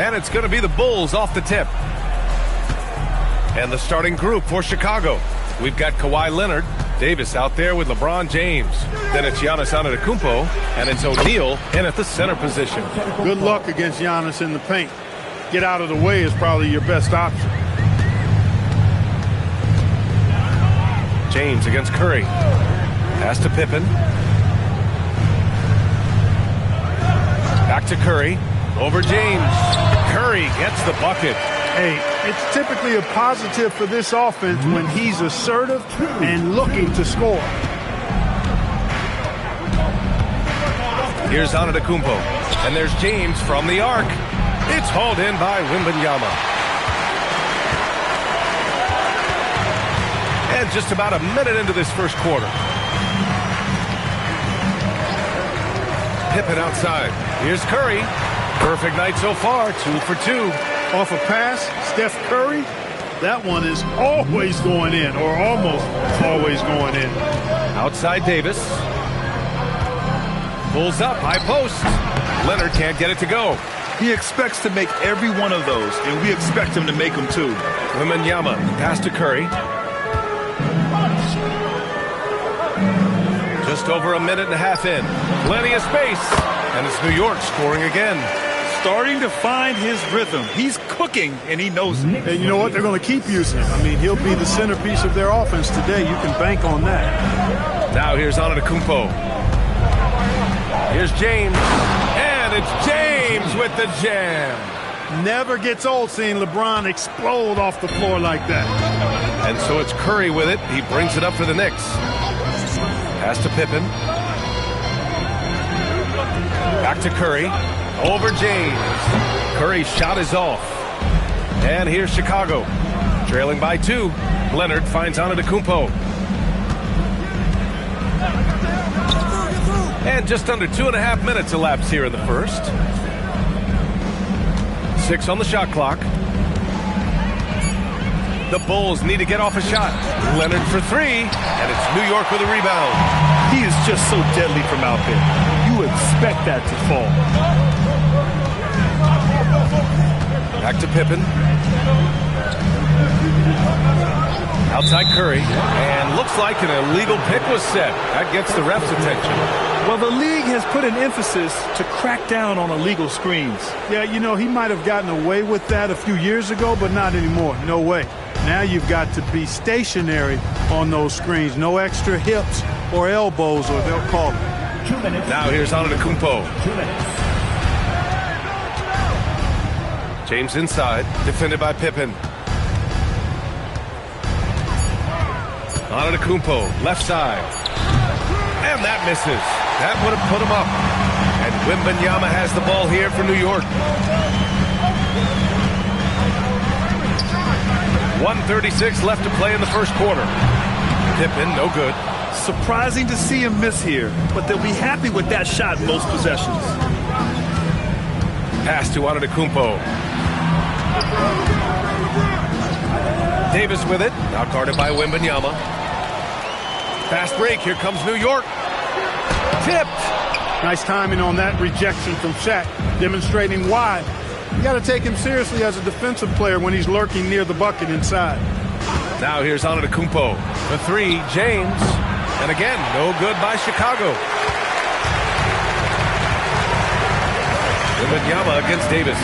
And it's going to be the Bulls off the tip. And the starting group for Chicago. We've got Kawhi Leonard, Davis out there with LeBron James. Then it's Giannis Antetokounmpo, and it's O'Neal in at the center position. Good luck against Giannis in the paint. Get out of the way is probably your best option. James against Curry. Pass to Pippen. Back to Curry. Over James. Curry gets the bucket. Hey, it's typically a positive for this offense when he's assertive and looking to score. Here's Antetokounmpo. And there's James from the arc. It's hauled in by Wembanyama. And just about a minute into this first quarter. Pippen outside. Here's Curry. Perfect night so far, 2 for 2. Off a pass, Steph Curry, that one is always going in, or almost always going in. Outside Davis. Pulls up, high post. Leonard can't get it to go. He expects to make every one of those, and we expect him to make them too. Wembanyama, pass to Curry. Just over a minute and a half in. Plenty of space. And it's New York scoring again. Starting to find his rhythm. He's cooking, and he knows it. And you know what? They're going to keep using him. I mean, he'll be the centerpiece of their offense today. You can bank on that. Now here's Antetokounmpo. Here's James. And it's James with the jam. Never gets old seeing LeBron explode off the floor like that. And so it's Curry with it. He brings it up for the Knicks. Pass to Pippen. Back to Curry. Over James. Curry's shot is off. And here's Chicago. Trailing by 2. Leonard finds Antetokounmpo. And just under 2.5 minutes elapsed here in the first. 6 on the shot clock. The Bulls need to get off a shot. Leonard for 3. And it's New York with a rebound. He is just so deadly from out there. You expect that to fall. Back to Pippen. Outside Curry. And looks like an illegal pick was set. That gets the ref's attention. Well, the league has put an emphasis to crack down on illegal screens. Yeah, you know, he might have gotten away with that a few years ago, but not anymore. No way. Now you've got to be stationary on those screens. No extra hips or elbows, or they'll call it. 2 minutes. Now here's Antetokounmpo. 2 minutes. James inside, defended by Pippen. Antetokounmpo, left side. And that misses. That would have put him up. And Wembanyama has the ball here for New York. 1:36 left to play in the first quarter. Pippen, no good. Surprising to see him miss here, but they'll be happy with that shot most possessions. Pass to Antetokounmpo. Davis with it, now guarded by Wembanyama. Fast break, here comes New York. Tipped. Nice timing on that rejection from Shaq, demonstrating why. You got to take him seriously as a defensive player when he's lurking near the bucket inside. Now here's Antetokounmpo. The 3, James. And again, no good by Chicago. Wembanyama against Davis.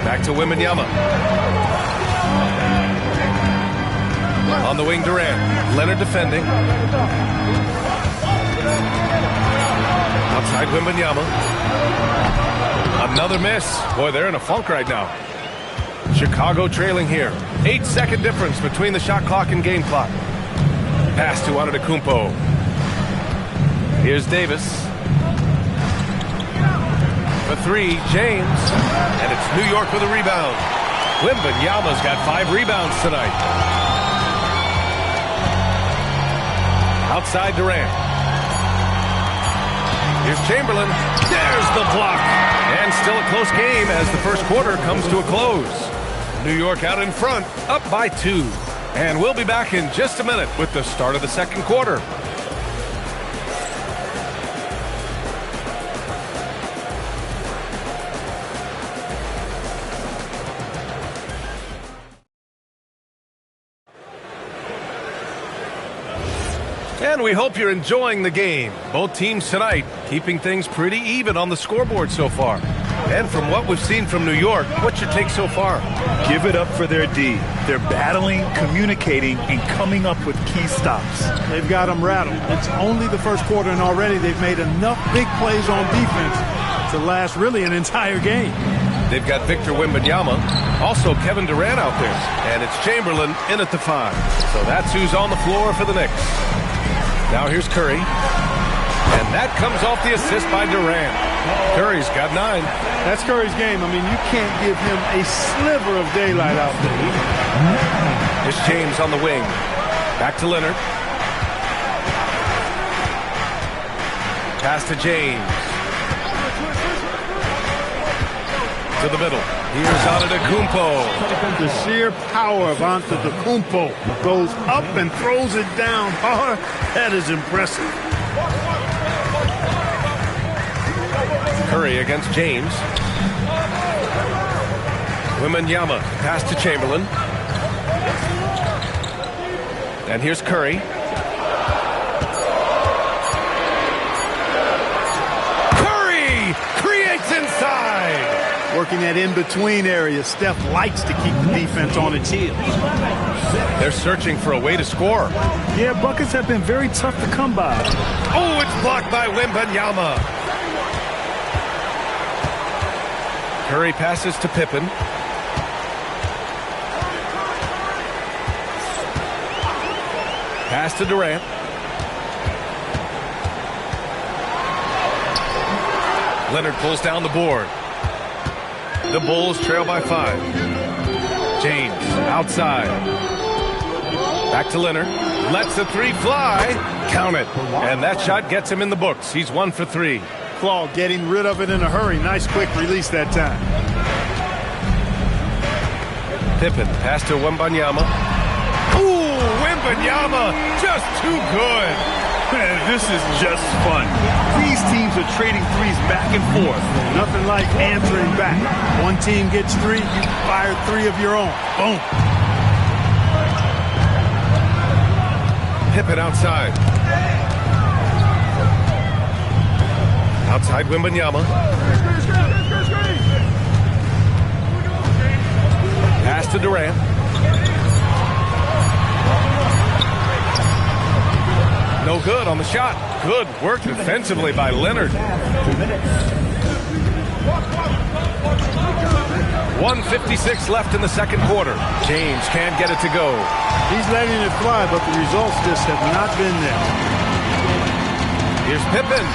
Back to Wembanyama. On the wing, Durant. Leonard defending. Outside Wembanyama. Another miss. Boy, they're in a funk right now. Chicago trailing here. 8-second difference between the shot clock and game clock. Pass to Antetokounmpo. Here's Davis. For 3, James. And it's New York with a rebound. Wembanyama's got 5 rebounds tonight. Outside Durant. Here's Chamberlain. There's the block. And still a close game as the first quarter comes to a close. New York out in front, up by 2. And we'll be back in just a minute with the start of the second quarter. And we hope you're enjoying the game. Both teams tonight keeping things pretty even on the scoreboard so far. And from what we've seen from New York, what's your take so far? Give it up for their D. They're battling, communicating, and coming up with key stops. They've got them rattled. It's only the first quarter, and already they've made enough big plays on defense to last really an entire game. They've got Victor Wembanyama, also Kevin Durant out there. And it's Chamberlain in at the 5. So that's who's on the floor for the Knicks. Now here's Curry. And that comes off the assist by Durant. Curry's got 9. That's Curry's game. I mean, you can't give him a sliver of daylight out there. Here's James on the wing. Back to Leonard. Pass to James. To the middle. Here's Antetokounmpo. The sheer power of Antetokounmpo goes up and throws it down hard. That is impressive. Curry against James. Wembanyama pass to Chamberlain. And here's Curry. Curry creates inside. Working that in-between area. Steph likes to keep the defense on its heels. They're searching for a way to score. Yeah, buckets have been very tough to come by. Oh, it's blocked by Wembanyama. Curry passes to Pippen. Pass to Durant. Leonard pulls down the board. The Bulls trail by 5. James outside. Back to Leonard. Lets the 3 fly. Count it. And that shot gets him in the books. He's 1 for 3. Claw getting rid of it in a hurry. Nice quick release that time. Pippen pass to Wembanyama. Ooh, Wembanyama just too good. Man, this is just fun. These teams are trading threes back and forth. Nothing like answering back. One team gets 3, you fire 3 of your own. Boom. Pippen outside. Outside Wembanyama. Pass to Durant. No good on the shot. Good work defensively by Leonard. 1:56 left in the second quarter. James can't get it to go. He's letting it fly, but the results just have not been there. Here's Pippen.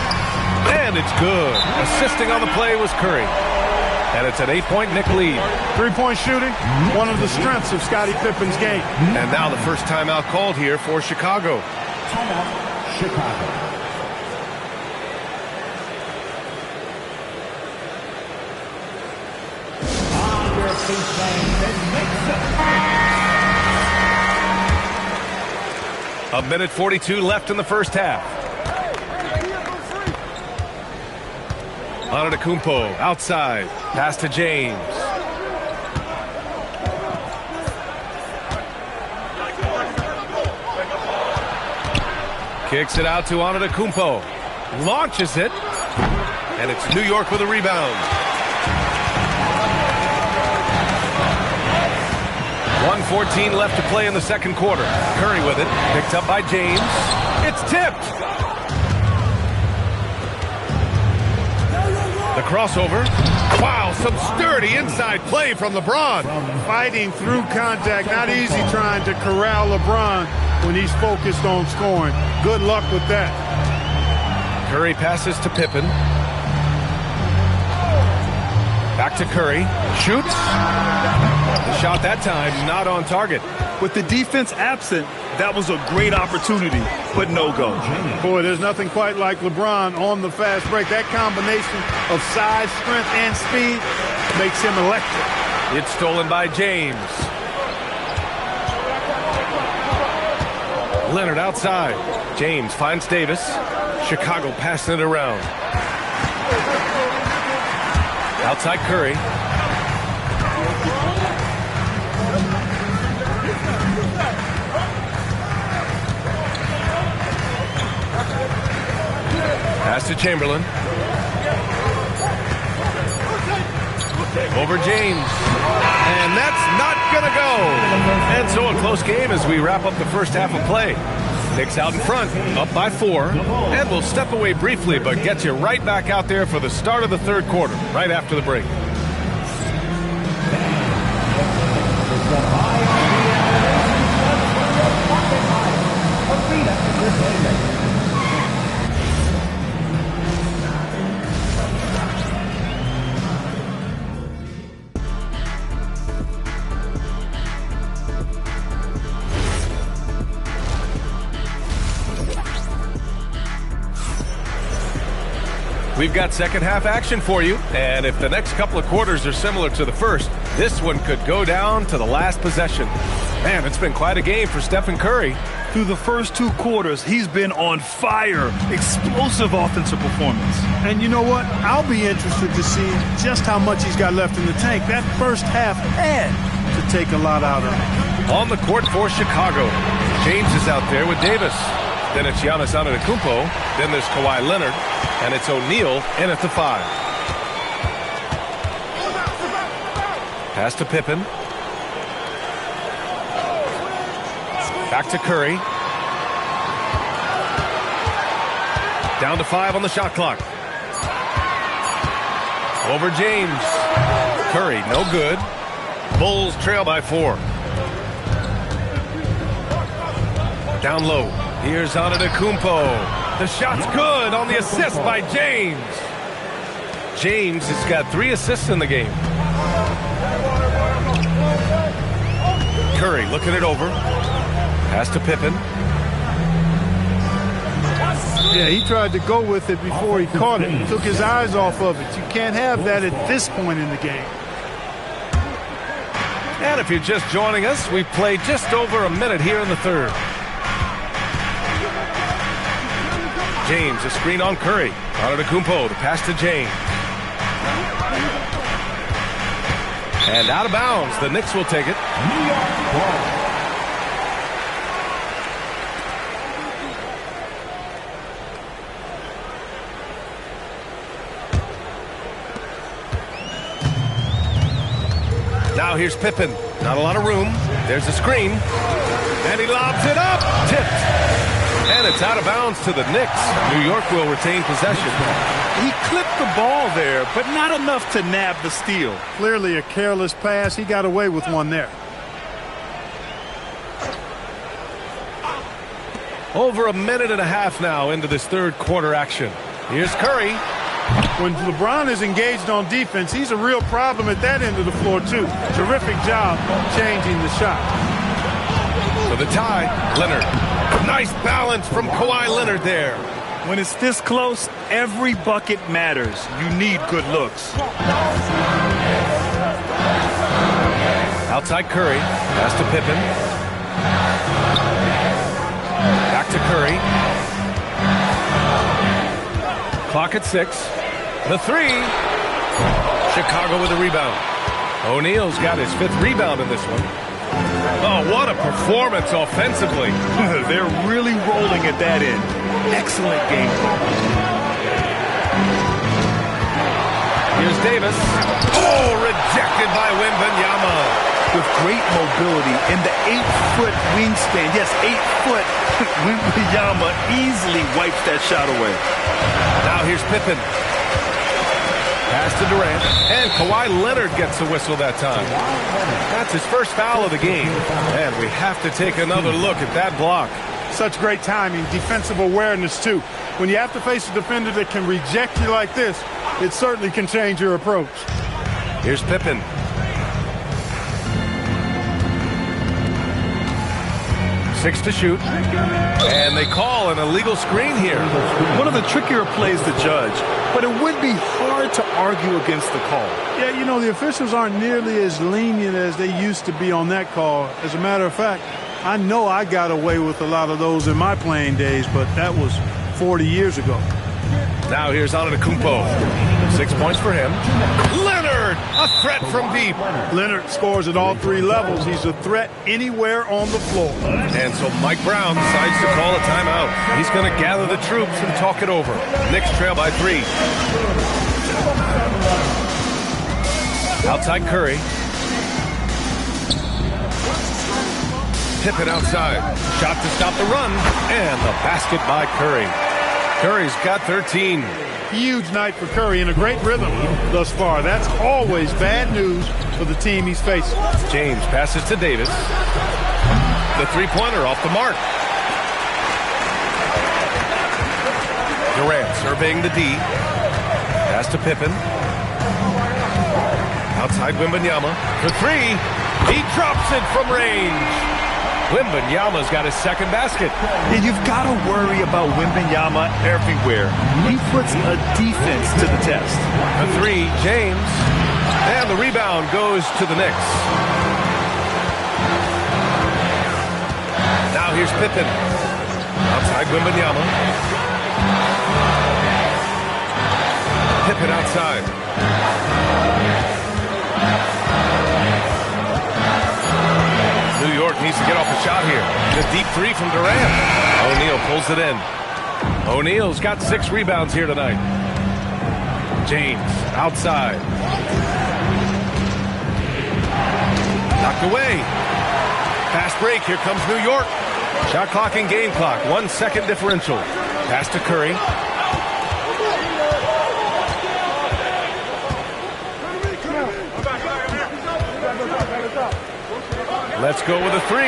And it's good. Assisting on the play was Curry. And it's an 8-point Knick lead. 3-point shooting, one of the strengths of Scottie Pippen's game. And now the first timeout called here for Chicago. Timeout, Chicago. On your baseline, A minute 42 left in the first half. Antetokounmpo outside. Pass to James. Kicks it out to Antetokounmpo. Launches it. And it's New York with a rebound. 1:14 left to play in the second quarter. Curry with it. Picked up by James. It's tipped. The crossover. Wow, some sturdy inside play from LeBron. Fighting through contact. Not easy trying to corral LeBron when he's focused on scoring. Good luck with that. Curry passes to Pippen. Back to Curry. Shoots. The shot that time not on target. With the defense absent, that was a great opportunity, but no go. Boy, there's nothing quite like LeBron on the fast break. That combination of size, strength, and speed makes him electric. It's stolen by James. Leonard outside. James finds Davis. Chicago passing it around. Outside Curry. to Chamberlain. Over James. And that's not going to go. And so a close game as we wrap up the first half of play. Knicks out in front, up by 4. And we'll step away briefly, but get you right back out there for the start of the third quarter, right after the break. We've got second half action for you, and if the next couple of quarters are similar to the first, this one could go down to the last possession. Man, it's been quite a game for Stephen Curry. Through the first 2 quarters, he's been on fire. Explosive offensive performance. And you know what? I'll be interested to see just how much he's got left in the tank. That first half had to take a lot out of him. On the court for Chicago, James is out there with Davis. Then it's Giannis Antetokounmpo. Then there's Kawhi Leonard. And it's O'Neal in at the 5. Pass to Pippen. Back to Curry. Down to 5 on the shot clock. Over James. Curry, no good. Bulls trail by 4. Down low. Here's Antetokounmpo. The shot's good on the assist by James. James has got 3 assists in the game. Curry looking it over. Pass to Pippen. Yeah, he tried to go with it before he caught it. He took his eyes off of it. You can't have that at this point in the game. And if you're just joining us, we've played just over a minute here in the third. James, a screen on Curry. Antetokounmpo, the pass to James. And out of bounds, the Knicks will take it. New York ball. Now here's Pippen. Not a lot of room. There's a screen. And he lobs it up. Tipped. And it's out of bounds to the Knicks. New York will retain possession. He clipped the ball there, but not enough to nab the steal. Clearly a careless pass. He got away with one there. Over a minute and a half now into this third quarter action. Here's Curry. When LeBron is engaged on defense, he's a real problem at that end of the floor, too. Terrific job changing the shot. For the tie, Leonard. Nice balance from Kawhi Leonard there. When it's this close, every bucket matters. You need good looks. Outside Curry. Pass to Pippen. Back to Curry. Clock at 6. The 3. Chicago with a rebound. O'Neal's got his 5th rebound in this one. Oh, what a performance offensively. They're really rolling at that end. Excellent game. Here's Davis. Oh, rejected by Wembanyama. With great mobility and the 8-foot wingspan. Yes, 8 foot. Wembanyama easily wipes that shot away. Now here's Pippen. Pass to Durant. And Kawhi Leonard gets the whistle that time. That's his first foul of the game. And we have to take another look at that block. Such great timing, defensive awareness, too. When you have to face a defender that can reject you like this, it certainly can change your approach. Here's Pippen. Six to shoot. And they call an illegal screen here. One of the trickier plays to judge, but it would be hard to argue against the call. Yeah, you know, the officials aren't nearly as lenient as they used to be on that call. As a matter of fact, I know I got away with a lot of those in my playing days, but that was 40 years ago. Now here's Antetokounmpo. 6 points for him. Leonard A threat from deep. Leonard scores at all three levels. He's a threat anywhere on the floor. And so Mike Brown decides to call a timeout. He's going to gather the troops and talk it over. Knicks trail by 3. Outside Curry. Pippen outside. Shot to stop the run. And the basket by Curry. Curry's got 13. Huge night for Curry and a great rhythm thus far. That's always bad news for the team he's facing. James passes to Davis. The three-pointer off the mark. Durant surveying the D. Pass to Pippen. Outside Wembanyama for 3. He drops it from range. Wembanyama's got his second basket. And you've got to worry about Wembanyama everywhere. He puts a defense to the test. A 3, James. And the rebound goes to the Knicks. Now here's Pippen. Outside Wembanyama. Pippen outside. New York needs to get off a shot here. The deep 3 from Durant. O'Neal pulls it in. O'Neal's got 6 rebounds here tonight. James outside. Knocked away. Fast break. Here comes New York. Shot clock and game clock. 1 second differential. Pass to Curry. Let's go with a 3.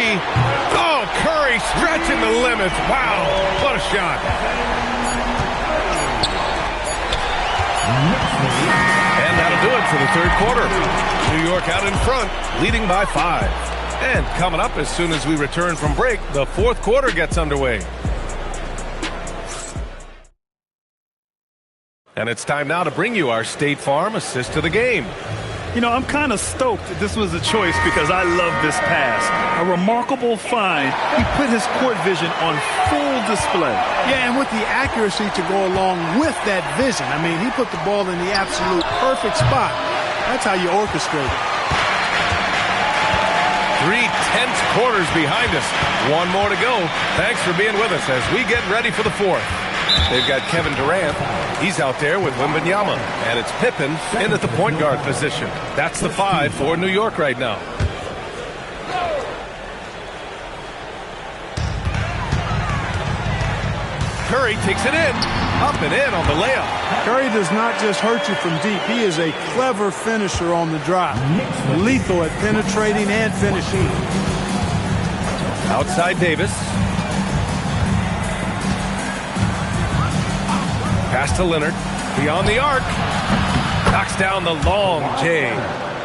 Oh, Curry stretching the limits. Wow, what a shot. And that'll do it for the third quarter. New York out in front, leading by 5. And coming up as soon as we return from break, the fourth quarter gets underway. And it's time now to bring you our State Farm assist to the game. You know, I'm kind of stoked that this was a choice because I love this pass. A remarkable find. He put his court vision on full display. Yeah, and with the accuracy to go along with that vision. I mean, he put the ball in the absolute perfect spot. That's how you orchestrate it. 3 tense quarters behind us. 1 more to go. Thanks for being with us as we get ready for the fourth. They've got Kevin Durant. He's out there with Wembanyama. And it's Pippen in at the point guard position. That's the 5 for New York right now. Curry takes it in. Up and in on the layup. Curry does not just hurt you from deep. He is a clever finisher on the drive. Lethal at penetrating and finishing. Outside Davis. Pass to Leonard. Beyond the arc. Knocks down the long J.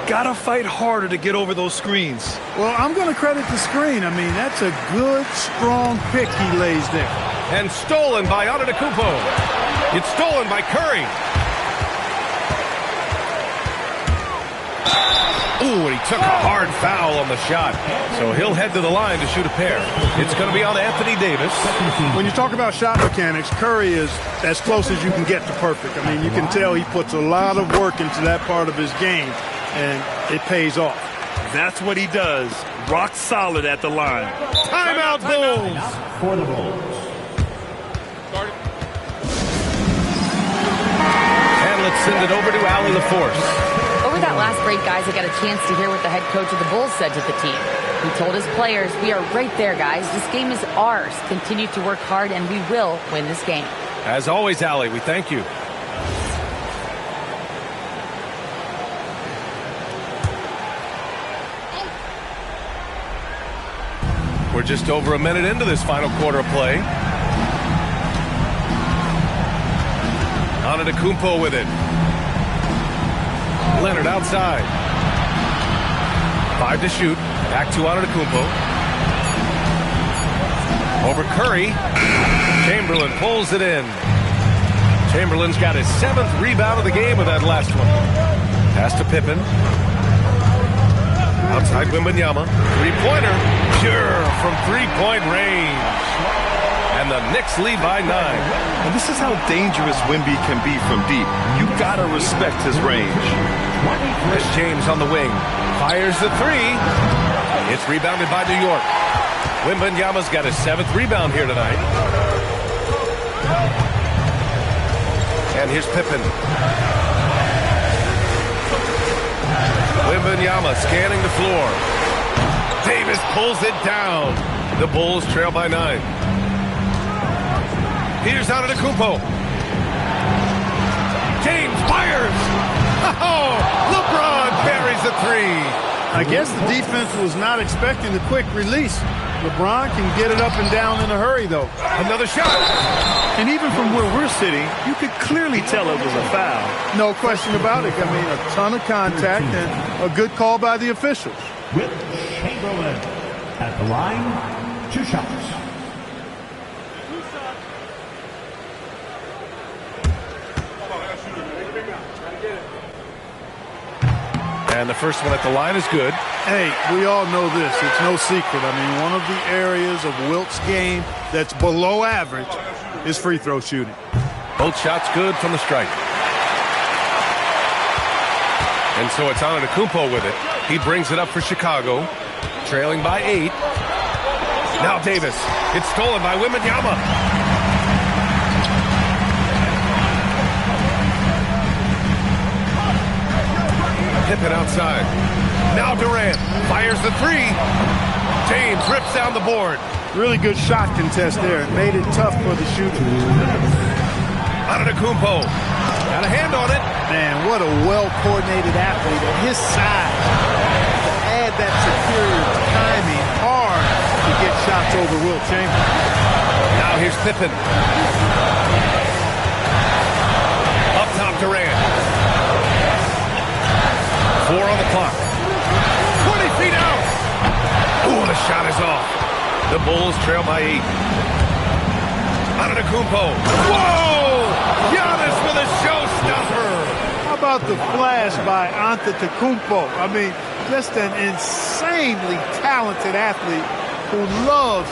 Gotta fight harder to get over those screens. Well, I'm going to credit the screen. I mean, that's a good, strong pick he lays there. And stolen by Antetokounmpo. It's stolen by Curry. Ooh, and he took a hard foul on the shot. So he'll head to the line to shoot a pair. It's going to be on Anthony Davis. When you talk about shot mechanics, Curry is as close as you can get to perfect. I mean, you can tell he puts a lot of work into that part of his game, and it pays off. That's what he does. Rock solid at the line. Timeout, Bulls. For the Bulls. And let's send it over to Allie LaForce. Over that last break, guys, I got a chance to hear what the head coach of the Bulls said to the team. He told his players, we are right there, guys. This game is ours. Continue to work hard, and we will win this game. As always, Allie, we thank you. We're just over a minute into this final quarter of play. Antetokounmpo with it. Leonard outside. 5 to shoot. Back to Antetokounmpo. Over Curry. Chamberlain pulls it in. Chamberlain's got his 7th rebound of the game with that last one. Pass to Pippen. Outside Wembanyama. Three-pointer. Sure, from three-point range. And the Knicks lead by 9. And this is how dangerous Wemby can be from deep. You gotta respect his range. Chris James on the wing. Fires the three. It's rebounded by New York. Wembanyama's got his 7th rebound here tonight. And here's Pippen. Wembanyama scanning the floor. Davis pulls it down. The Bulls trail by 9. Here's Antetokounmpo. James fires. Oh, LeBron buries a three. I guess the defense was not expecting the quick release. LeBron can get it up and down in a hurry, though. Another shot. And even from where we're sitting, you could clearly tell it was a foul. No question about it. I mean, a ton of contact and a good call by the officials. Wilt Chamberlain at the line, 2 shots. And the first one at the line is good. Hey, we all know this. It's no secret. I mean, one of the areas of Wilt's game that's below average is free throw shooting. Both shots good from the stripe. And so it's Antetokounmpo with it. He brings it up for Chicago, trailing by 8. Now Davis. It's stolen by Wembanyama. Pippen outside. Now Durant fires the three. James rips down the board. Really good shot contest there. Made it tough for the shooter. Antetokounmpo got a hand on it. Man, what a well-coordinated athlete at his size. To add that superior timing, hard to get shots over Wilt Chamberlain. Now here's Pippen. Up top Durant. 4 on the clock. 20 feet out. Ooh, the shot is off. The Bulls trail by 8. Antetokounmpo. Whoa! Giannis with a showstopper. How about the flash by Antetokounmpo? I mean, just an insanely talented athlete who loves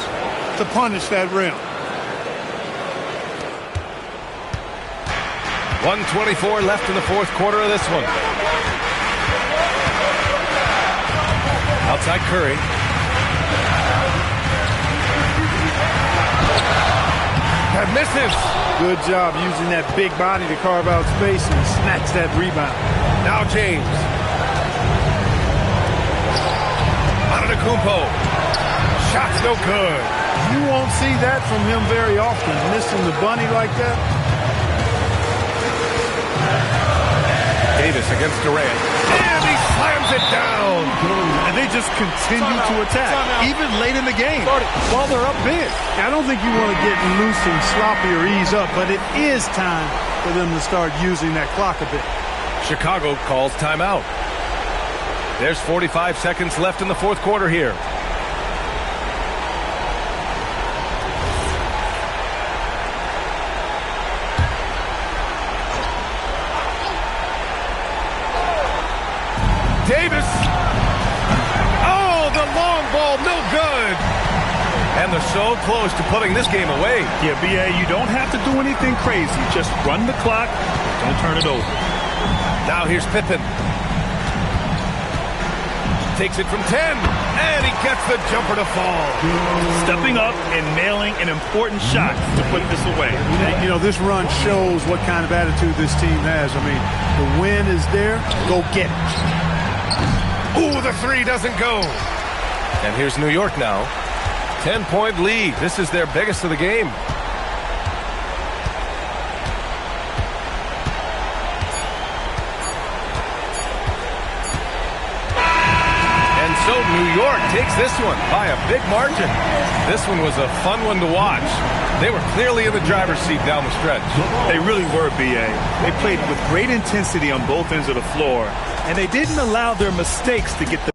to punish that rim. 1:24 left in the 4th quarter of this one. Outside Curry. That misses. Good job using that big body to carve out space and snatch that rebound. Now James. Antetokounmpo. Shot's no good. You won't see that from him very often, missing the bunny like that. Davis against Durant. And he slams it down. And they just continue to attack, even late in the game, while they're up big. I don't think you want to get loose and sloppy or ease up, but it is time for them to start using that clock a bit. Chicago calls timeout. There's 45 seconds left in the 4th quarter here. Davis. Oh, the long ball, no good. And they're so close to putting this game away. Yeah, B.A., you don't have to do anything crazy. Just run the clock. Don't turn it over. Now here's Pippen. Takes it from 10. And he gets the jumper to fall. Stepping up and nailing an important shot to put this away. You know, this run shows what kind of attitude this team has. I mean, the win is there. Go get it. Ooh, the three doesn't go. And here's New York now. 10-point lead. This is their biggest of the game. And so New York takes this one by a big margin. This one was a fun one to watch. They were clearly in the driver's seat down the stretch. They really were, B.A. They played with great intensity on both ends of the floor, and they didn't allow their mistakes to get the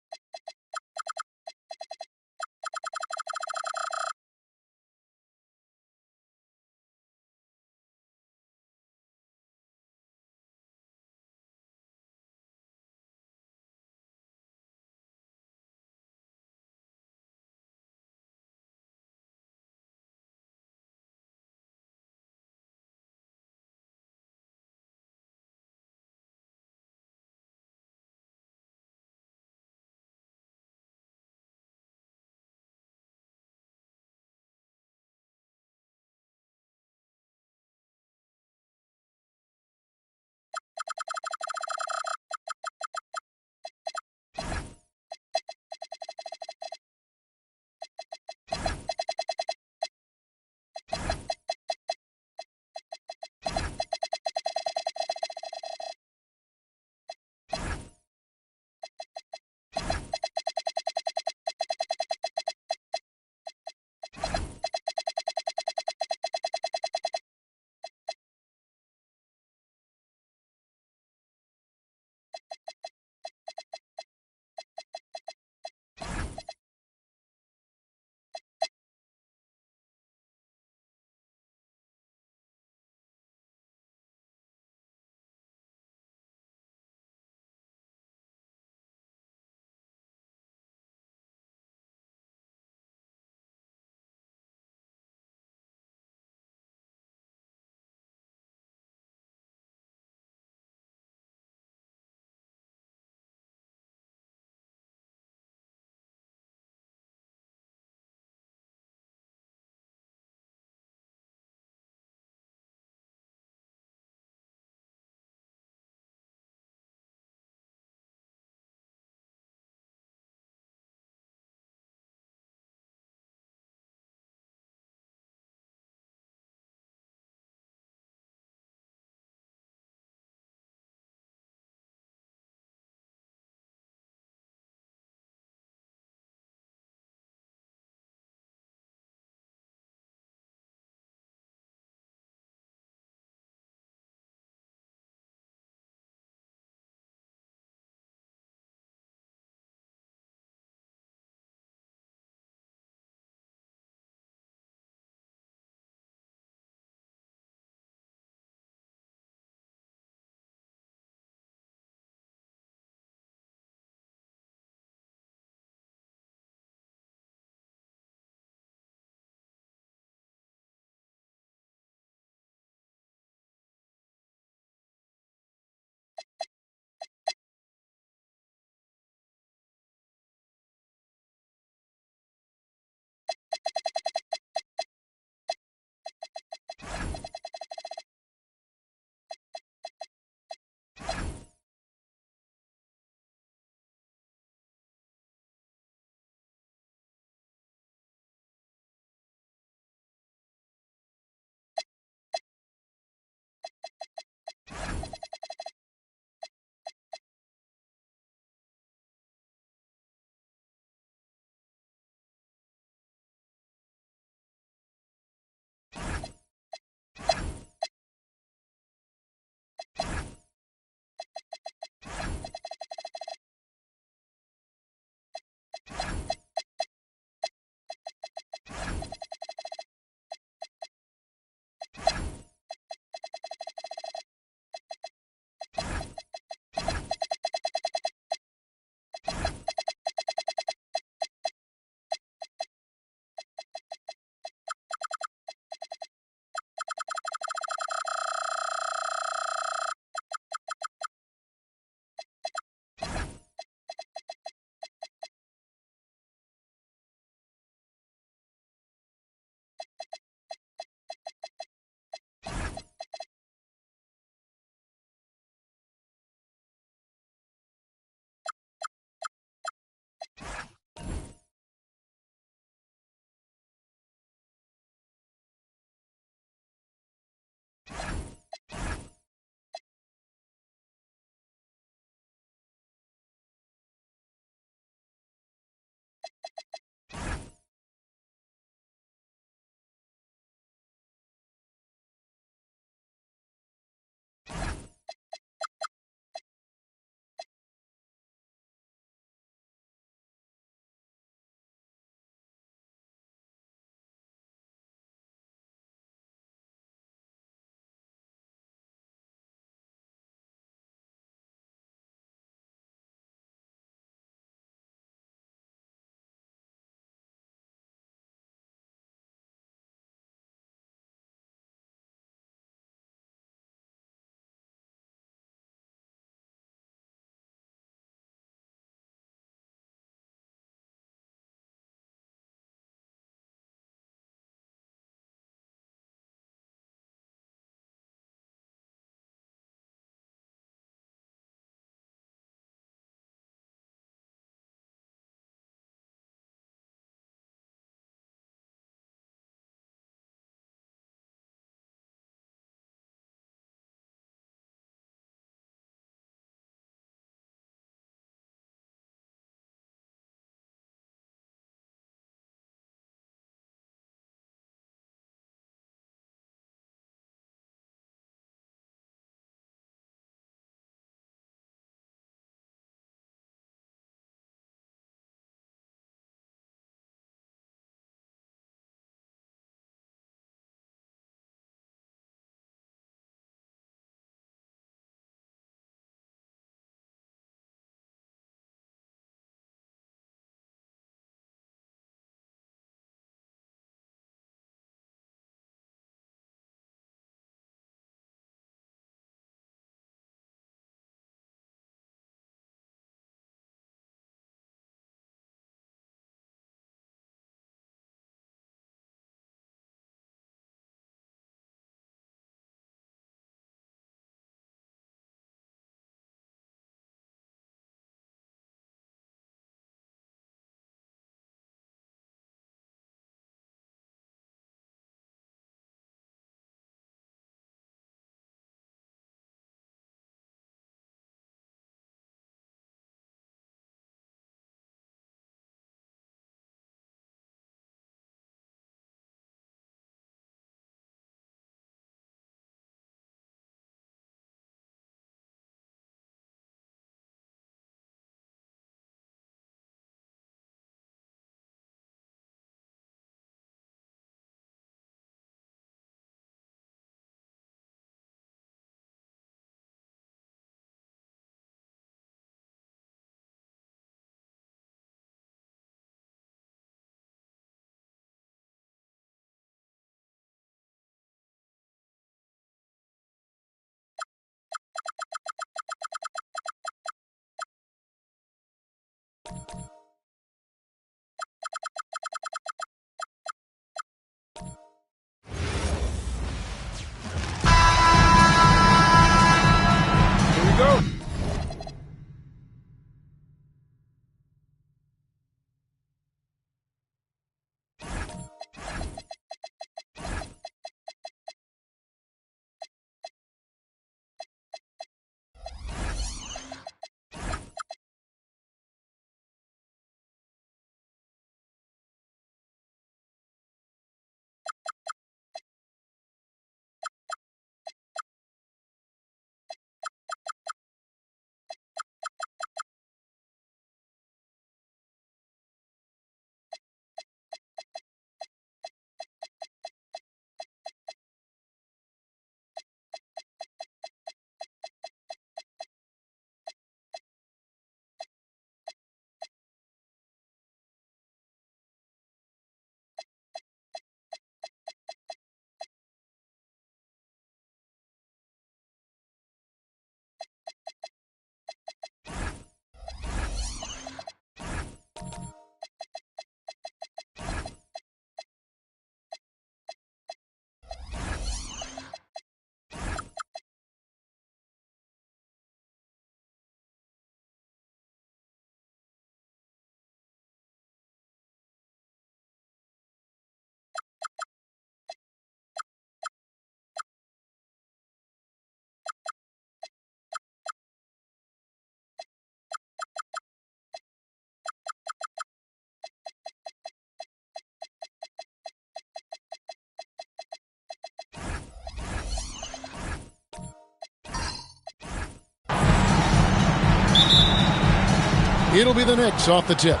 It'll be the Knicks off the tip.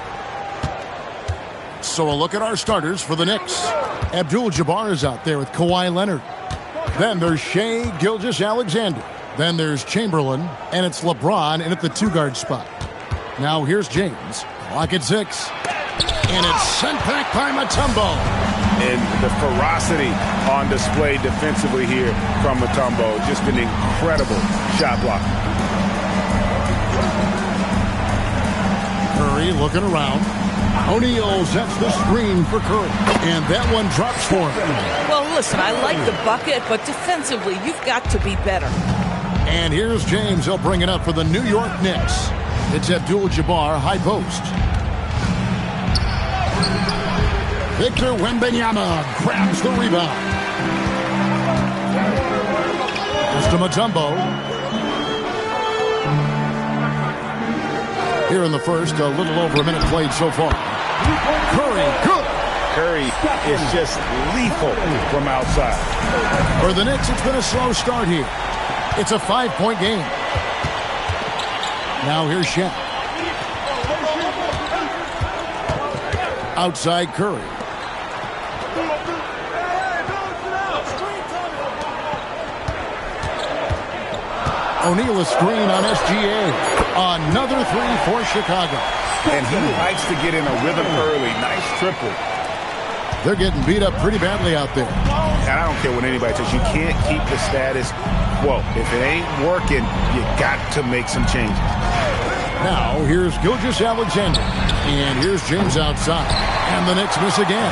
So a look at our starters for the Knicks. Abdul-Jabbar is out there with Kawhi Leonard. Then there's Shai Gilgeous-Alexander. Then there's Chamberlain, and it's LeBron in at the two-guard spot. Now here's James. Clock at 6. And it's sent back by Mutombo. And the ferocity on display defensively here from Mutombo. Just an incredible shot block. Curry looking around. O'Neal sets the screen for Curry. And that one drops for him. Well, listen, I like the bucket, but defensively, you've got to be better. And here's James. He'll bring it up for the New York Knicks. It's Abdul-Jabbar, high post. Victor Wembanyama grabs the rebound. Just to Mutombo. Here in the first, a little over a minute played so far. Curry, good. Curry is just lethal from outside. For the Knicks, it's been a slow start here. It's a 5-point game. Now here's Shaq. Outside Curry. O'Neal a screen on SGA. Another three for Chicago. And he likes to get in a rhythm early. Nice triple. They're getting beat up pretty badly out there. And I don't care what anybody says. You can't keep the status quo. If it ain't working, you got to make some changes. Now, here's Gilgeous-Alexander. And here's James outside. And the Knicks miss again.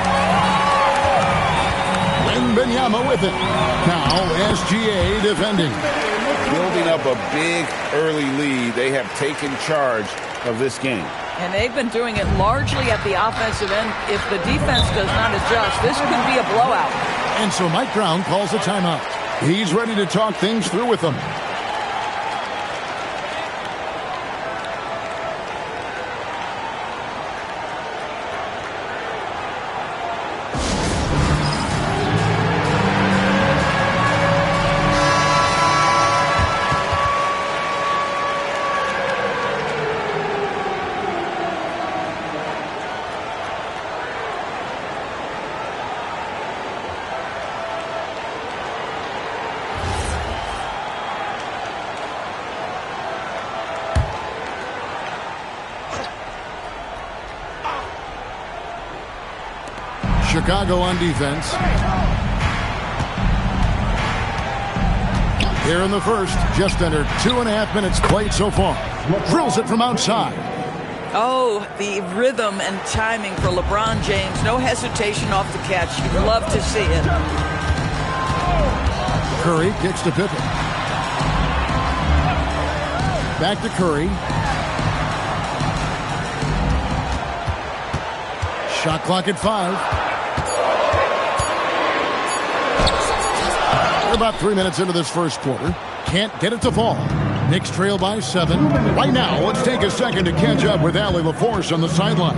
Wembanyama with it. Now, SGA defending. Building up a big early lead. They have taken charge of this game. And they've been doing it largely at the offensive end. If the defense does not adjust, this could be a blowout. And so Mike Brown calls a timeout. He's ready to talk things through with them. Chicago on defense. Here in the first, just under 2.5 minutes played so far. Drills it from outside. Oh, the rhythm and timing for LeBron James. No hesitation off the catch. You'd love to see it. Curry kicks to Pippen. Back to Curry. Shot clock at 5. We're about 3 minutes into this first quarter. Can't get it to fall. Knicks trail by 7. Right now, let's take a second to catch up with Allie LaForce on the sidelines.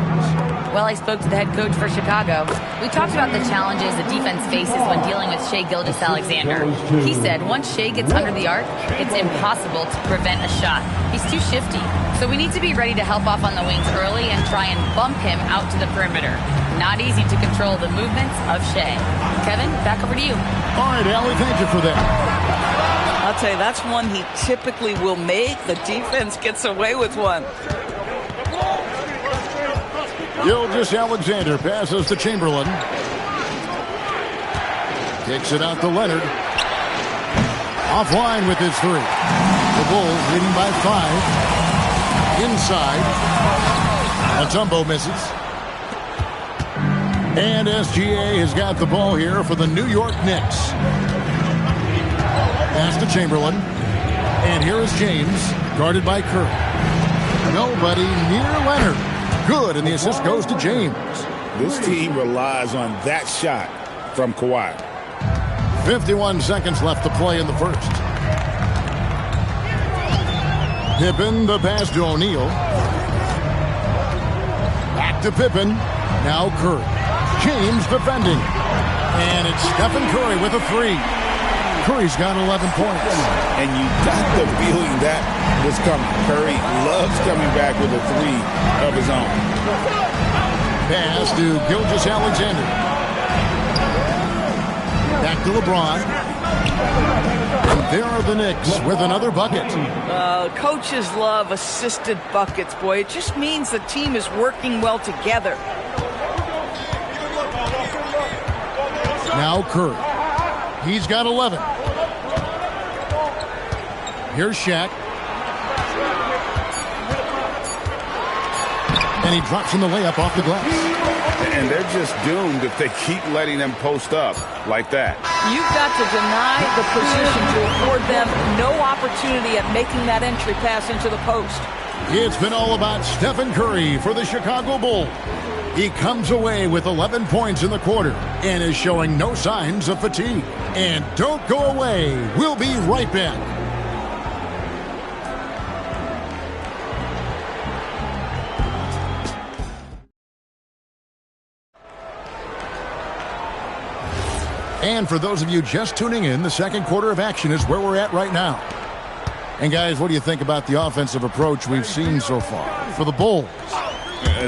Well, I spoke to the head coach for Chicago. We talked about the challenges the defense faces when dealing with Shai Gilgeous-Alexander. He said once Shai gets under the arc, it's impossible to prevent a shot. He's too shifty. So we need to be ready to help off on the wings early and try and bump him out to the perimeter. Not easy to control the movements of Shai. Kevin, back over to you. All right, Allie, thank you for that. I'll tell you, that's one he typically will make. The defense gets away with one. Gilgeous-Alexander passes to Chamberlain. Takes it out to Leonard. Offline with his three. The Bulls leading by 5. Inside. Mutombo misses. And SGA has got the ball here for the New York Knicks. Pass to Chamberlain. And here is James, guarded by Curry. Nobody near Leonard. Good, and the assist goes to James. This team relies on that shot from Kawhi. 51 seconds left to play in the first. Pippen, the pass to O'Neal. Back to Pippen. Now Curry. James defending. And it's Stephen Curry with a 3. Curry's got 11 points. And you got the feeling that was coming. Curry loves coming back with a three of his own. Pass to Gilgeous-Alexander. Back to LeBron. And there are the Knicks with another bucket. Coaches love assisted buckets, boy. It just means the team is working well together. Now Curry. He's got 11. Here's Shaq. And he drops in the layup off the glass. And they're just doomed if they keep letting them post up like that. You've got to deny the position to afford them no opportunity at making that entry pass into the post. It's been all about Stephen Curry for the Chicago Bulls. He comes away with 11 points in the quarter and is showing no signs of fatigue. And don't go away. We'll be right back. And for those of you just tuning in, the second quarter of action is where we're at right now. And guys, what do you think about the offensive approach we've seen so far for the Bulls?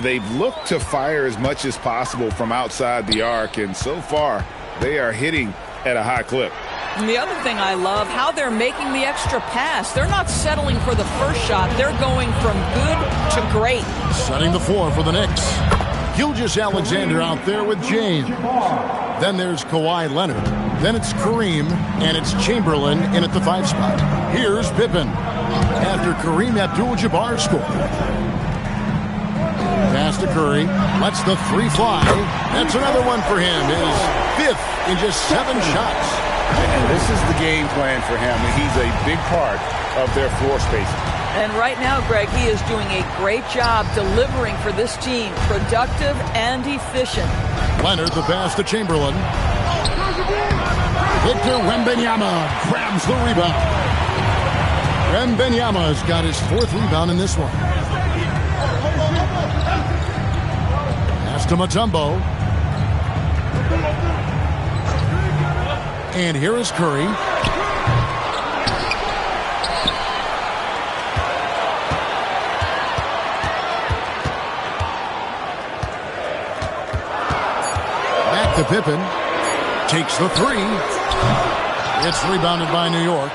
They've looked to fire as much as possible from outside the arc, and so far they are hitting at a high clip. And the other thing I love, how they're making the extra pass. They're not settling for the first shot. They're going from good to great. Setting the floor for the Knicks. Gilgeous-Alexander out there with James. Then there's Kawhi Leonard. Then it's Kareem, and it's Chamberlain in at the 5 spot. Here's Pippen. After Kareem Abdul-Jabbar scored. Pass to Curry. Lets the 3 fly. That's another one for him. His 5th in just 7 shots. And this is the game plan for him. He's a big part of their floor spacing. And right now, Greg, he is doing a great job delivering for this team. Productive and efficient. Leonard, the pass to Chamberlain. Victor Wembanyama grabs the rebound. Wembanyama's got his 4th rebound in this one. Pass to Mutombo. And here is Curry. Back to Pippen. Takes the 3. It's rebounded by New York.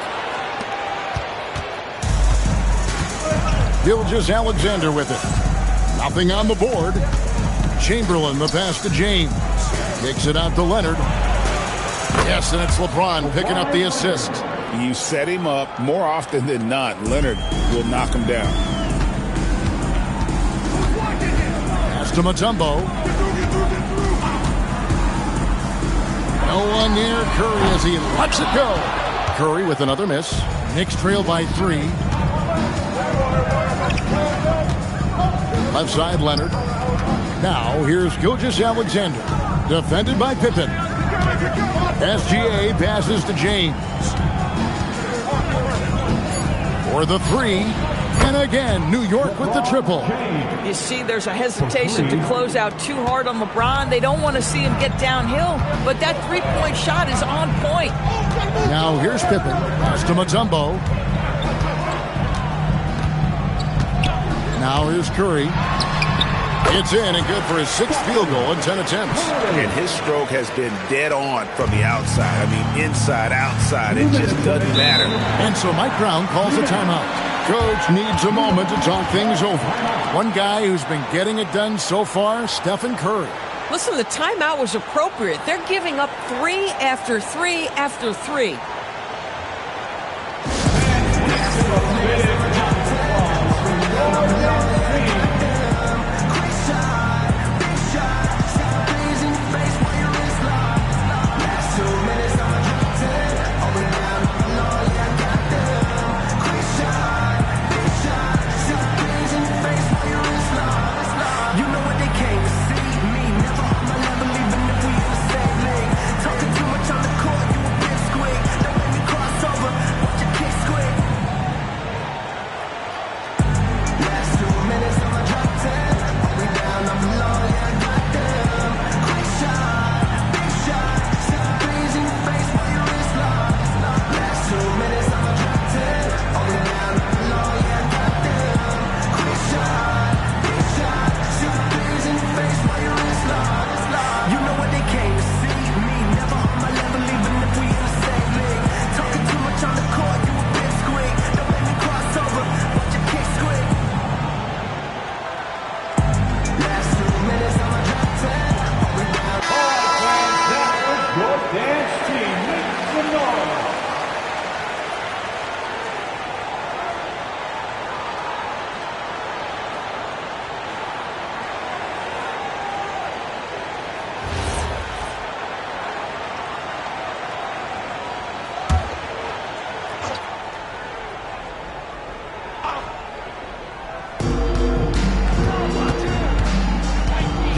Gilgeous-Alexander with it. Nothing on the board. Chamberlain, the pass to James. Kicks it out to Leonard. Yes, and it's LeBron picking up the assist. You set him up more often than not. Leonard will knock him down. Pass to Mutombo. No one near Curry as he lets it go. Curry with another miss. Knicks trail by 3. Left side, Leonard. Now, here's Gilgeous-Alexander. Defended by Pippen. SGA passes to James. For the 3. And again, New York with the triple. You see, there's a hesitation to close out too hard on LeBron. They don't want to see him get downhill, but that 3-point shot is on point. Now here's Pippen. Pass to Mutombo. Now here's Curry. It's in and good for his 6th field goal in 10 attempts. And his stroke has been dead on from the outside. I mean, inside, outside, it just doesn't matter. And so Mike Brown calls a timeout. Coach needs a moment to talk things over. One guy who's been getting it done so far, Stephen Curry. Listen, the timeout was appropriate. They're giving up 3 after 3 after 3.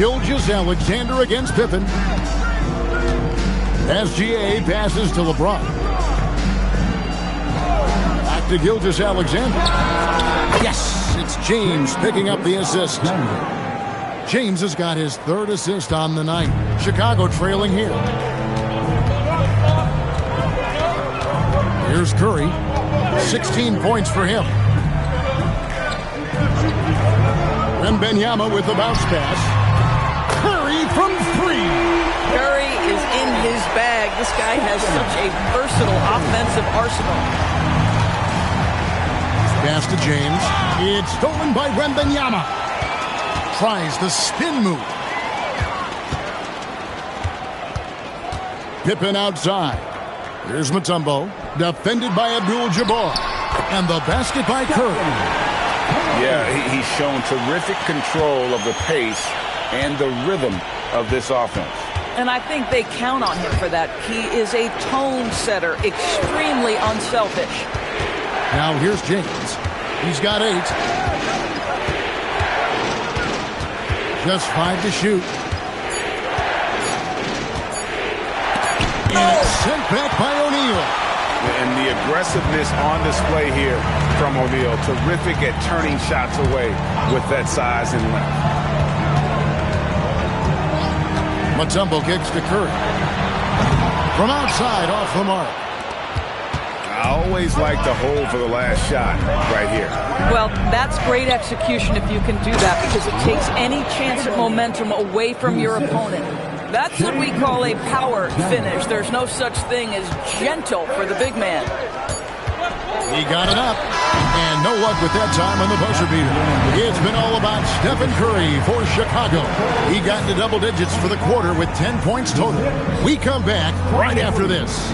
Gilgeous-Alexander against Pippen. SGA passes to LeBron. Back to Gilgeous-Alexander. Yes, it's James picking up the assist. James has got his third assist on the night. Chicago trailing here. Here's Curry. 16 points for him. Wembanyama with the bounce pass. Curry from three. Curry is in his bag. This guy has such a versatile offensive arsenal. Pass to James. It's stolen by Wembanyama. Tries the spin move. Pippen outside. Here's Mutombo. Defended by Abdul-Jabbar. And the basket by Curry. Yeah, he's shown terrific control of the pace and the rhythm of this offense. And I think they count on him for that. He is a tone setter, extremely unselfish. Now here's James. He's got 8. Just 5 to shoot. And it's sent back by O'Neal. And the aggressiveness on display here from O'Neal. Terrific at turning shots away with that size and length. Mutombo kicks to Curry. From outside, off the mark. I always like to hold for the last shot right here. Well, that's great execution if you can do that, because it takes any chance at momentum away from your opponent. That's what we call a power finish. There's no such thing as gentle for the big man. He got it up, and no luck with that time on the buzzer beater. It's been all about Stephen Curry for Chicago. He got into double digits for the quarter with 10 points total. We come back right after this.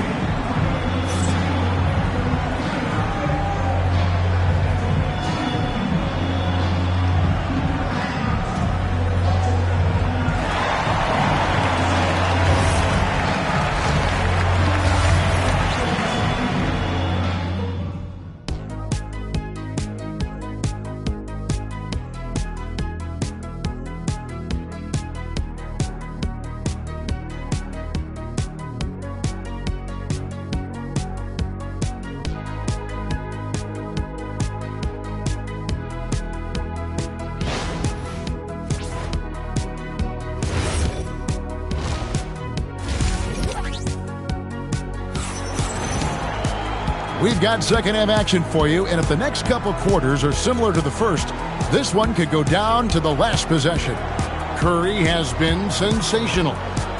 We've got second-half action for you, and if the next couple quarters are similar to the first, this one could go down to the last possession. Curry has been sensational.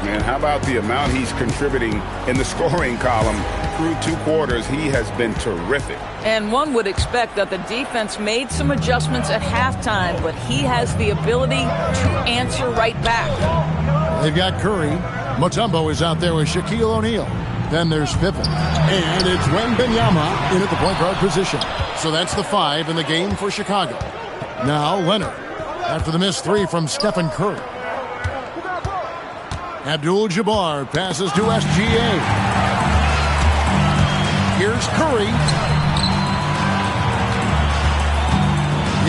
Man, how about the amount he's contributing in the scoring column through 2 quarters? He has been terrific. And one would expect that the defense made some adjustments at halftime, but he has the ability to answer right back. They've got Curry. Mutombo is out there with Shaquille O'Neal. Then there's Pippen. And it's Wembanyama in at the point guard position. So that's the 5 in the game for Chicago. Now Leonard. After the missed 3 from Stephen Curry. Abdul-Jabbar passes to SGA. Here's Curry.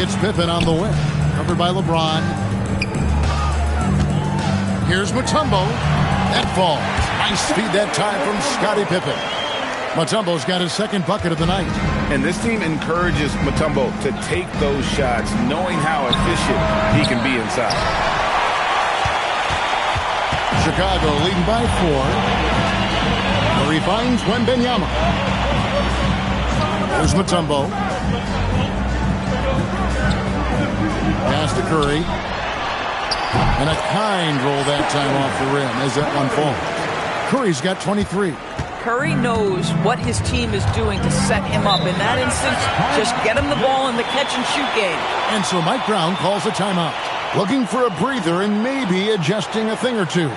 It's Pippen on the wing. Covered by LeBron. Here's Mutombo. That falls. Nice speed that time from Scottie Pippen. Mutombo's got his second bucket of the night. And this team encourages Mutombo to take those shots, knowing how efficient he can be inside. Chicago leading by 4. Curry finds Wembanyama. There's Mutombo. Pass to Curry. And a kind roll that time off the rim as that one falls. Curry's got 23. Curry knows what his team is doing to set him up. In that instance, just get him the ball in the catch-and-shoot game. And so Mike Brown calls a timeout, looking for a breather and maybe adjusting a thing or two.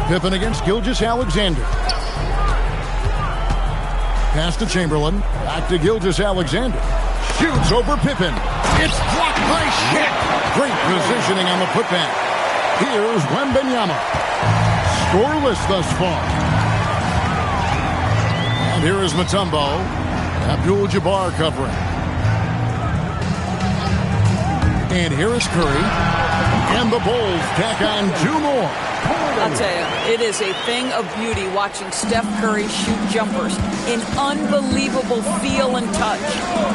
Pippen against Gilgeous-Alexander. Pass to Chamberlain. Back to Gilgeous-Alexander. Shoots over Pippen. It's blocked by Shaq. Great positioning on the putback. Here's Wembanyama. Scoreless thus far. And here is Mutombo. Abdul-Jabbar covering. And here is Curry. And the Bulls tack on 2 more. I'll tell you, it is a thing of beauty watching Steph Curry shoot jumpers in unbelievable feel and touch.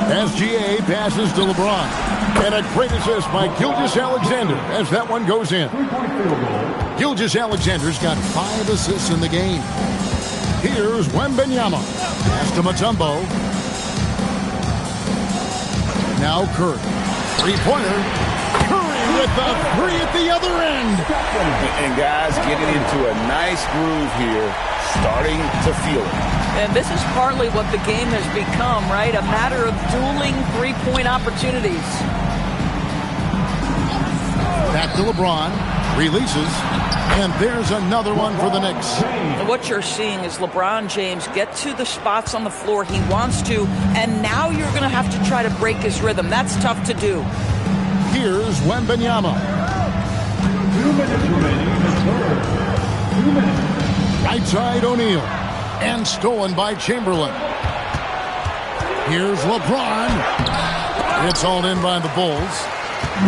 SGA passes to LeBron. And a great assist by Gilgeous-Alexander as that one goes in. Gilgeous-Alexander's got 5 assists in the game. Here's Wembanyama. Pass to Mutombo. Now Curry. Three-pointer. Curry with the 3 at the other end. And guys getting into a nice groove here, starting to feel it. And this is partly what the game has become, right? A matter of dueling three-point opportunities. Back to LeBron. Releases. And there's another one for the Knicks. And what you're seeing is LeBron James get to the spots on the floor he wants to, and now you're going to have to try to break his rhythm. That's tough to do. Here's Wembanyama. 2 minutes remaining in the third. 2 minutes. Right side O'Neal. And stolen by Chamberlain. Here's LeBron. It's hauled in by the Bulls.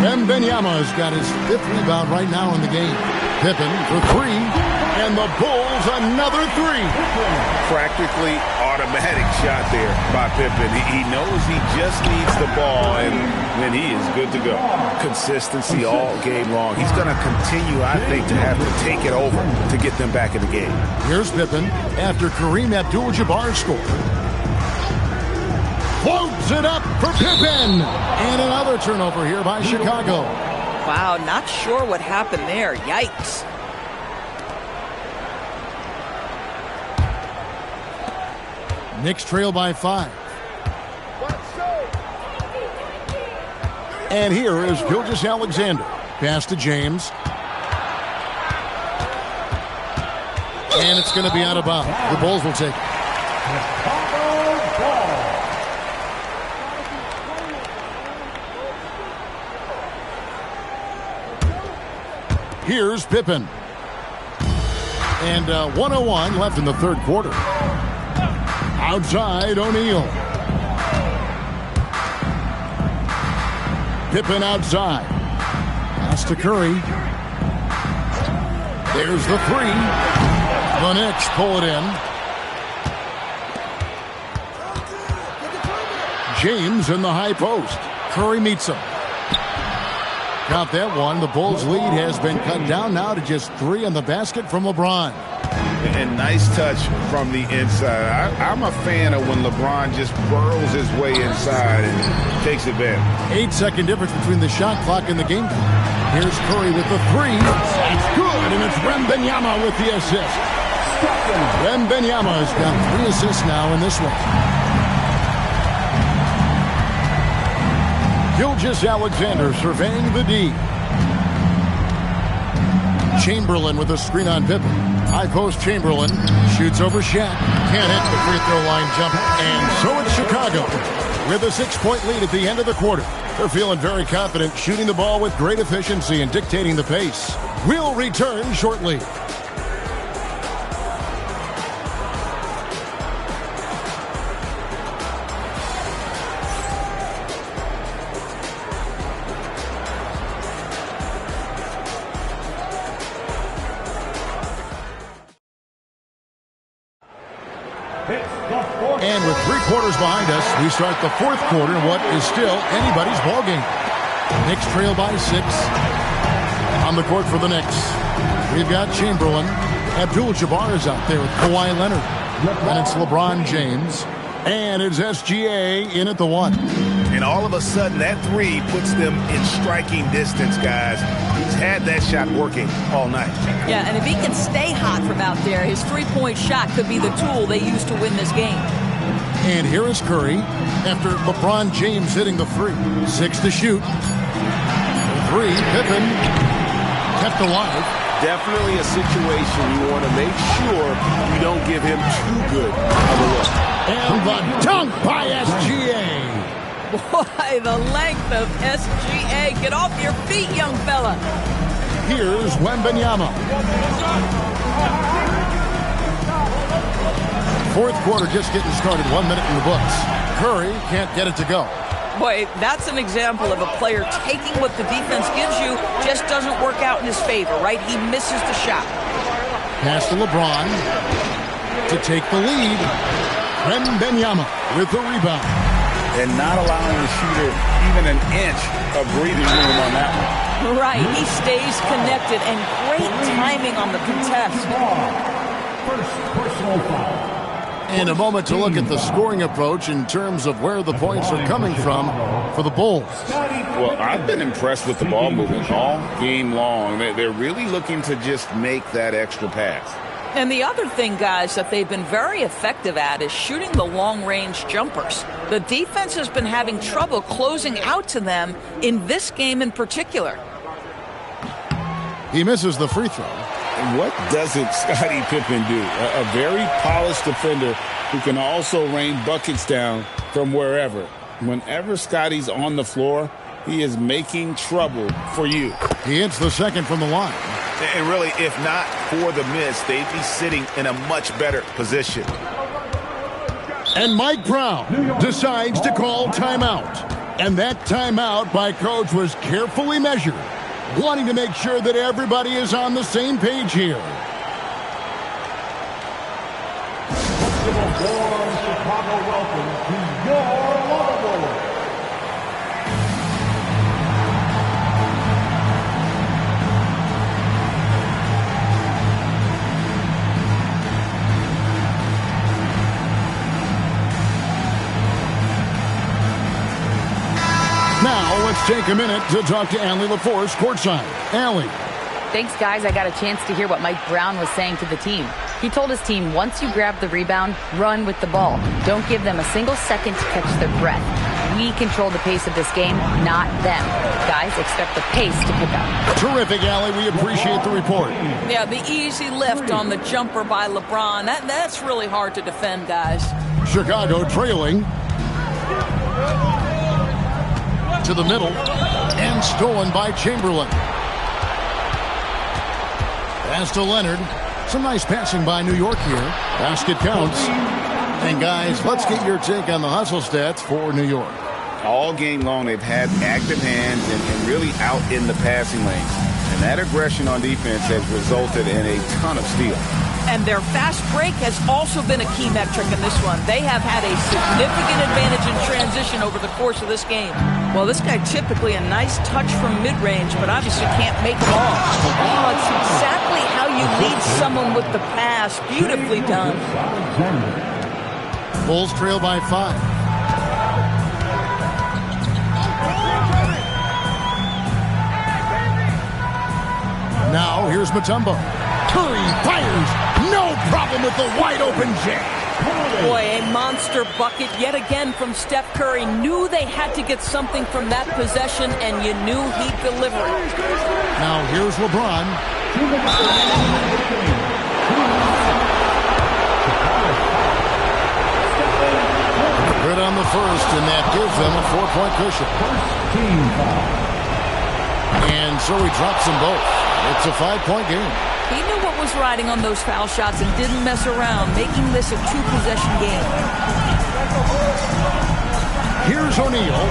Wembanyama's got his 5th rebound right now in the game. Pippen for 3. And the Bulls another 3. Practically automatic shot there by Pippen. He knows he just needs the ball, and then he is good to go. Consistency all game long. He's going to continue, I think, to have to take it over to get them back in the game. Here's Pippen after Kareem Abdul-Jabbar scored. Floats it up for Pippen. And another turnover here by Chicago. Wow, not sure what happened there. Yikes. Knicks trail by 5. And here is Gilgeous-Alexander. Pass to James. And it's going to be out of bounds. The Bulls will take it. Here's Pippen. And 1:01 left in the third quarter. Outside O'Neal. Pippen outside. Pass to Curry. There's the 3. The Knicks pull it in. James in the high post. Curry meets him. Got that one. The Bulls' lead has been cut down now to just 3 on the basket from LeBron. And nice touch from the inside. I'm a fan of when LeBron just burrows his way inside and takes advantage. 8-second difference between the shot clock and the game clock. Here's Curry with the 3. It's good, and it's Wembanyama with the assist. Wembanyama has got 3 assists now in this one. Gilgeous-Alexander surveying the D. Chamberlain with a screen on Pippen. High post Chamberlain. Shoots over Shaq. Can't hit the free throw line jump. And so it's Chicago with a 6-point lead at the end of the quarter. They're feeling very confident, shooting the ball with great efficiency and dictating the pace. We'll return shortly. And with 3 quarters behind us, we start the fourth quarter in what is still anybody's ballgame. Knicks trail by 6. On the court for the Knicks, we've got Chamberlain. Abdul-Jabbar is out there with Kawhi Leonard. And it's LeBron James. And it's SGA in at the 1. And all of a sudden, that 3 puts them in striking distance, guys. He's had that shot working all night. Yeah, and if he can stay hot from out there, his three-point shot could be the tool they use to win this game. And here is Curry after LeBron James hitting the 3. 6 to shoot. 3, Pippen kept alive. definitely a situation you want to make sure you don't give him too good of a look. And the dunk by SGA. Boy, the length of SGA. Get off your feet, young fella. Here's Wembanyama. Fourth quarter just getting started. 1 minute in the books. Curry can't get it to go. Boy, that's an example of a player taking what the defense gives you, just doesn't work out in his favor, right? He misses the shot. Pass to LeBron to take the lead. Wembanyama with the rebound. And not allowing the shooter even an inch of breathing room on that one. Right, he stays connected, and great timing on the contest. First personal foul. And a moment to look at the scoring approach in terms of where the points are coming from for the Bulls. Well, I've been impressed with the ball movement all game long. They're really looking to just make that extra pass. And the other thing, guys, that they've been very effective at is shooting the long-range jumpers. The defense has been having trouble closing out to them in this game in particular. He misses the free throw. And what doesn't Scottie Pippen do? A very polished defender who can also rain buckets down from wherever. Whenever Scottie's on the floor, he is making trouble for you. He hits the second from the line. And really, if not for the miss, they'd be sitting in a much better position. And Mike Brown decides to call timeout. And that timeout by Coach was carefully measured, wanting to make sure that everybody is on the same page here. Chicago, welcome to your Loverboy. Now let's take a minute to talk to Allie LaForce courtside. Allie. Thanks, guys. I got a chance to hear what Mike Brown was saying to the team. He told his team, once you grab the rebound, run with the ball. Don't give them a single second to catch their breath. We control the pace of this game, not them. Guys, expect the pace to pick up. Terrific, Allie. We appreciate the report. Yeah, the easy lift on the jumper by LeBron. That's really hard to defend, guys. Chicago trailing to the middle and stolen by Chamberlain. Pass to Leonard. Some nice passing by New York here. Basket counts. And guys, let's get your take on the hustle stats for New York. All game long, they've had active hands and really out in the passing lanes. And that aggression on defense has resulted in a ton of steals. And their fast break has also been a key metric in this one. They have had a significant advantage in transition over the course of this game. Well, this guy typically a nice touch from mid-range, but obviously can't make them all. Oh, it's exactly how you lead someone with the pass. Beautifully done. Bulls trail by 5. Now here's Mutombo. Curry fires. No problem with the wide open jam. Boy, a monster bucket yet again from Steph Curry. Knew they had to get something from that possession, and you knew he'd deliver it. Now here's LeBron. Good on the first, and that gives them a 4-point cushion. And so he drops them both. It's a 5-point game. He knew what was riding on those foul shots and didn't mess around, making this a 2-possession game. Here's O'Neal.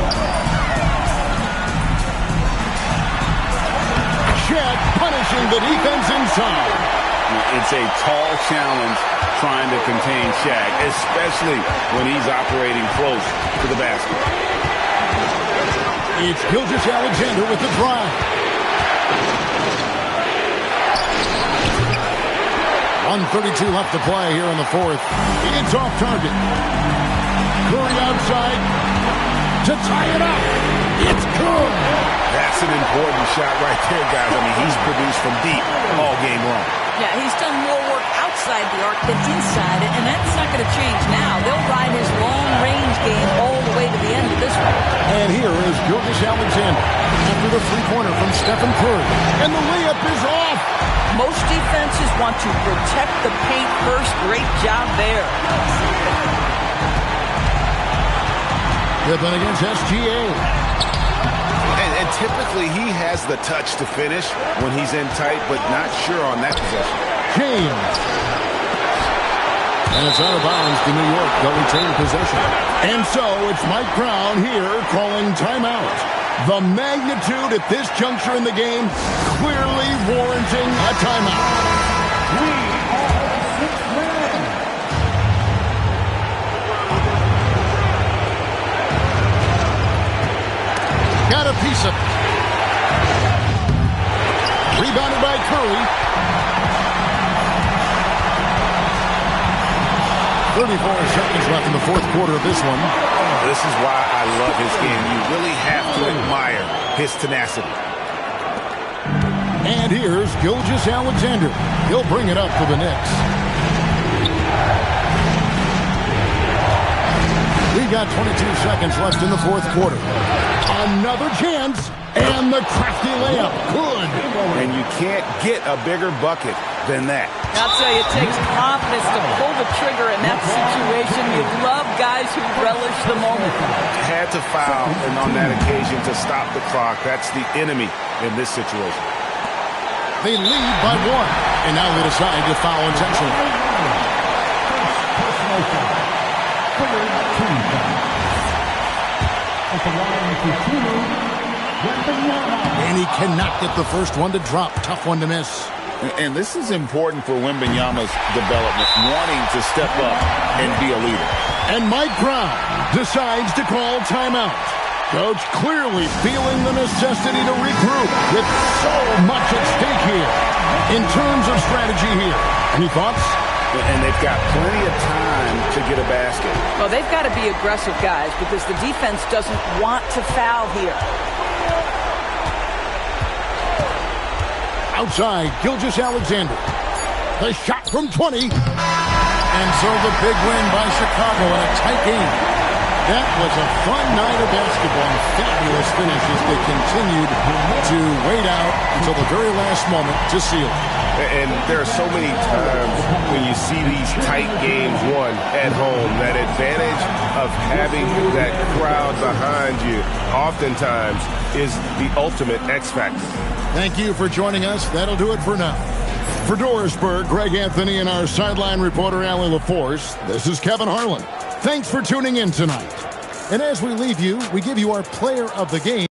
Chet punishing the defense inside. It's a tall challenge trying to contain Shaq, especially when he's operating close to the basket. It's Gilgeous-Alexander with the drive. 1:32 left to play here in the fourth. It's off target. Curry outside to tie it up. It's good. That's an important shot right there, guys. I mean, he's produced from deep all game long. Yeah, he's done more work outside the arc than inside it, and that's not going to change now. They'll ride his long-range game all the way to the end of this one. And here is Gilgeous-Alexander after the three-pointer from Stephen Curry. And the layup is off. Most defenses want to protect the paint first. Great job there. Pippen against SGA. And typically he has the touch to finish when he's in tight, but not sure on that possession. James. And it's out of bounds to New York. They'll retain possession. And so it's Mike Brown here calling timeout. The magnitude at this juncture in the game clearly warranting a timeout. Got a piece of it. Rebounded by Curry. 34 seconds left in the fourth quarter of this one. This is why I love his game. You really have to admire his tenacity. And here's Gilgeous-Alexander. He'll bring it up for the Knicks. We've got 22 seconds left in the fourth quarter. Another chance, and the crafty layup. Good. And you can't get a bigger bucket than that. I'll tell you, it takes confidence to pull the trigger in that situation. You love guys who relish the moment. Had to foul, and on that occasion to stop the clock. That's the enemy in this situation. They lead by one, and now they decide to foul intentionally. And he cannot get the first one to drop. Tough one to miss. And this is important for Wembanyama's development, wanting to step up and be a leader. And Mike Brown decides to call timeout. Coach clearly feeling the necessity to regroup with so much at stake here. In terms of strategy here, any thoughts? And they've got plenty of time to get a basket. Well, they've got to be aggressive, guys, because the defense doesn't want to foul here. Outside, Gilgeous-Alexander. The shot from 20. And so the big win by Chicago in a tight game. That was a fun night of basketball and fabulous finish as they continued to wait out until the very last moment to seal it. And there are so many times when you see these tight games won at home, that advantage of having that crowd behind you oftentimes is the ultimate X factor. Thank you for joining us. That'll do it for now. For Dorisburg, Greg Anthony, and our sideline reporter, Allie LaForce, this is Kevin Harlan. Thanks for tuning in tonight. And as we leave you, we give you our player of the game.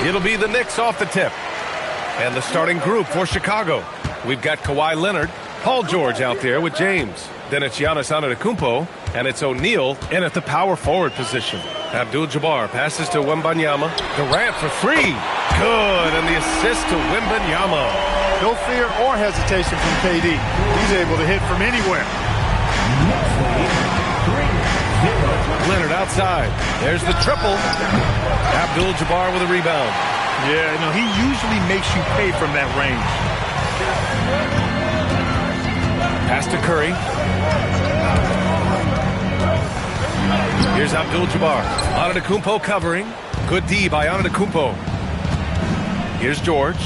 It'll be the Knicks off the tip. And the starting group for Chicago. We've got Kawhi Leonard, Paul George out there with James. Then it's Giannis Antetokounmpo, and it's O'Neal in at the power forward position. Abdul-Jabbar passes to Wembanyama. Durant for three. Good, and the assist to Wembanyama. No fear or hesitation from KD. He's able to hit from anywhere. Leonard outside. There's the triple. Abdul-Jabbar with a rebound. Yeah, no, he usually makes you pay from that range. Pass to Curry. Here's Abdul-Jabbar. Antetokounmpo covering. Good D by Antetokounmpo. Here's George.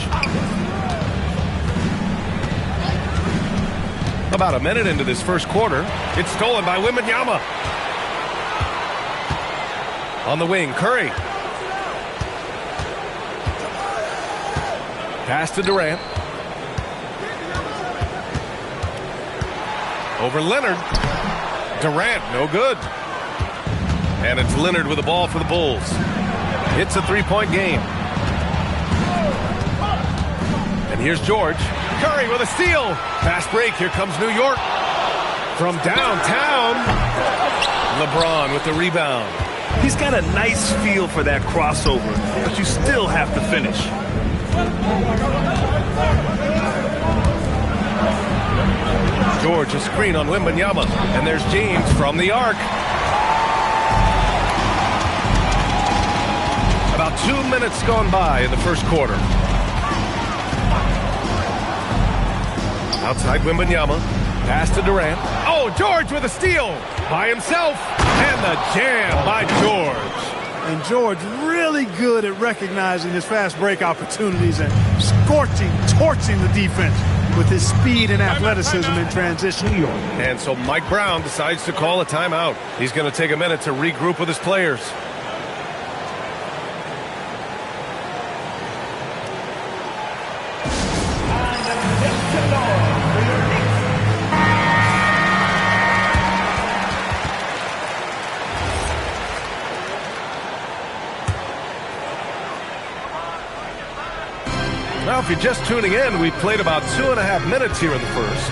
About a minute into this first quarter. It's stolen by Wembanyama. On the wing, Curry. Pass to Durant. Over Leonard. Durant, no good. And it's Leonard with the ball for the Bulls. It's a three-point game. And here's George. Curry with a steal. Fast break. Here comes New York. From downtown. LeBron with the rebound. He's got a nice feel for that crossover, but you still have to finish. George, a screen on Wembanyama. And there's James from the arc. About 2 minutes gone by in the first quarter. Outside Wembanyama. Pass to Durant. Oh, George with a steal by himself. And the jam by George. And George really good at recognizing his fast break opportunities and torching the defense with his speed and athleticism in transition. And so Mike Brown decides to call a timeout. He's going to take a minute to regroup with his players. Now, if you're just tuning in, we've played about 2.5 minutes here in the first.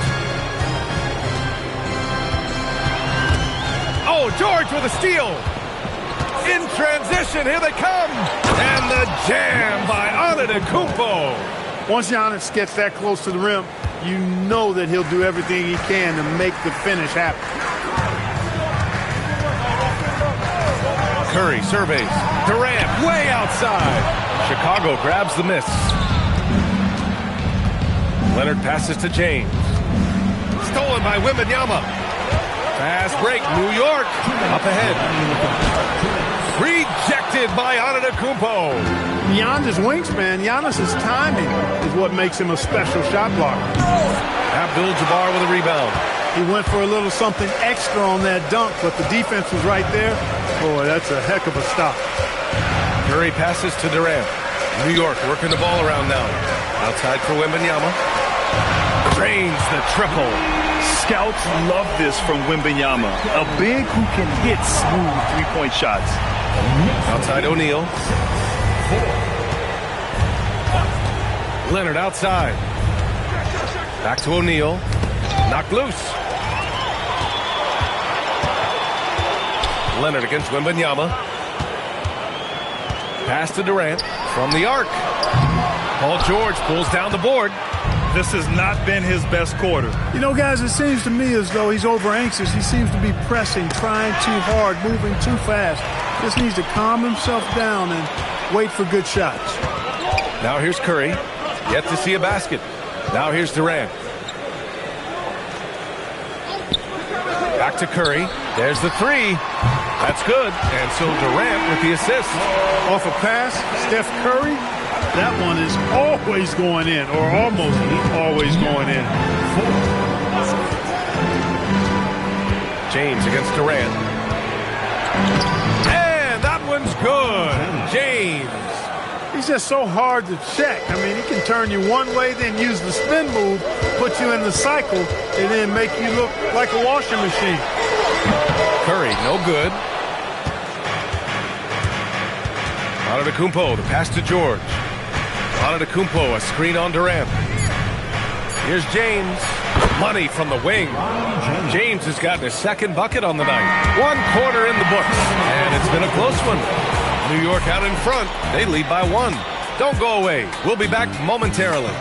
Oh, George with a steal. In transition, here they come. And the jam by Antetokounmpo. Once Giannis gets that close to the rim, you know that he'll do everything he can to make the finish happen. Curry surveys. Durant way outside. Chicago grabs the miss. Leonard passes to James. Stolen by Wembanyama. Fast break. New York up ahead. Rejected by Antetokounmpo. Beyond his wingspan, Giannis's timing is what makes him a special shot blocker. Abdul-Jabbar with a rebound. He went for a little something extra on that dunk, but the defense was right there. Boy, that's a heck of a stop. Curry passes to Durant. New York working the ball around now. Outside for Wembanyama. Drains the triple. Scouts love this from Wembanyama. A big who can hit smooth three-point shots. Outside O'Neal. Leonard outside. Back to O'Neal. Knocked loose. Leonard against Wembanyama. Pass to Durant from the arc. Paul George pulls down the board. This has not been his best quarter. You know, guys, it seems to me as though he's over anxious. He seems to be pressing, trying too hard, moving too fast. Just needs to calm himself down and wait for good shots. Now here's Curry. Yet to see a basket. Now here's Durant. Back to Curry. There's the three. That's good. And so Durant with the assist. Off a pass, Steph Curry. That one is always going in, or almost always going in. James against Durant. And that one's good. James. He's just so hard to check. I mean, he can turn you one way, then use the spin move, put you in the cycle, and then make you look like a washing machine. Curry, no good. Antetokounmpo, the pass to George. Antetokounmpo, a screen on Durant. Here's James. Money from the wing. James has gotten his second bucket on the night. 1 quarter in the books. And it's been a close one. New York out in front. They lead by 1. Don't go away. We'll be back momentarily.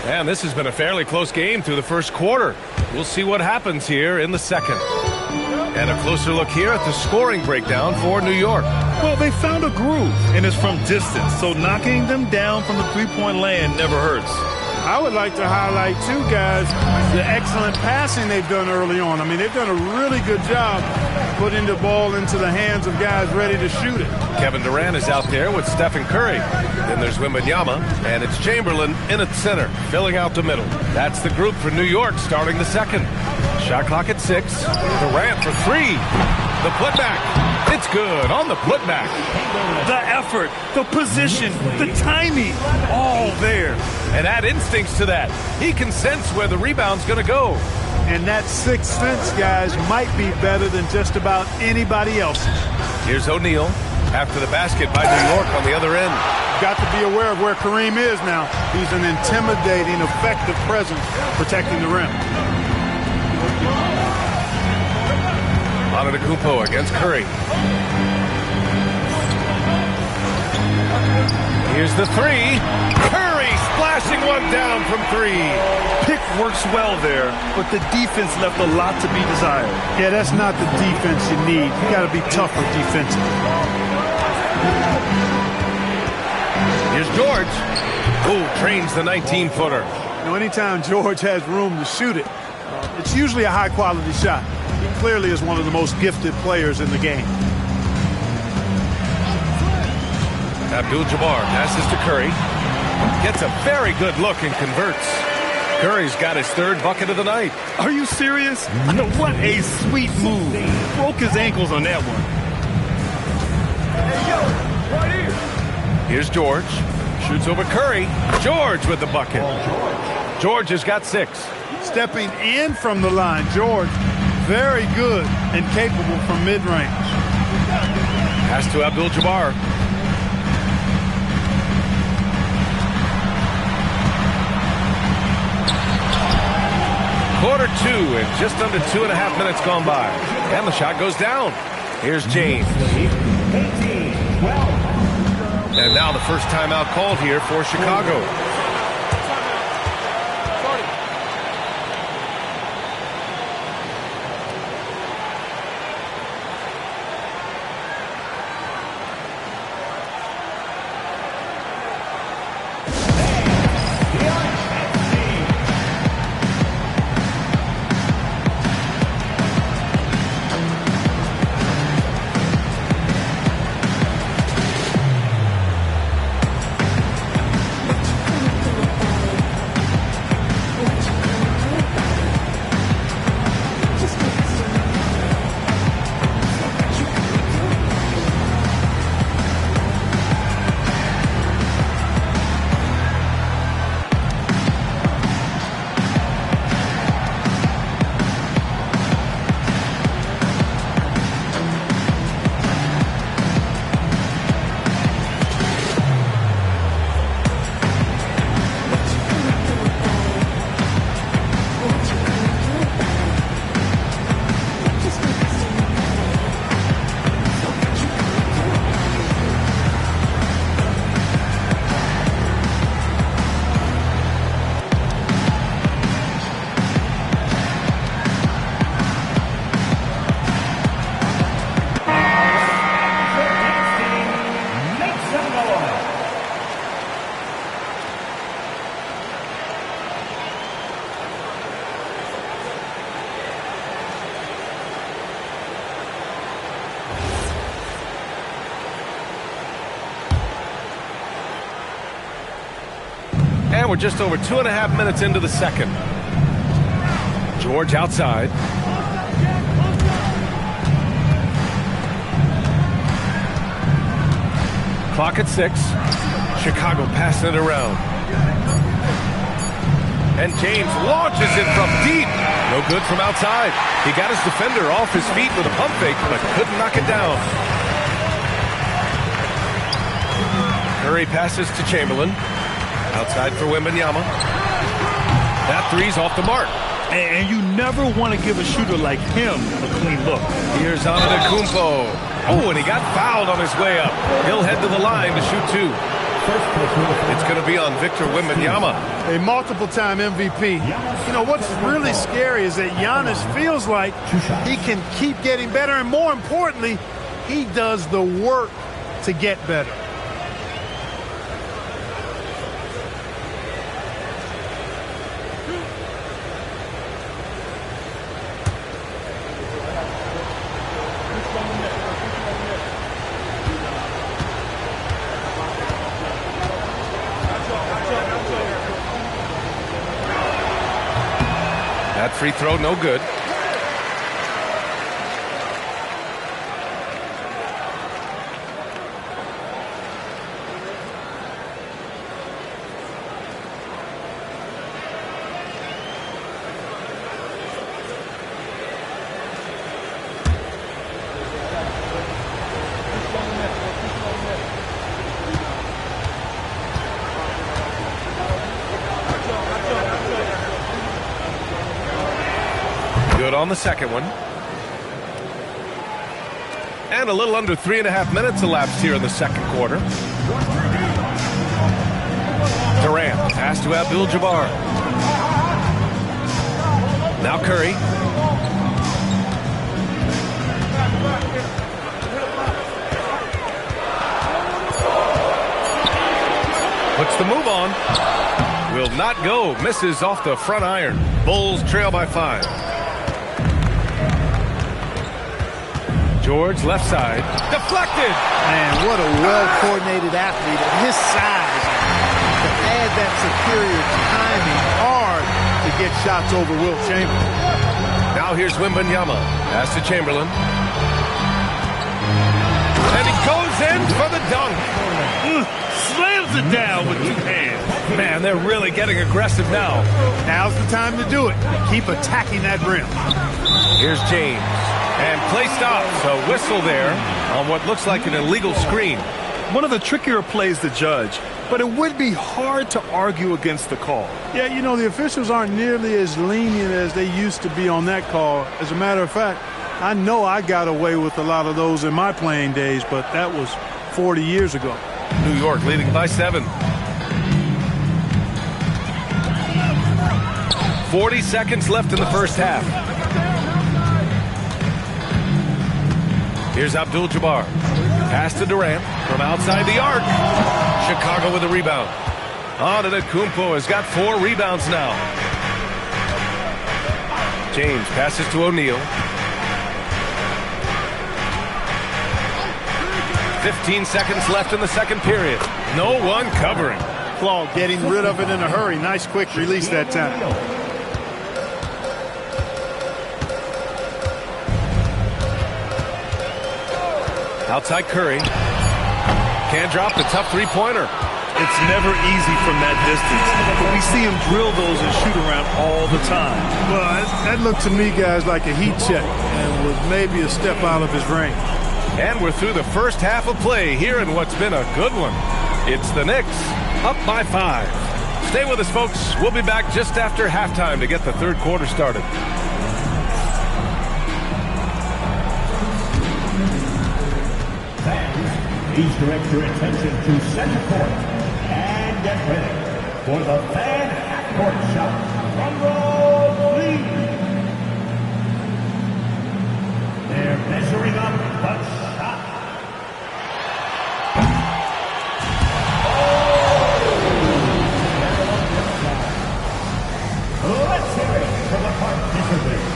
And this has been a fairly close game through the first quarter. We'll see what happens here in the second. And a closer look here at the scoring breakdown for New York. Well, they found a groove, and it's from distance, so knocking them down from the three-point land never hurts. I would like to highlight, too, guys, the excellent passing they've done early on. I mean, they've done a really good job putting the ball into the hands of guys ready to shoot it. Kevin Durant is out there with Stephen Curry. Then there's Wembanyama, and it's Chamberlain in at center, filling out the middle. That's the group for New York starting the second. Shot clock at 6. Durant for 3. The putback. It's good on the putback. The effort, the position, the timing, all there. And add instincts to that. He can sense where the rebound's going to go. And that sixth sense, guys, might be better than just about anybody else. Here's O'Neal after the basket by New York on the other end. Got to be aware of where Kareem is now. He's an intimidating, effective presence protecting the rim. Antetokounmpo against Curry. Here's the three. Curry splashing one down from three. Pick works well there, but the defense left a lot to be desired. Yeah, that's not the defense you need. You got to be tougher defensively. Here's George. Oh, trains the 19-footer. You know, anytime George has room to shoot it, it's usually a high-quality shot. He clearly is one of the most gifted players in the game. Abdul-Jabbar passes to Curry. Gets a very good look and converts. Curry's got his third bucket of the night. Are you serious? What a sweet move. Broke his ankles on that one. Here's George. Shoots over Curry. George with the bucket. George has got 6. Stepping in from the line, George, very good and capable from mid-range. Pass to Abdul-Jabbar. Quarter 2 and just under 2.5 minutes gone by. And the shot goes down. Here's James. And now the first timeout called here for Chicago. And we're just over 2.5 minutes into the second. George outside. Clock at 6. Chicago passing it around. And James launches it from deep. No good from outside. He got his defender off his feet with a pump fake, but couldn't knock it down. Curry passes to Chamberlain. Outside for Wembanyama. That three's off the mark. And you never want to give a shooter like him a clean look. Here's Antetokounmpo. Oh, and he got fouled on his way up. He'll head to the line to shoot 2. It's going to be on Victor Wembanyama. A multiple-time MVP. You know, what's really scary is that Giannis feels like he can keep getting better, and more importantly, he does the work to get better. That free throw, no good. Good on the second one. And a little under 3.5 minutes elapsed here in the second quarter. Durant pass to Abdul-Jabbar. Now Curry. Puts the move on. Will not go. Misses off the front iron. Bulls trail by 5. George left side. Deflected. Man, what a well-coordinated athlete at his size. To add that superior timing, hard to get shots over Wilt Chamberlain. Now here's Wembanyama. Pass to Chamberlain. And he goes in for the dunk. Slams it down with 2 hands. Man, they're really getting aggressive now. Now's the time to do it. Keep attacking that rim. Here's James. And play stops. A whistle there on what looks like an illegal screen. One of the trickier plays to judge, but it would be hard to argue against the call. Yeah, you know, the officials aren't nearly as lenient as they used to be on that call. As a matter of fact, I know I got away with a lot of those in my playing days, but that was 40 years ago. New York leading by 7. 40 seconds left in the first half. Here's Abdul-Jabbar. Pass to Durant from outside the arc. Chicago with a rebound. Antetokounmpo has got 4 rebounds now. James passes to O'Neal. 15 seconds left in the second period. No one covering. Claude getting rid of it in a hurry. Nice quick release that time. Outside Curry. Can't drop the tough three-pointer. It's never easy from that distance, but we see him drill those and shoot around all the time. Well, that looked to me, guys, like a heat check and was maybe a step out of his range. And we're through the first half of play here in what's been a good one. It's the Knicks up by 5. Stay with us, folks. We'll be back just after halftime to get the third quarter started. Please direct your attention to center court and get ready for the fan half-court shot. Drum roll, please. They're measuring up the shot. Let's hear it from the participants.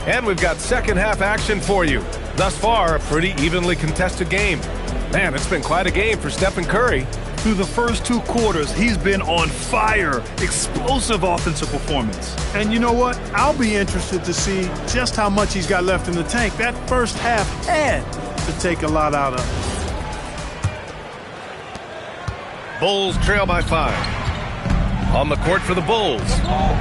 And we've got second half action for you. Thus far, a pretty evenly contested game. Man, it's been quite a game for Stephen Curry. Through the first 2 quarters, he's been on fire. Explosive offensive performance. And you know what? I'll be interested to see just how much he's got left in the tank. That first half had to take a lot out of it. Bulls trail by 5. On the court for the Bulls,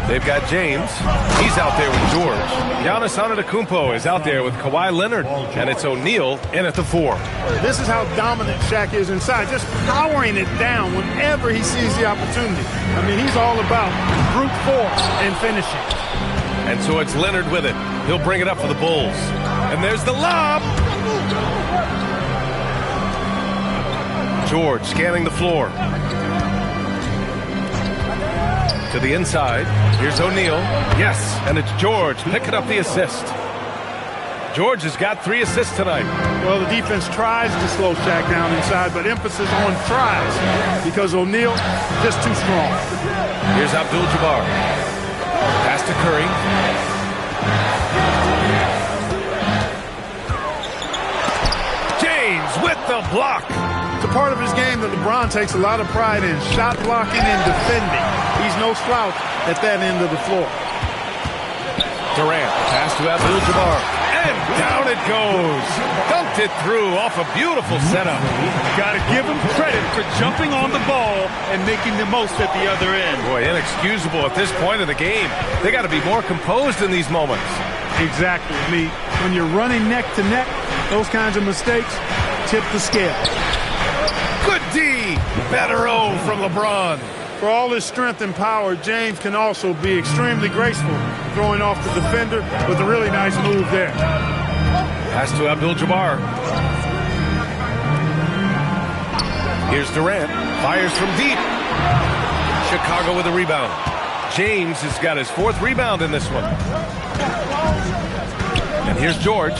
they've got James. He's out there with George. Giannis Antetokounmpo is out there with Kawhi Leonard. And it's O'Neal in at the 4. This is how dominant Shaq is inside, just powering it down whenever he sees the opportunity. I mean, he's all about brute force and finishing. And so it's Leonard with it. He'll bring it up for the Bulls. And there's the lob. George scanning the floor. To the inside. Here's O'Neal. Yes, and it's George picking up the assist. George has got 3 assists tonight. Well, the defense tries to slow Shaq down inside, but emphasis on tries because O'Neal just too strong. Here's Abdul-Jabbar. Pass to Curry. James with the block. It's a part of his game that LeBron takes a lot of pride in, shot blocking and defending. He's no slouch at that end of the floor. Durant, pass to Abdul-Jabbar, and down it goes. Dunked it through off a beautiful setup. Got to give him credit for jumping on the ball and making the most at the other end. Boy, inexcusable at this point of the game. They got to be more composed in these moments. Exactly. I mean, when you're running neck to neck, those kinds of mistakes tip the scale. Good D. Better O from LeBron. For all his strength and power, James can also be extremely graceful, throwing off the defender with a really nice move there. Pass to Abdul-Jabbar. Here's Durant. Fires from deep. Chicago with a rebound. James has got his 4th rebound in this one. And here's George.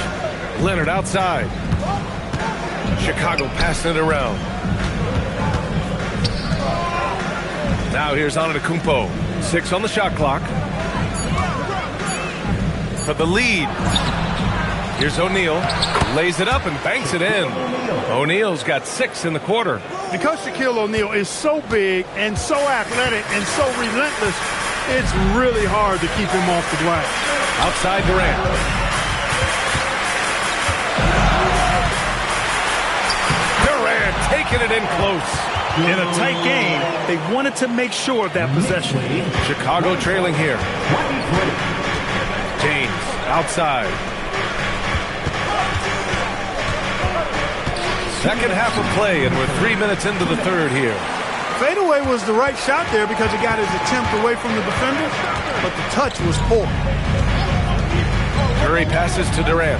Leonard outside. Chicago passing it around. Now here's Antetokounmpo. 6 on the shot clock. For the lead. Here's O'Neal. Lays it up and banks it in. O'Neal's got 6 in the quarter. Because Shaquille O'Neal is so big and so athletic and so relentless, it's really hard to keep him off the glass. Outside Durant. Durant taking it in close. In a tight game, they wanted to make sure of that possession. Chicago trailing here. James outside. Second half of play, and we're 3 minutes into the third here. Fadeaway was the right shot there because it got his attempt away from the defender, but the touch was poor. Curry passes to Durant.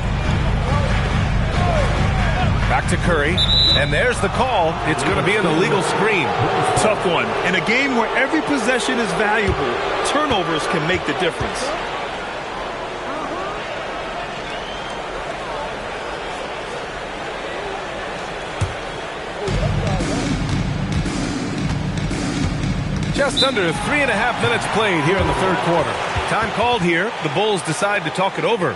Back to Curry, and there's the call. It's going to be an illegal screen. Tough one. In a game where every possession is valuable, turnovers can make the difference. Just under 3.5 minutes played here in the third quarter. Time called here. The Bulls decide to talk it over.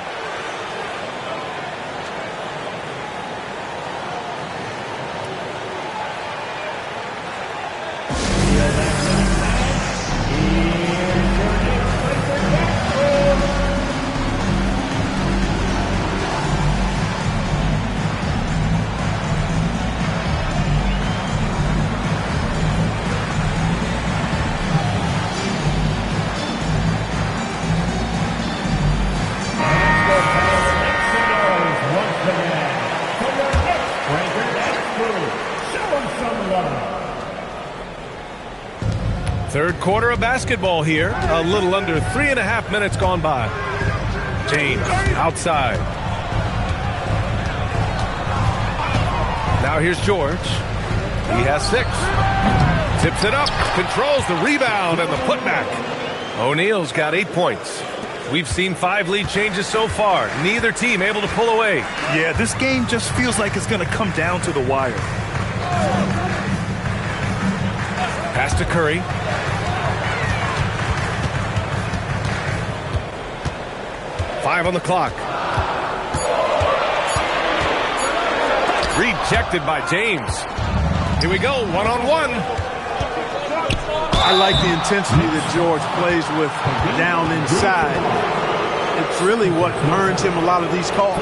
Third quarter of basketball here. A little under 3.5 minutes gone by. James outside. Now here's George. He has 6. Tips it up. Controls the rebound and the putback. O'Neal's got 8 points. We've seen 5 lead changes so far. Neither team able to pull away. Yeah, this game just feels like it's going to come down to the wire. Pass to Curry. Five on the clock. Rejected by James. Here we go, one-on-one. I like the intensity that George plays with down inside. It's really what earns him a lot of these calls.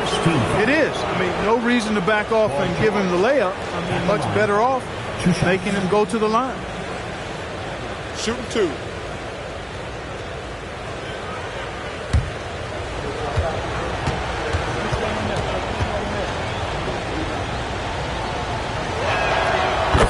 It is. I mean, no reason to back off and give him the layup. I mean, much better off making him go to the line. Shooting 2.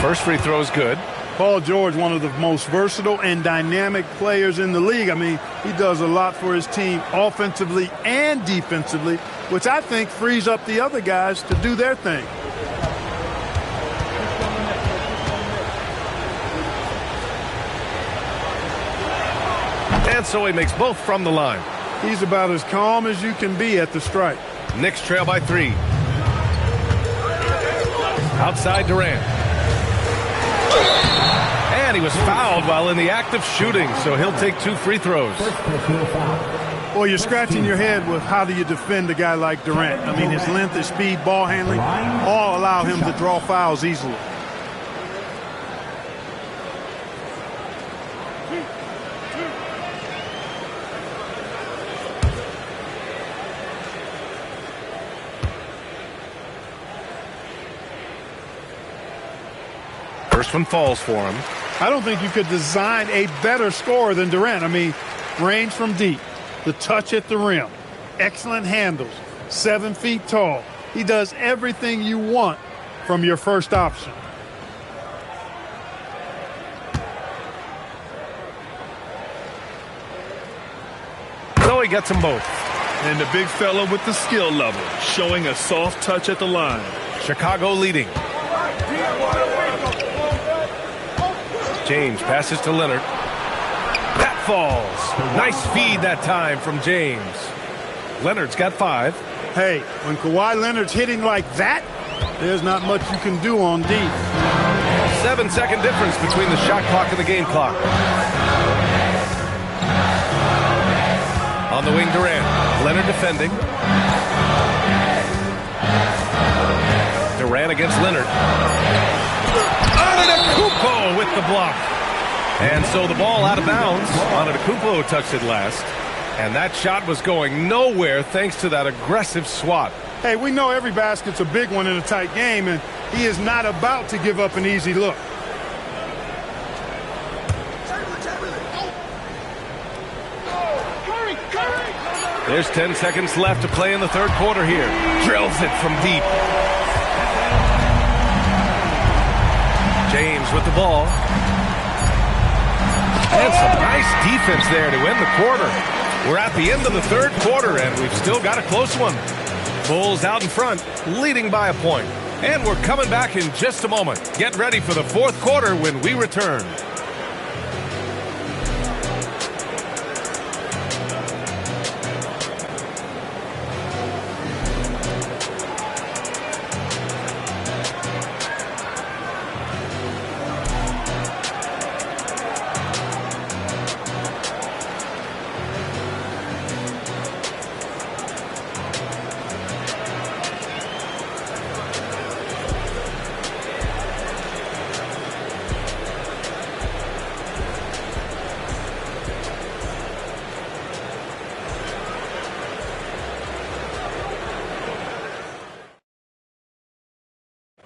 First free throw is good. Paul George, one of the most versatile and dynamic players in the league. I mean, he does a lot for his team offensively and defensively, which I think frees up the other guys to do their thing. And so he makes both from the line. He's about as calm as you can be at the stripe. Knicks trail by 3. Outside Durant. And he was fouled while in the act of shooting, so he'll take 2 free throws. Well, you're scratching your head with how do you defend a guy like Durant. I mean, his length, his speed, ball handling, all allow him to draw fouls easily. First one falls for him. I don't think you could design a better scorer than Durant. I mean, range from deep, the touch at the rim, excellent handles, 7 feet tall. He does everything you want from your first option. So he gets them both. And the big fella with the skill level, showing a soft touch at the line. Chicago leading. James passes to Leonard. That falls. Nice feed that time from James. Leonard's got 5. Hey, when Kawhi Leonard's hitting like that, there's not much you can do on D. 7-second difference between the shot clock and the game clock. On the wing, Durant. Leonard defending. Durant against Leonard. Antetokounmpo with the block. And so the ball out of bounds. Antetokounmpo touched it last. And that shot was going nowhere thanks to that aggressive swat. Hey, we know every basket's a big one in a tight game, and he is not about to give up an easy look. There's 10 seconds left to play in the third quarter here. Drills it from deep. James with the ball. And some nice defense there to end the quarter. We're at the end of the third quarter, and we've still got a close one. Bulls out in front, leading by a point. And we're coming back in just a moment. Get ready for the fourth quarter when we return.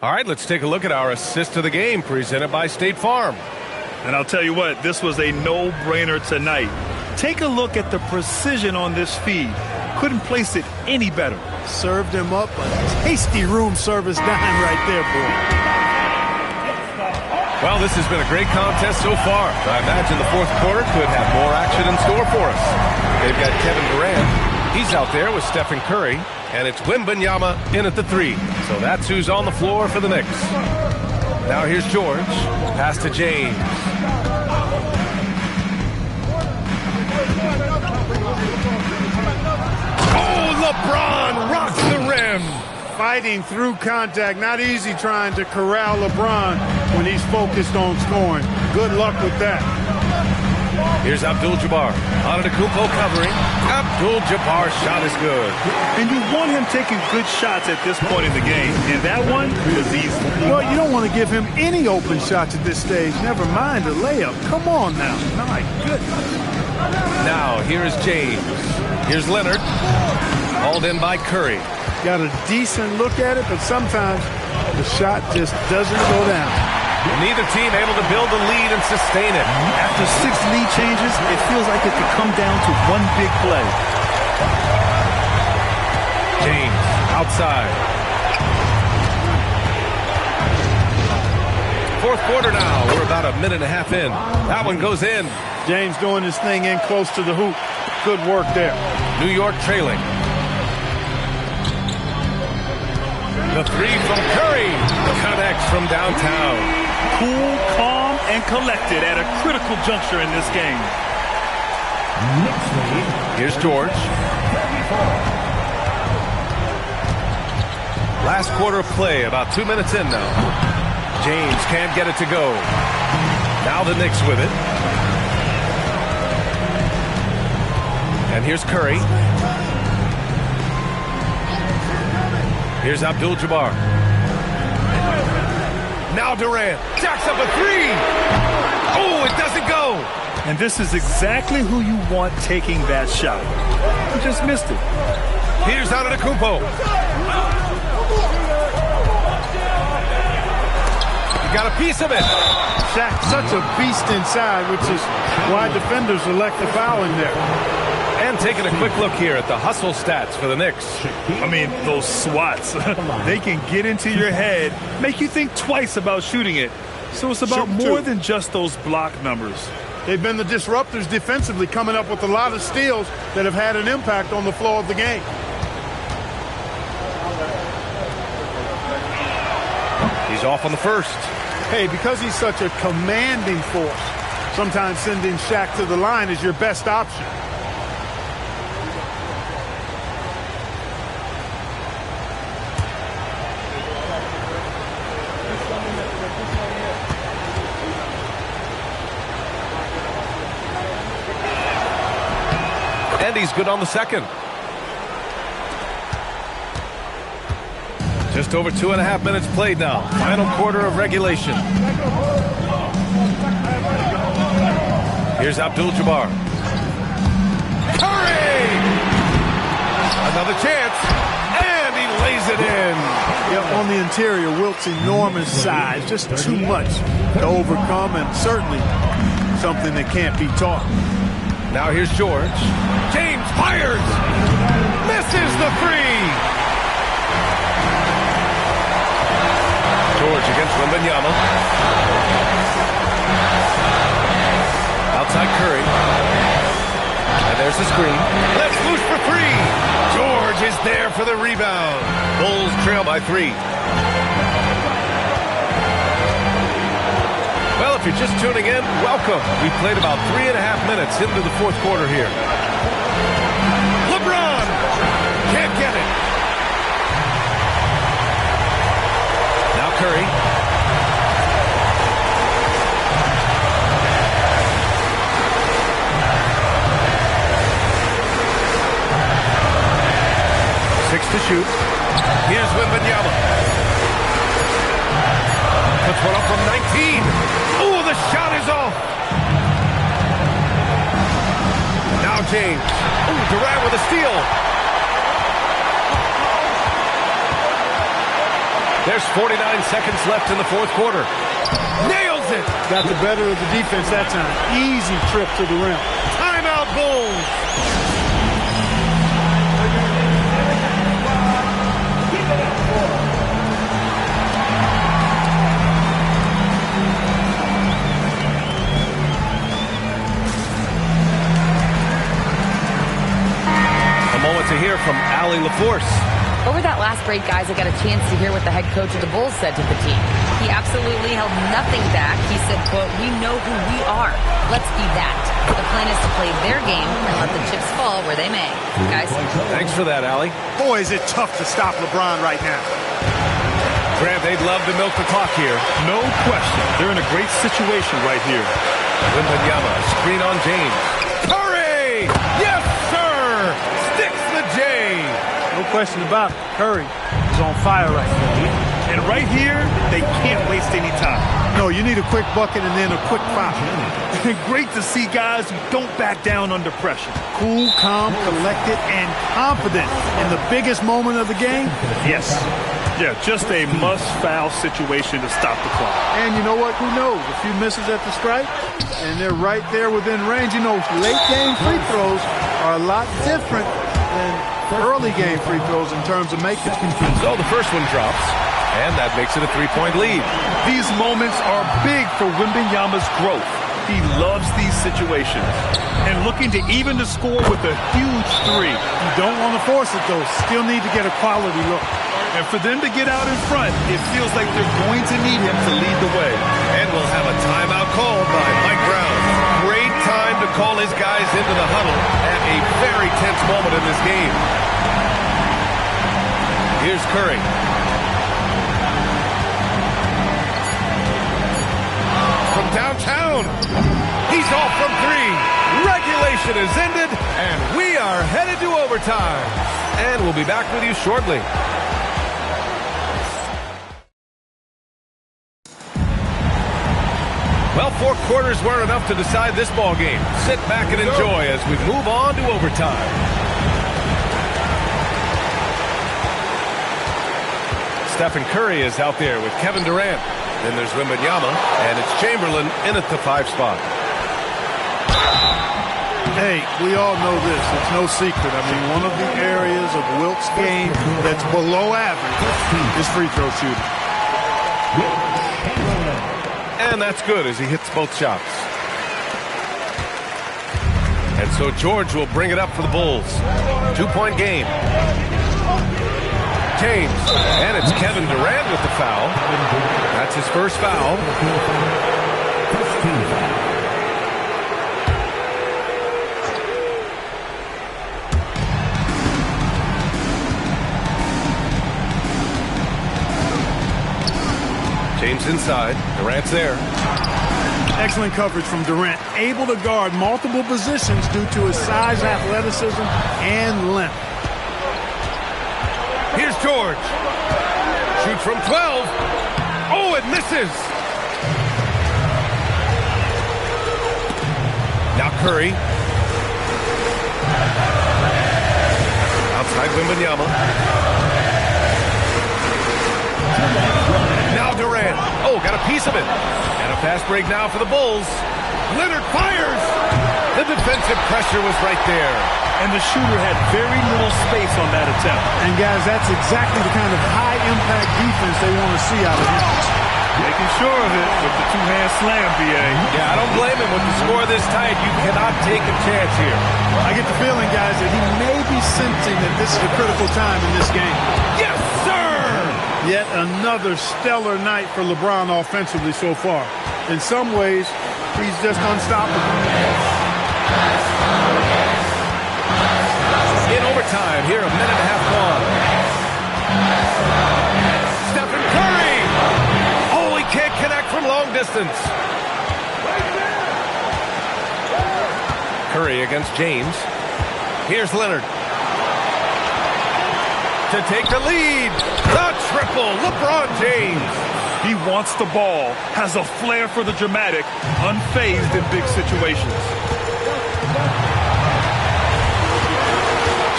All right, let's take a look at our assist of the game presented by State Farm. And I'll tell you what, this was a no-brainer tonight. Take a look at the precision on this feed. Couldn't place it any better. Served him up a tasty room service dime right there, boy. Well, this has been a great contest so far. I imagine the fourth quarter could have more action in store for us. They've got Kevin Durant. He's out there with Stephen Curry. And it's Wembanyama in at the 3. So that's who's on the floor for the Knicks. Now here's George. Pass to James. Oh, LeBron rocks the rim. Fighting through contact. Not easy trying to corral LeBron when he's focused on scoring. Good luck with that. Here's Abdul-Jabbar. Antetokounmpo covering. Abdul-Jabbar's shot is good. And you want him taking good shots at this point in the game. And that one was easy. Well, you don't want to give him any open shots at this stage. Never mind a layup. Come on now. My goodness. Now, here's James. Here's Leonard. Hauled in by Curry. Got a decent look at it, but sometimes the shot just doesn't go down. Neither team able to build a lead and sustain it. After 6 lead changes, it feels like it could come down to one big play. James outside. Fourth quarter now. We're about a minute and a half in. That one goes in. James doing his thing in close to the hoop. Good work there. New York trailing. The 3 from Curry connects from downtown. Cool, calm, and collected at a critical juncture in this game. Here's George. Last quarter of play, about 2 minutes in now. James can't get it to go. Now Now the Knicks with it. And here's Curry. Here's Abdul-Jabbar. Now Durant jacks up a three. Oh, it doesn't go. And this is exactly who you want taking that shot. He just missed it. Here's Antetokounmpo. He got a piece of it. Shaq, such a beast inside, which is why defenders elect to foul him there. And taking a quick look here at the hustle stats for the Knicks. I mean, those swats, they can get into your head, make you think twice about shooting it. So it's about more than just those block numbers. They've been the disruptors defensively, coming up with a lot of steals that have had an impact on the flow of the game. He's off on the first. Hey, because he's such a commanding force, sometimes sending Shaq to the line is your best option. And he's good on the second. Just over 2.5 minutes played now. Final quarter of regulation. Here's Abdul-Jabbar. Curry! Another chance. And he lays it in. Yeah, on the interior, Wilt's enormous size. Just too much to overcome, and certainly something that can't be taught. Now here's George. James fires. Misses the three. George against Wembanyama. Outside Curry. And there's the screen. Let's loose for three. George is there for the rebound. Bulls trail by 3. Well, if you're just tuning in, welcome. We've played about 3.5 minutes into the fourth quarter here. LeBron can't get it. Now Curry. Six to shoot. Here's Wembanyama. Puts one up from 19. Oh, the shot is off. Now James. Oh, Durant with a steal. There's 49 seconds left in the fourth quarter. Nails it. Got the better of the defense that time. Easy trip to the rim. Timeout Bulls. To hear from Allie LaForce. Over that last break, guys, I got a chance to hear what the head coach of the Bulls said to the team. He absolutely held nothing back. He said, quote, "We know who we are. Let's be that." The plan is to play their game and let the chips fall where they may. Guys? Thanks for that, Allie. Boy, is it tough to stop LeBron right now. Grant, they'd love to milk the clock here. No question. They're in a great situation right here. Wembanyama, screen on James. Curry! Yes, sir! Sticks the J. No question about it. Curry is on fire right now. And right here, they can't waste any time. No, you need a quick bucket and then a quick foul. Great to see guys who don't back down under pressure. Cool, calm, collected, and confident in the biggest moment of the game. Yes. Yeah, just a must-foul situation to stop the clock. And you know what? Who knows? A few misses at the stripe, and they're right there within range. You know, late-game free throws are a lot different than early-game free throws in terms of making it. So the first one drops, and that makes it a 3-point lead. These moments are big for Wembanyama's growth. He loves these situations. And looking to even the score with a huge three. You don't want to force it, though. Still need to get a quality look. And for them to get out in front, it feels like they're going to need him to lead the way. And we'll have a timeout called by Mike Brown. Great time to call his guys into the huddle at a very tense moment in this game. Here's Curry. From downtown. He's off from three. Regulation is ended, and we are headed to overtime. And we'll be back with you shortly. Well, 4 quarters weren't enough to decide this ball game. Sit back and enjoy as we move on to overtime. Stephen Curry is out there with Kevin Durant. Then there's Wembanyama, and it's Chamberlain in at the 5 spot. Hey, we all know this. It's no secret. I mean, one of the areas of Wilt's game that's below average is free throw shooting. And that's good as he hits both shots. And so George will bring it up for the Bulls. 2-point game. James. And it's Kevin Durant with the foul. That's his first foul. James inside. Durant's there. Excellent coverage from Durant. Able to guard multiple positions due to his size, athleticism, and length. Here's George. Shoots from 12. Oh, it misses. Now Curry. Outside Wembanyama. Now Durant. Oh, got a piece of it. And a fast break now for the Bulls. Leonard fires. The defensive pressure was right there. And the shooter had very little space on that attempt. And guys, that's exactly the kind of high-impact defense they want to see out of him. Making sure of it with the two-hand slam, B.A. Yeah, I don't blame him. With the score this tight, you cannot take a chance here. I get the feeling, guys, that he may be sensing that this is a critical time in this game. Yes, sir! Yet another stellar night for LeBron offensively so far. In some ways, he's just unstoppable. In overtime, here a minute and a half gone. Stephen Curry! Oh, he can't connect from long distance. Curry against James. Here's Leonard. To take the lead. The triple, LeBron James. He wants the ball, has a flair for the dramatic, unfazed in big situations.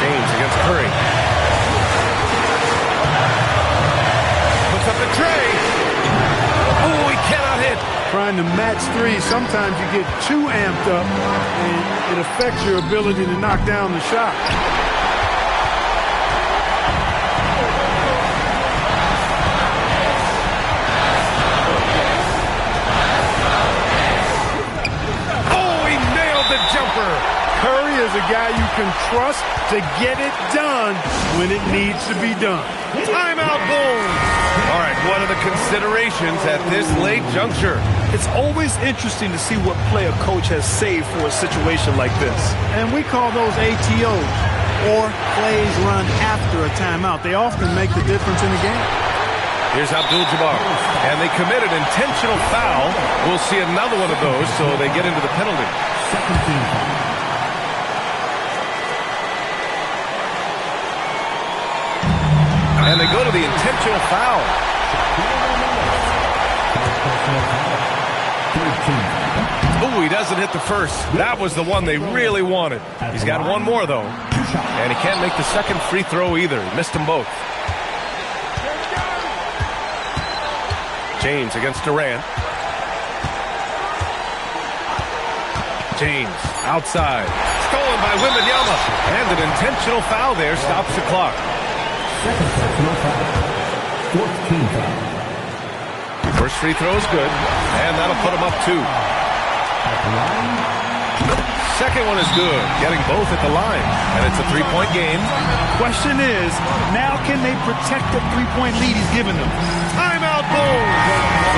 James against Curry. Puts up the tray. Oh, he cannot hit. Trying to match three, sometimes you get too amped up, and it affects your ability to knock down the shot. Curry is a guy you can trust to get it done when it needs to be done. Timeout, Bulls. All right, what are the considerations at this late juncture? It's always interesting to see what play a coach has saved for a situation like this. And we call those ATOs, or plays run after a timeout. They often make the difference in the game. Here's Abdul-Jabbar, and they committed intentional foul. We'll see another one of those, so they get into the penalty. And they go to the intentional foul. Oh, he doesn't hit the first. That was the one they really wanted. He's got one more, though. And he can't make the second free throw either. He missed them both. James against Durant. James outside. Stolen by Wembanyama. And an intentional foul there stops the clock. First free throw is good. And that'll put him up 2. Second one is good. Getting both at the line. And it's a 3-point game. Question is, now can they protect the 3-point lead he's given them? Timeout, Bulls!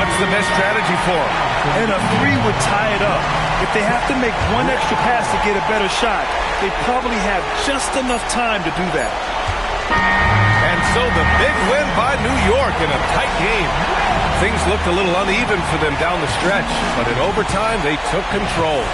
What's the best strategy for them? And a 3 would tie it up. If they have to make one extra pass to get a better shot, they probably have just enough time to do that. And So the big win by New York in a tight game. Things looked a little uneven for them down the stretch, but in overtime they took control.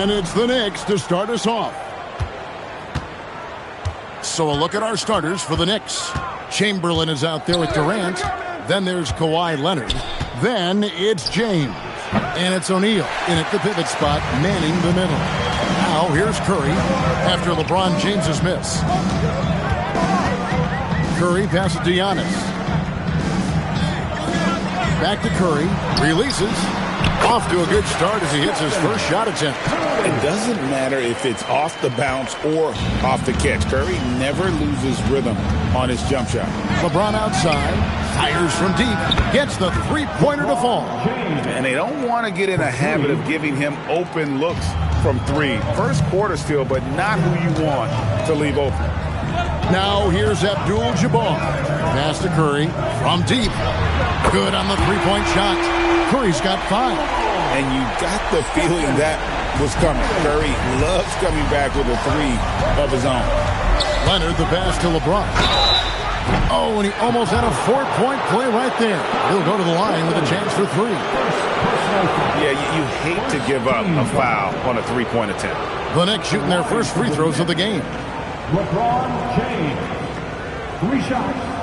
And it's the Knicks to start us off. So a look at our starters for the Knicks. Chamberlain is out there with Durant. Then there's Kawhi Leonard. Then it's James. And it's O'Neal in at the pivot spot, manning the middle. Now here's Curry after LeBron James's miss. Curry passes to Giannis. Back to Curry. Releases. Off to a good start as he hits his first shot attempt. It doesn't matter if it's off the bounce or off the catch. Curry never loses rhythm on his jump shot. LeBron outside, fires from deep, gets the three-pointer to fall. And they don't want to get in a habit of giving him open looks from three. First quarter still, but not who you want to leave open. Now here's Abdul-Jabbar. Pass to Curry from deep. Good on the three-point shot. Curry's got 5. And you got the feeling that was coming. Curry loves coming back with a 3 of his own. Leonard, the pass to LeBron. Oh, and he almost had a 4-point play right there. He'll go to the line with a chance for 3. Yeah, you hate to give up a foul on a 3-point attempt. The Knicks shooting their first free throws of the game. LeBron James, 3 shots.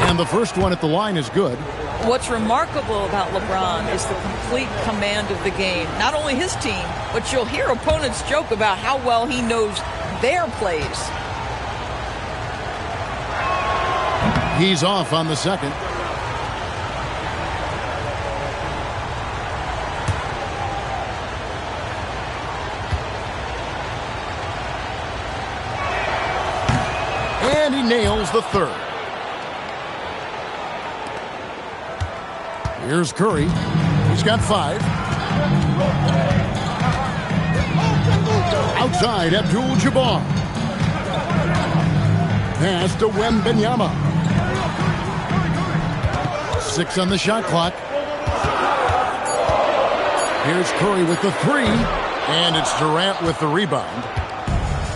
And the first one at the line is good. What's remarkable about LeBron is the complete command of the game. Not only his team, but you'll hear opponents joke about how well he knows their plays. He's off on the second. And he nails the third. Here's Curry. He's got 5. Outside, Abdul-Jabbar. Pass to Wembanyama. 6 on the shot clock. Here's Curry with the 3. And it's Durant with the rebound.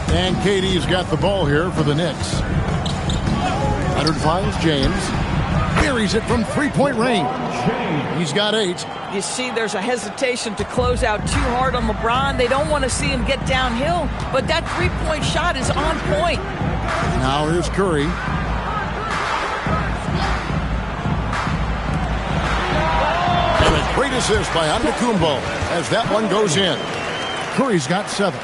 And KD's got the ball here for the Knicks. Leonard finds James. Buries it from three-point range. He's got 8. You see there's a hesitation to close out too hard on LeBron. They don't want to see him get downhill, but that three-point shot is on point. Now here's Curry. And a great assist by Antetokounmpo as that one goes in. Curry's got 7.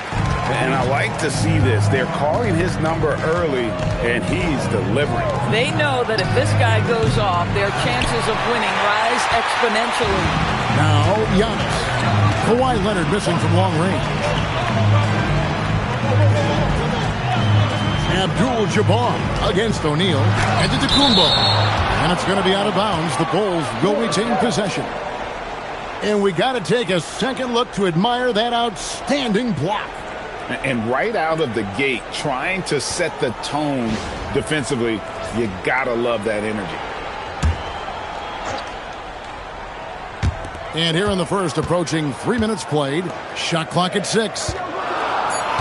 And I like to see this. They're calling his number early, and he's delivering. They know that if this guy goes off, their chances of winning rise exponentially. Now, Giannis. Kawhi Leonard missing from long range. Abdul-Jabbar against O'Neal. And Antetokounmpo. And it's going to be out of bounds. The Bulls will retain possession. And we got to take a second look to admire that outstanding block. And right out of the gate, trying to set the tone defensively, you gotta love that energy. And here in the first, approaching 3 minutes played. Shot clock at 6.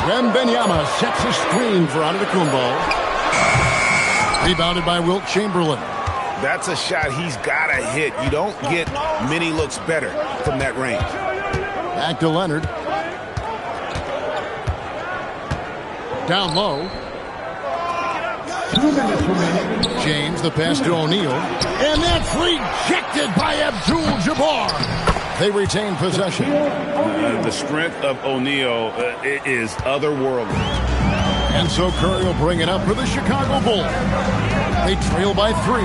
Wembanyama sets a screen for Antetokounmpo. Rebounded by Wilt Chamberlain. That's a shot he's gotta hit. You don't get many looks better from that range. Back to Leonard. Down low. 2 minutes remaining. James, the pass to O'Neal. And that's rejected by Abdul-Jabbar. They retain possession. The strength of O'Neal is otherworldly. And so Curry will bring it up for the Chicago Bulls. They trail by 3.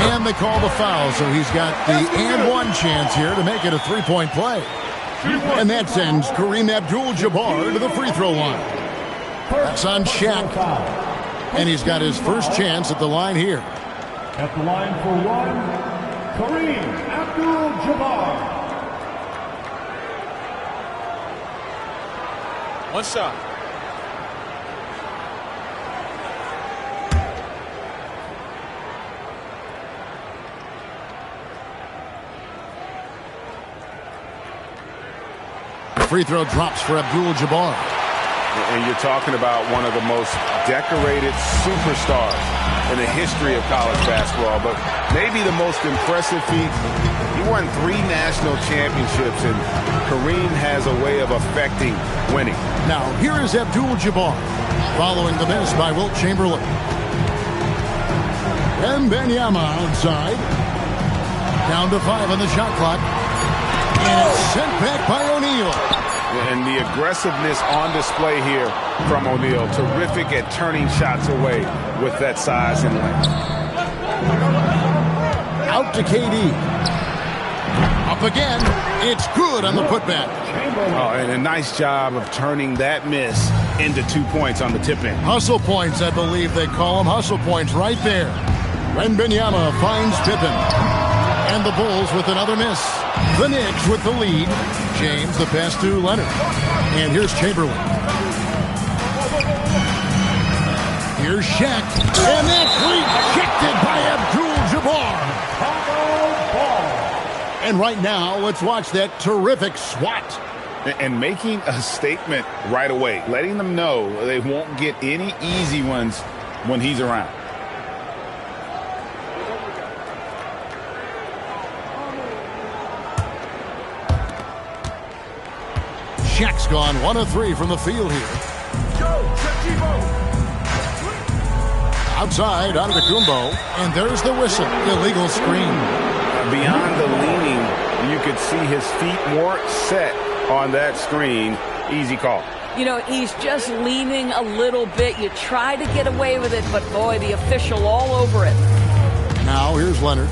And they call the foul, so he's got the and one chance here to make it a 3-point play. And that sends Kareem Abdul-Jabbar to the free throw line. That's on Shaq. And he's got his first chance at the line here. At the line for 1, Kareem Abdul-Jabbar. 1 shot. The free throw drops for Abdul-Jabbar. And you're talking about one of the most decorated superstars in the history of college basketball. But maybe the most impressive feat, he won 3 national championships, and Kareem has a way of affecting winning. Now, here is Abdul-Jabbar, following the miss by Wilt Chamberlain. Wembanyama outside. Down to 5 on the shot clock. And it's sent back by O'Neal. And the aggressiveness on display here from O'Neal. Terrific at turning shots away with that size and length. Out to KD. Up again. It's good on the putback. Oh, and a nice job of turning that miss into 2 points on the tip-in. Hustle points, I believe they call them. Hustle points right there. Wembanyama finds Pippen. And the Bulls with another miss. The Knicks with the lead. James, the pass to Leonard. And here's Chamberlain. Here's Shaq. And that's rejected by Abdul-Jabbar. And right now, let's watch that terrific swat. And making a statement right away. Letting them know they won't get any easy ones when he's around. Shaq's gone 1 of 3 from the field here. Outside, Antetokounmpo, and there's the whistle. Illegal screen. Beyond the leaning, you could see his feet more set on that screen. Easy call. You know, he's just leaning a little bit. You try to get away with it, but boy, the official all over it. Now here's Leonard.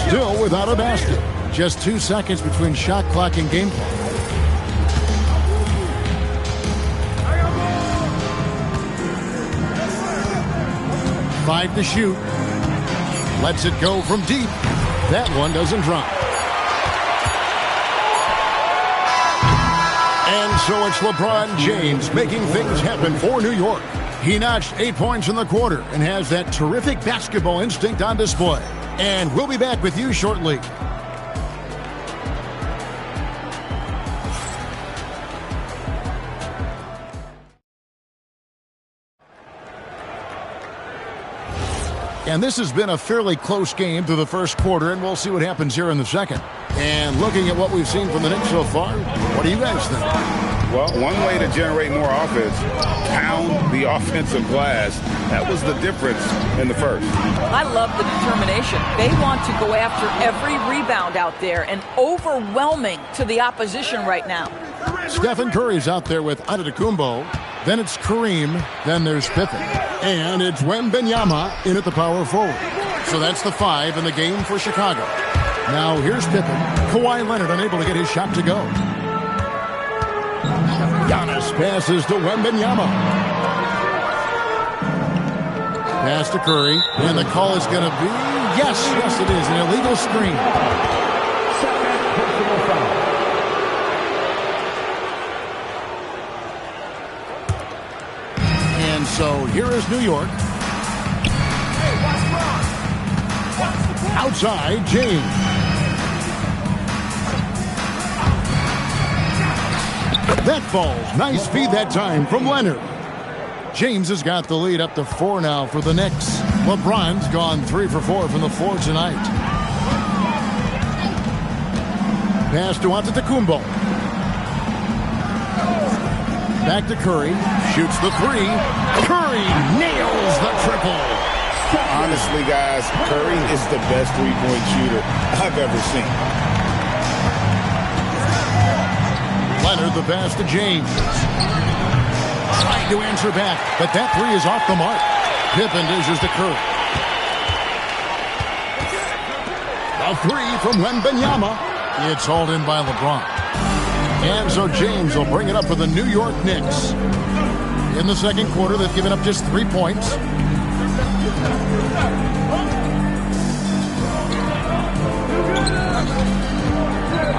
Still without a basket. Just 2 seconds between shot clock and game clock. Five to shoot. Lets it go from deep. That one doesn't drop. And so it's LeBron James making things happen for New York. He notched 8 points in the quarter and has that terrific basketball instinct on display. And we'll be back with you shortly. And this has been a fairly close game through the first quarter, and we'll see what happens here in the second. And looking at what we've seen from the Knicks so far, what do you guys think? Well, one way to generate more offense, pound the offensive glass. That was the difference in the first. I love the determination. They want to go after every rebound out there, and overwhelming to the opposition right now. Stephen Curry's out there with Antetokounmpo. Then it's Kareem. Then there's Pippen. And it's Wembanyama in at the power forward. So that's the 5 in the game for Chicago. Now here's Pippen. Kawhi Leonard unable to get his shot to go. Giannis passes to Wembanyama. Pass to Curry. And the call is going to be, yes, it is, an illegal screen. Second personal foul. And so here is New York. Outside, James. That falls. Nice feed that time from Leonard. James has got the lead up to 4 now for the Knicks. LeBron's gone 3 for 4 from the floor tonight. Pass to Antetokounmpo. Back to Curry. Shoots the 3. Curry nails the triple. Honestly, guys, Curry is the best three-point shooter I've ever seen. Leonard the pass to James. Trying to answer back, but that 3 is off the mark. Pippen dishes to Curry. A 3 from Wembanyama. It's hauled in by LeBron. And so James will bring it up for the New York Knicks. In the second quarter, they've given up just 3 points.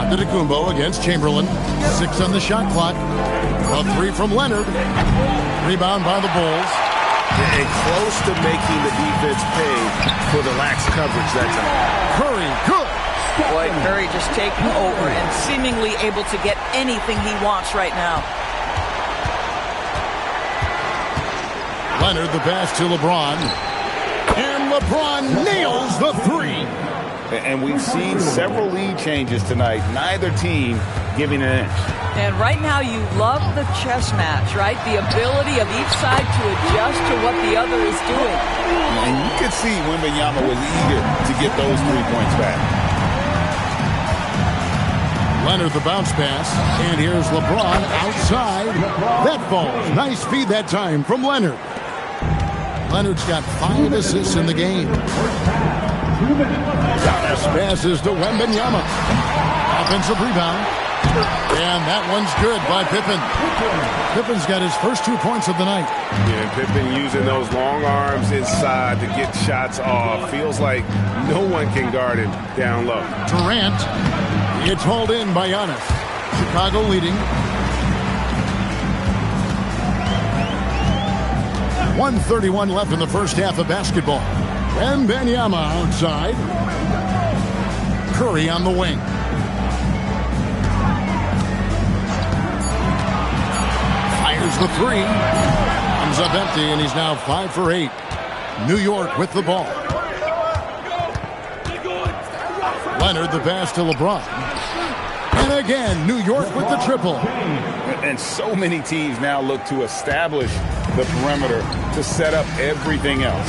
Antetokounmpo against Chamberlain. 6 on the shot clock. A 3 from Leonard. Rebound by the Bulls. And close to making the defense pay for the lax coverage that time. Curry, good. Boy, Curry just taking over and seemingly able to get anything he wants right now. Leonard, the pass to LeBron. And LeBron nails the three. And we've seen several lead changes tonight. Neither team giving an inch. And right now you love the chess match, right? The ability of each side to adjust to what the other is doing. And you could see Wembanyama was eager to get those 3 points back. Leonard, the bounce pass. And here's LeBron outside. That falls. Nice feed that time from Leonard. Leonard's got 5 assists in the game. Giannis passes to Wembanyama. Offensive rebound. And that one's good by Pippen. Pippen's got his first 2 points of the night. Yeah, Pippen using those long arms inside to get shots off. Feels like no one can guard him down low. Durant. It's hauled in by Giannis. Chicago leading. 1:31 left in the first half of basketball. Wembanyama outside. Curry on the wing. Fires the three. Comes up empty, and he's now 5 for 8. New York with the ball. Leonard, the pass to LeBron. And again, New York with the triple. And so many teams now look to establish the perimeter to set up everything else.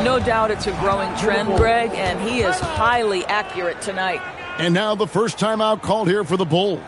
No doubt it's a growing trend, Greg, and he is highly accurate tonight. And now the first timeout called here for the Bulls.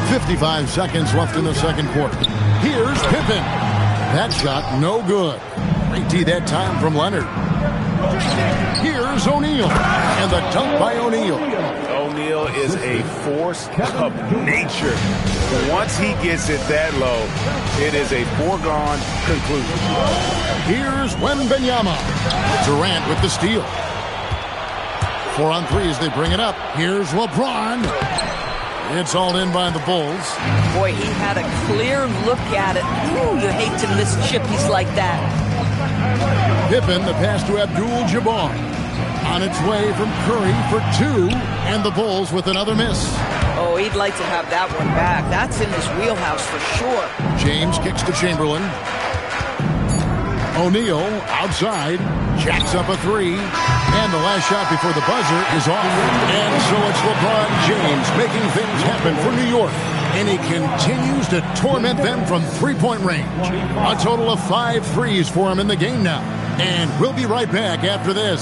.55 seconds left in the second quarter. Here's Pippen. That shot no good. Great D that time from Leonard. Here's O'Neal. And the dunk by O'Neal. O'Neal is a force of nature. Once he gets it that low, it is a foregone conclusion. Here's Wembanyama. Durant with the steal. 4 on 3 as they bring it up. Here's LeBron. It's all in by the Bulls. Boy, he had a clear look at it. Ooh, you hate to miss chippies like that. Pippen, the pass to Abdul-Jabbar. On its way from Curry for 2, and the Bulls with another miss. Oh, he'd like to have that one back. That's in his wheelhouse for sure. James kicks to Chamberlain. O'Neal outside, jacks up a 3, and the last shot before the buzzer is off. And so it's LeBron James making things happen for New York. And he continues to torment them from three-point range. A total of 5 threes for him in the game now. And we'll be right back after this.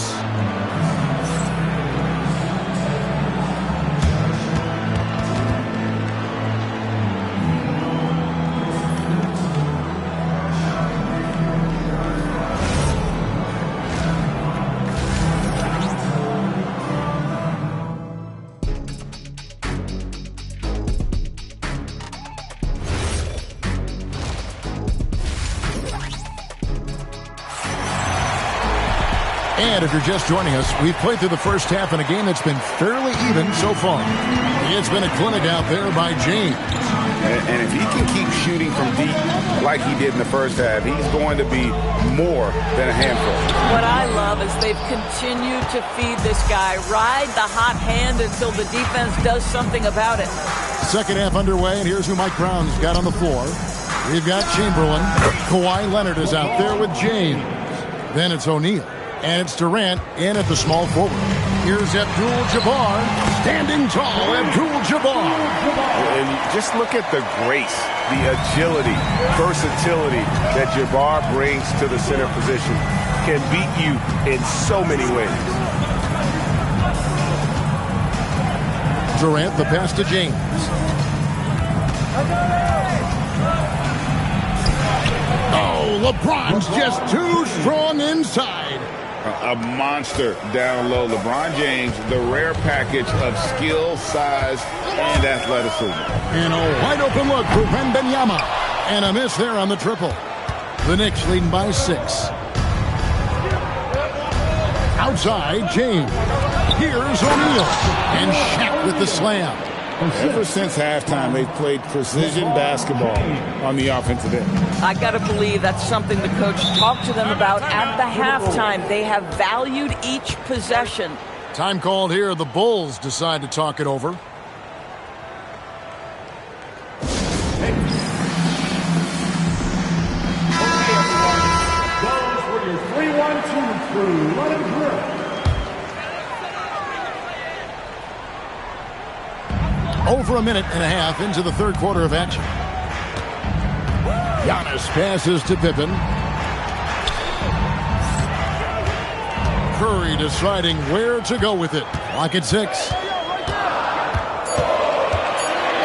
And if you're just joining us, we've played through the first half in a game that's been fairly even so far. It's been a clinic out there by James. And if he can keep shooting from deep like he did in the first half, he's going to be more than a handful. What I love is they've continued to feed this guy, ride the hot hand until the defense does something about it. Second half underway, and here's who Mike Brown's got on the floor. We've got Chamberlain. Kawhi Leonard is out there with James. Then it's O'Neal. And it's Durant in at the small forward. Here's Abdul-Jabbar, standing tall, Abdul-Jabbar. And just look at the grace, the agility, versatility that Jabbar brings to the center position. Can beat you in so many ways. Durant, the pass to James. Oh, LeBron's just too strong inside. A monster down low. LeBron James, the rare package of skill, size, and athleticism. And a wide open look for Wembanyama. And a miss there on the triple. The Knicks leading by 6. Outside, James. Here's O'Neal. And Shaq with the slam. Ever since halftime, they've played precision basketball on the offensive end. I got to believe that's something the coach talked to them about at the halftime. They have valued each possession. Time called here. The Bulls decide to talk it over. Those were your 3-1-2 crew. Let him drill. Over a minute and a half into the third quarter of action. Giannis passes to Pippen. Curry deciding where to go with it. Clock at 6.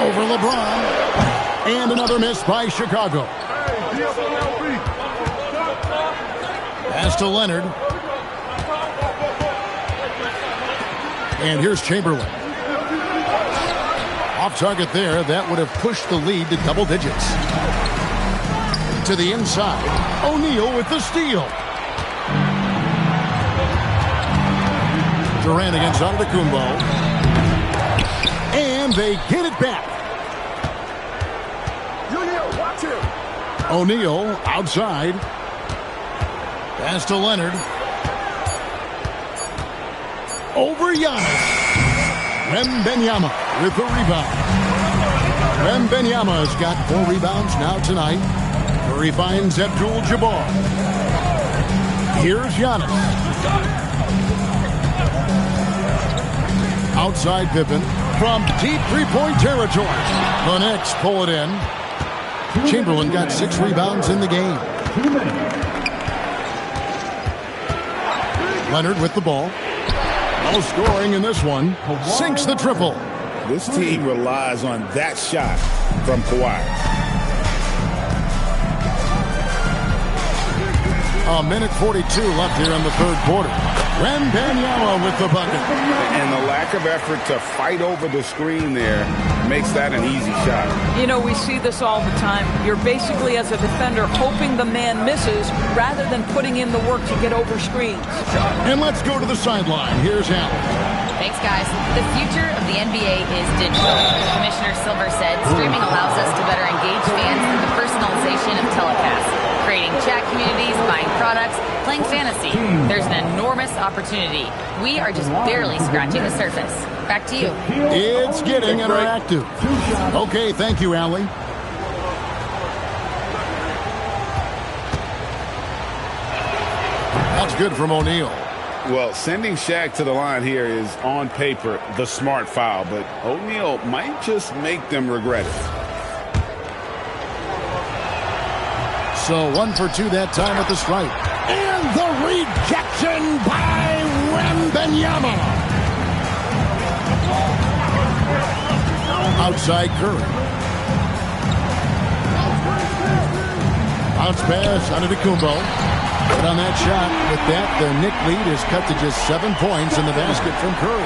Over LeBron. And another miss by Chicago. Pass to Leonard. And here's Chamberlain. Off target there. That would have pushed the lead to double digits. To the inside. O'Neal with the steal. Durant against Antetokounmpo. And they get it back. O'Neal outside. Pass to Leonard. Over Giannis. Wembanyama with the rebound. Wembanyama's got 4 rebounds now tonight. Curry finds Abdul-Jabbar. Here's Giannis. Outside Pippen from deep three-point territory. The Knicks pull it in. Chamberlain got 6 rebounds in the game. Leonard with the ball. No scoring in this one. Sinks the triple. This team relies on that shot from Kawhi. A minute 42 left here in the third quarter. Wembanyama with the bucket. And the lack of effort to fight over the screen there makes that an easy shot. You know, we see this all the time. You're basically, as a defender, hoping the man misses rather than putting in the work to get over screens. And let's go to the sideline. Here's Allen. Thanks, guys. The future of the NBA is digital. Commissioner Silver said streaming allows us to better engage fans through the personalization of telecasts, creating chat communities, buying products, playing fantasy. There's an enormous opportunity. We are just barely scratching the surface. Back to you. It's getting interactive. Okay, thank you, Allie. That's good from O'Neal. Well, sending Shaq to the line here is, on paper, the smart foul, but O'Neal might just make them regret it. So 1 for 2 that time at the stripe. And the rejection by Wembanyama. Outside Curry. Bounce pass Antetokounmpo. But on that shot, with that, the Knick lead is cut to just 7 points in the basket from Curry.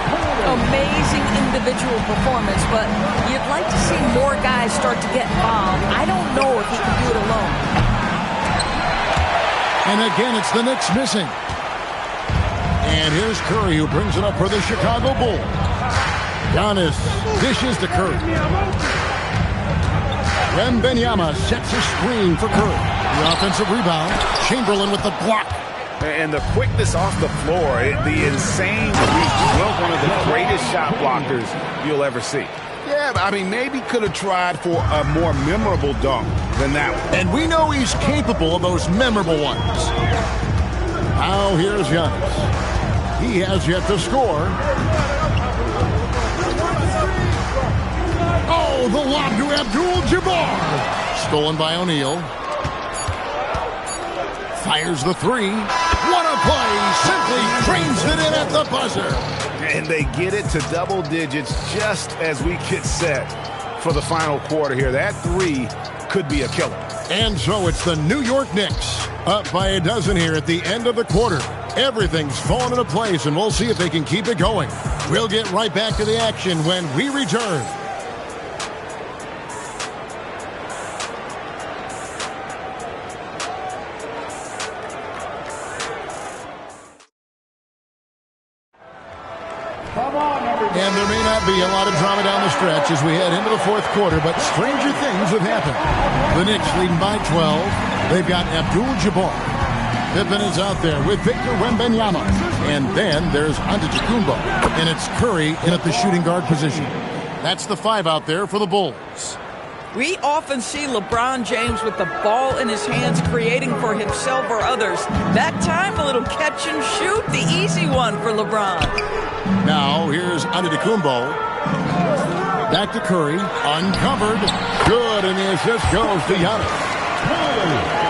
Amazing individual performance, but you'd like to see more guys start to get involved. I don't know if he can do it alone. And again, it's the Knicks missing. And here's Curry, who brings it up for the Chicago Bulls. Giannis dishes to Curry. Wembanyama sets a screen for Curry. The offensive rebound. Chamberlain with the block. And the quickness off the floor, the insane reach. Well, one of the greatest shot blockers you'll ever see. Yeah, I mean, maybe could have tried for a more memorable dunk than that one. And we know he's capable of those memorable ones. Now here's Giannis. He has yet to score. Oh, the lob to Abdul-Jabbar. Stolen by O'Neal. Fires the three. What a play. Simply trains it in at the buzzer. And they get it to double digits just as we get set for the final quarter here. That three could be a killer. And so it's the New York Knicks up by a dozen here at the end of the quarter. Everything's fallen into place, and we'll see if they can keep it going. We'll get right back to the action when we return. And there may not be a lot of drama down the stretch as we head into the fourth quarter, but stranger things have happened. The Knicks leading by 12. They've got Abdul-Jabbar. Pippen is out there with Victor Wembanyama. And then there's Antetokounmpo. And it's Curry in at the shooting guard position. That's the five out there for the Bulls. We often see LeBron James with the ball in his hands, creating for himself or others. That time, a little catch and shoot, the easy one for LeBron. Now, here's Antetokounmpo. Back to Curry. Uncovered. Good, and the assist goes to Giannis.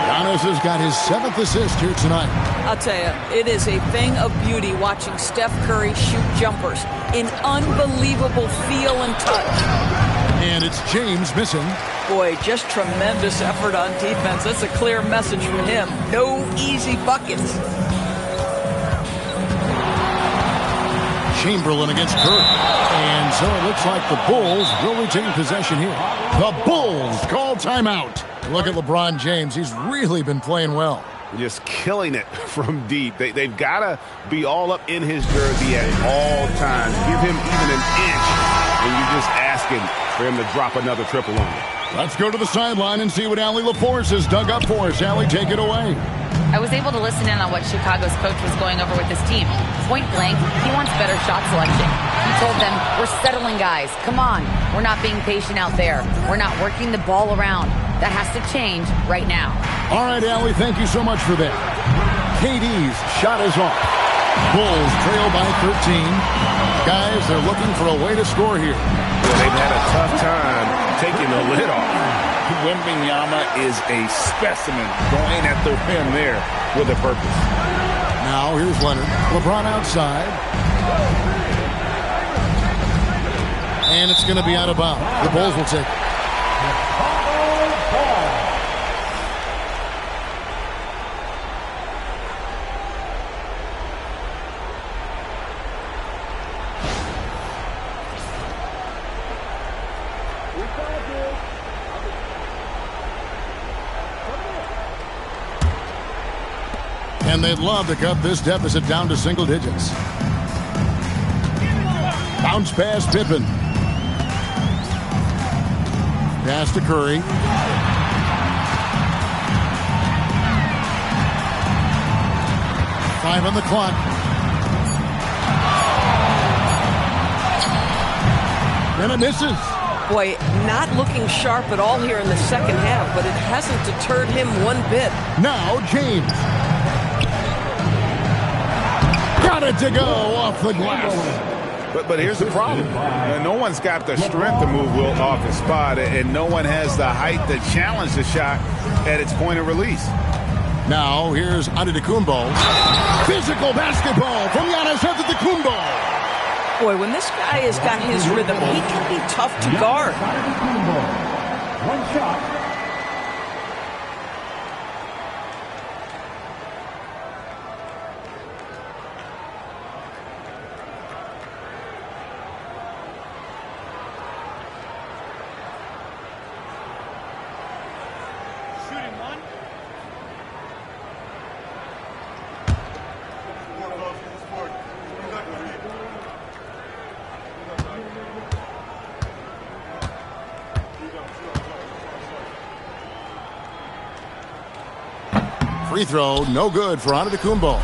Giannis has got his 7th assist here tonight. I'll tell you, it is a thing of beauty watching Steph Curry shoot jumpers. An unbelievable feel and touch. And it's James missing. Boy, just tremendous effort on defense. That's a clear message from him. No easy buckets. Chamberlain against Curry. And so it looks like the Bulls will retain possession here. The Bulls call timeout. Look at LeBron James. He's really been playing well. Just killing it from deep. They've got to be all up in his jersey at all times. Give him even an inch, and you're just asking for him to drop another triple on you. Let's go to the sideline and see what Allie LaForce has dug up for us. Allie, take it away. I was able to listen in on what Chicago's coach was going over with his team. Point blank, he wants better shot selection. He told them, we're settling guys. Come on. We're not being patient out there. We're not working the ball around. That has to change right now. All right, Allie, thank you so much for that. KD's shot is off. Bulls trail by 13. Guys, they're looking for a way to score here. Well, they've had a tough time taking the lid off. Wembanyama is a specimen going at the rim there with a purpose. Now here's Leonard. LeBron outside. And it's going to be out of bounds. The Bulls will take it. And they'd love to cut this deficit down to single digits. Bounce pass, Pippen. Pass to Curry. Five on the clock. And it misses. Boy, not looking sharp at all here in the second half, but it hasn't deterred him one bit. Now James. Got it to go off the glass. But here's the problem. No one's got the strength to move Wilt off his spot, and no one has the height to challenge the shot at its point of release. Now here's Antetokounmpo. Physical basketball from Giannis Antetokounmpo. Boy, when this guy has got his rhythm, he can be tough to guard. One shot. free throw, no good for Antetokounmpo.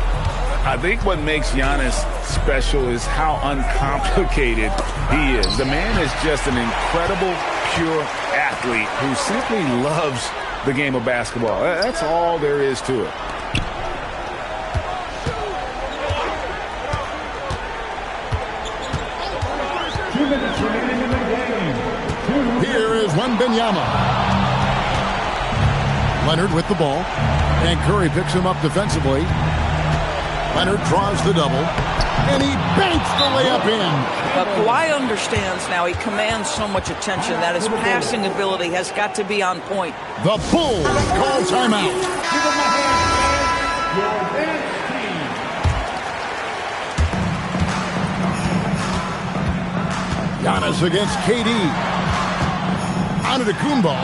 I think what makes Giannis special is how uncomplicated he is. The man is just an incredible, pure athlete who simply loves the game of basketball. That's all there is to it. Here is Wembanyama. Leonard with the ball. And Curry picks him up defensively. Leonard draws the double. And he banks the layup in. But Kawhi understands now. He commands so much attention that his passing ability has got to be on point. The Bulls call timeout. Giannis against KD. Antetokounmpo.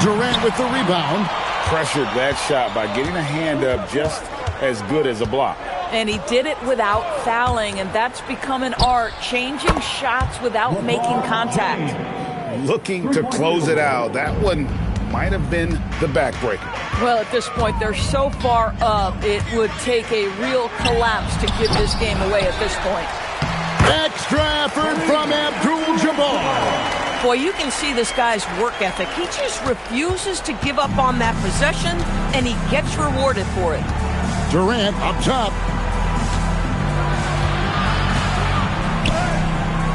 Durant with the rebound. Pressured that shot by getting a hand up just as good as a block. And he did it without fouling, and that's become an art, changing shots without making contact. Looking to close it out. That one might have been the backbreaker. Well, at this point, they're so far up, it would take a real collapse to give this game away at this point. Extra effort from Abdul-Jabbar. Boy, you can see this guy's work ethic. He just refuses to give up on that possession, and he gets rewarded for it. Durant up top.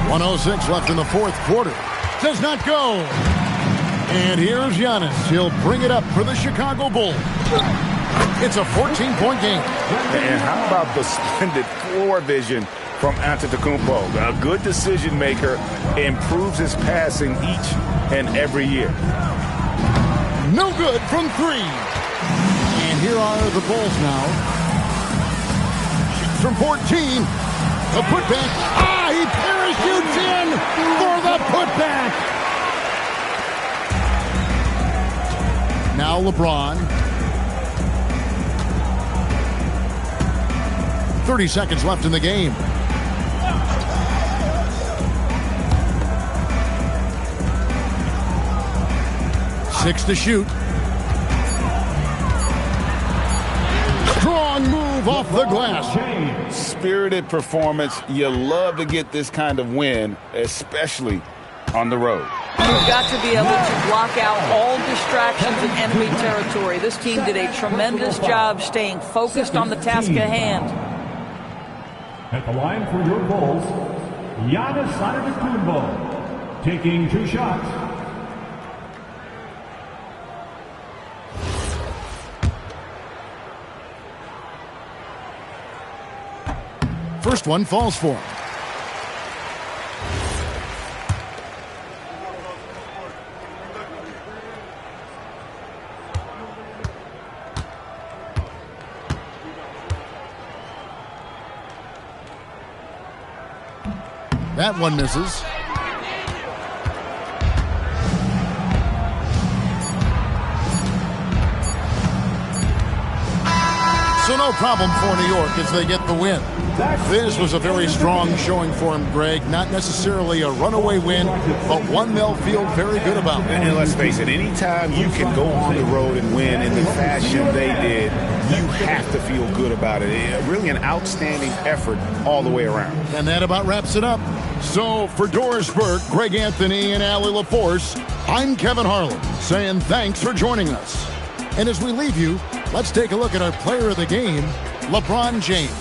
1:06 left in the fourth quarter. Does not go. And here's Giannis. He'll bring it up for the Chicago Bulls. It's a 14-point game. And how about the splendid floor vision from Antetokounmpo? A good decision maker, improves his passing each and every year. No good from three. And here are the Bulls now. Shoots from 14. The putback. He parachutes in for the putback. Now LeBron. 30 seconds left in the game. Six to shoot. Strong move off the glass. Spirited performance. You love to get this kind of win, especially on the road. You've got to be able to block out all distractions in enemy territory. This team did a tremendous job staying focused on the task at hand. At the line for your Bulls, Giannis Antetokounmpo, taking 2 shots. First one falls for him. That one misses. So no problem for New York as they get the win. This was a very strong showing for him, Greg. Not necessarily a runaway win, but one they'll feel very good about. And let's face it, anytime you can go on the road and win in the fashion they did, you have to feel good about it. Really an outstanding effort all the way around. And that about wraps it up. So for Doris Burke, Greg Anthony, and Allie LaForce, I'm Kevin Harlan saying thanks for joining us. And as we leave you, let's take a look at our player of the game, LeBron James.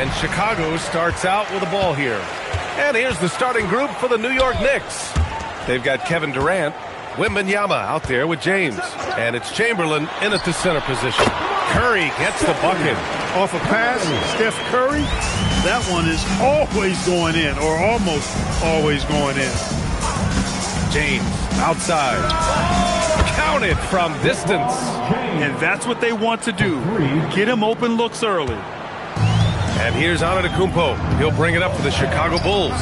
And Chicago starts out with the ball here. And here's the starting group for the New York Knicks. They've got Kevin Durant, Wembanyama out there with James. And it's Chamberlain in at the center position. Curry gets the bucket. Off a pass, Steph Curry, that one is always going in, or almost always going in. James outside. Counted from distance. And that's what they want to do. Get him open looks early. And here's Antetokounmpo. He'll bring it up for the Chicago Bulls.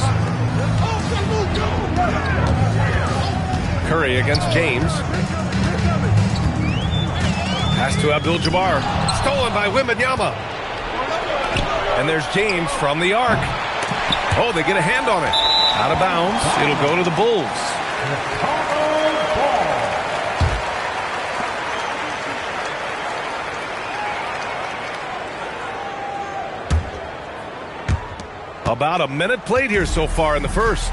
Curry against James. Pass to Abdul-Jabbar. Stolen by Wembanyama. And there's James from the arc. Oh, they get a hand on it. Out of bounds. It'll go to the Bulls. About a minute played here so far in the first.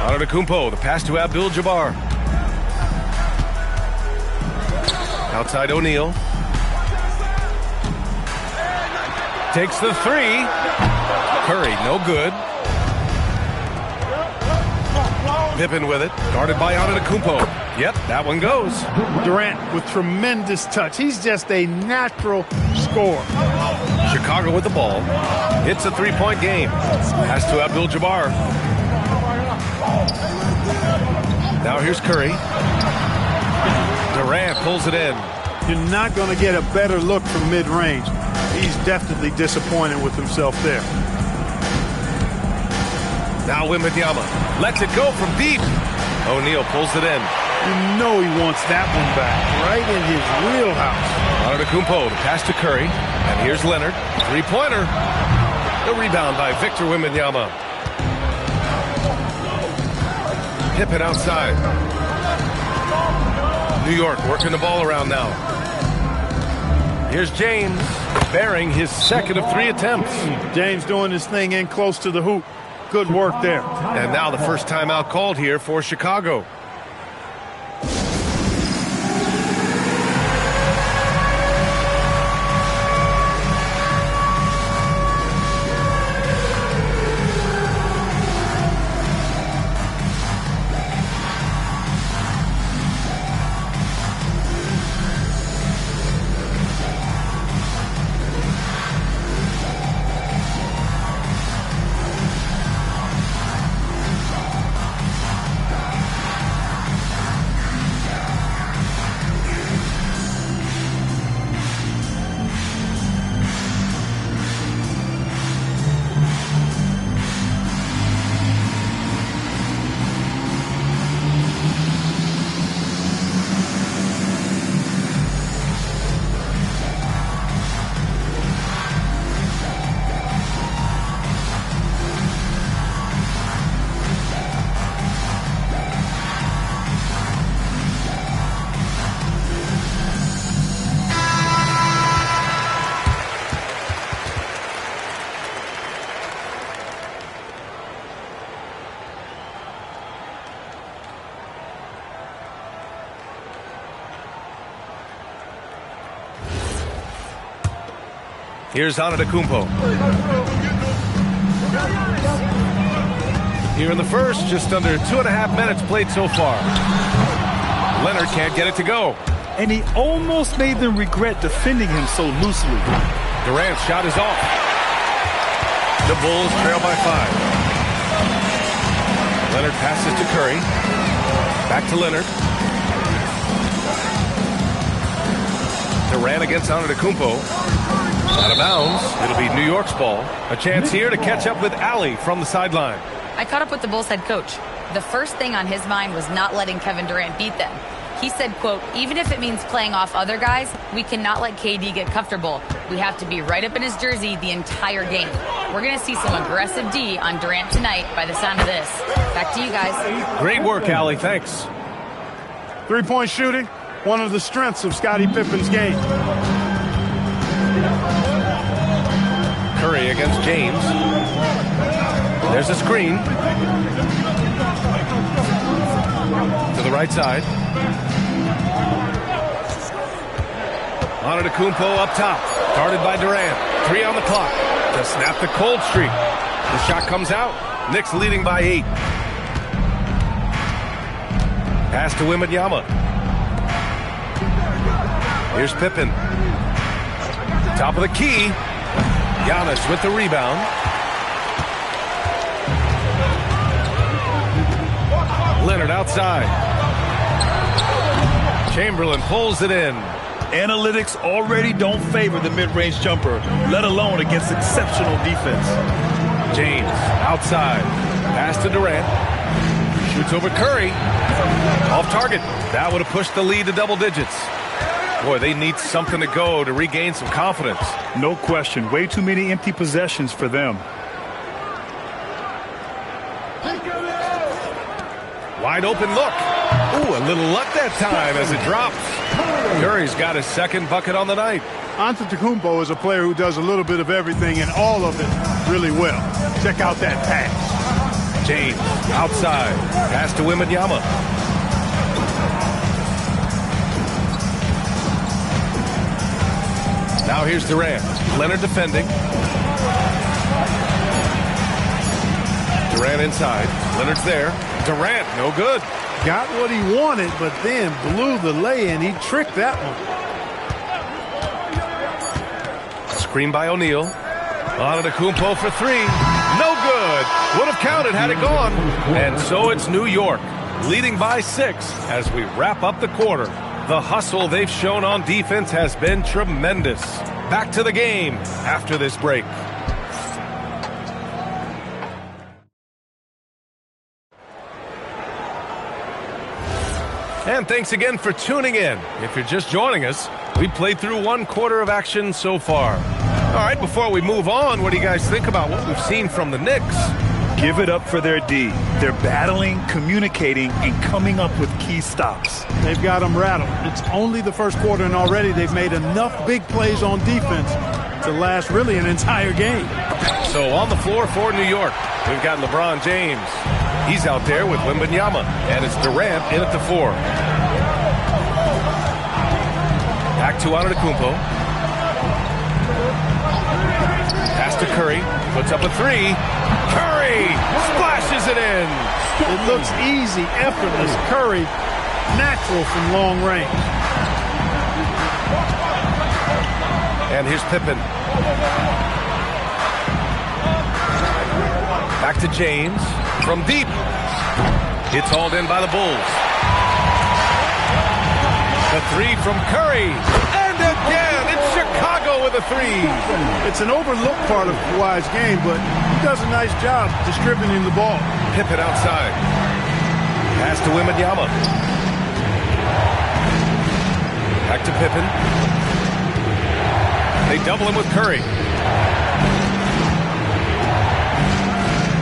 Antetokounmpo, the pass to Abdul-Jabbar. Outside O'Neal. Takes the three. Curry, no good. Pippen with it, guarded by Antetokounmpo. Yep, that one goes. Durant with tremendous touch. He's just a natural scorer. Chicago with the ball. It's a three-point game. Pass to Abdul-Jabbar. Now here's Curry. Durant pulls it in. You're not going to get a better look from mid-range. He's definitely disappointed with himself there. Now Wembanyama lets it go from deep. O'Neal pulls it in. You know he wants that one back, right in his wheelhouse. Antetokounmpo, the pass to Curry. And here's Leonard. Three-pointer. The rebound by Victor Wembanyama. Pippen outside. New York working the ball around now. Here's James, bearing his second of three attempts. James doing his thing in close to the hoop. Good work there. And now the first timeout called here for Chicago. Here's Antetokounmpo. Here in the first, just under 2.5 minutes played so far. Leonard can't get it to go. And he almost made them regret defending him so loosely. Durant's shot is off. The Bulls trail by 5. Leonard passes to Curry. Back to Leonard. Durant against Antetokounmpo. Out of bounds. It'll be New York's ball. A chance here to catch up with Allie from the sideline. I caught up with the Bulls head coach. The first thing on his mind was not letting Kevin Durant beat them. He said, quote, even if it means playing off other guys, we cannot let KD get comfortable. We have to be right up in his jersey the entire game. We're going to see some aggressive D on Durant tonight by the sound of this. Back to you guys. Great work, Allie. Thanks. Three-point shooting, one of the strengths of Scottie Pippen's game. Curry against James. There's a screen. To the right side. Antetokounmpo up top. Guarded by Durant. 3 on the clock to snap the cold streak. The shot comes out. Knicks leading by 8. Pass to Wembanyama. Here's Pippen. Top of the key. Giannis with the rebound. Leonard outside. Chamberlain pulls it in. Analytics already don't favor the mid-range jumper, let alone against exceptional defense. James outside. Pass to Durant. Shoots over Curry. Off target. That would have pushed the lead to double digits. Boy, they need something to go to regain some confidence. No question. Way too many empty possessions for them. Wide open look. Ooh, a little luck that time as it drops. Curry's got his second bucket on the night. Antetokounmpo is a player who does a little bit of everything and all of it really well. Check out that pass. James outside. Pass to Wembanyama. Now here's Durant. Leonard defending. Durant inside. Leonard's there. Durant, no good. Got what he wanted, but then blew the lay-in. He tricked that one. Screen by O'Neal. Antetokounmpo for 3. No good. Would have counted had it gone. And so it's New York, leading by 6 as we wrap up the quarter. The hustle they've shown on defense has been tremendous. Back to the game after this break. And thanks again for tuning in. If you're just joining us, we played through 1 quarter of action so far. All right, before we move on, what do you guys think about what we've seen from the Knicks? Give it up for their D. They're battling, communicating, and coming up with key stops. They've got them rattled. It's only the first quarter, and already they've made enough big plays on defense to last really an entire game. So on the floor for New York, we've got LeBron James. He's out there with Wembanyama, and it's Durant in at the 4. Back to Antetokounmpo. Pass to Curry. Puts up a 3. Curry splashes it in. It looks easy, effortless. Curry, natural from long range. And here's Pippen. Back to James. From deep. It's hauled in by the Bulls. The 3 from Curry. And again, it's Chicago with a 3. It's an overlooked part of Kawhi's game, but he does a nice job distributing the ball. Pippen outside. Pass to Wembanyama. Back to Pippen. They double him with Curry.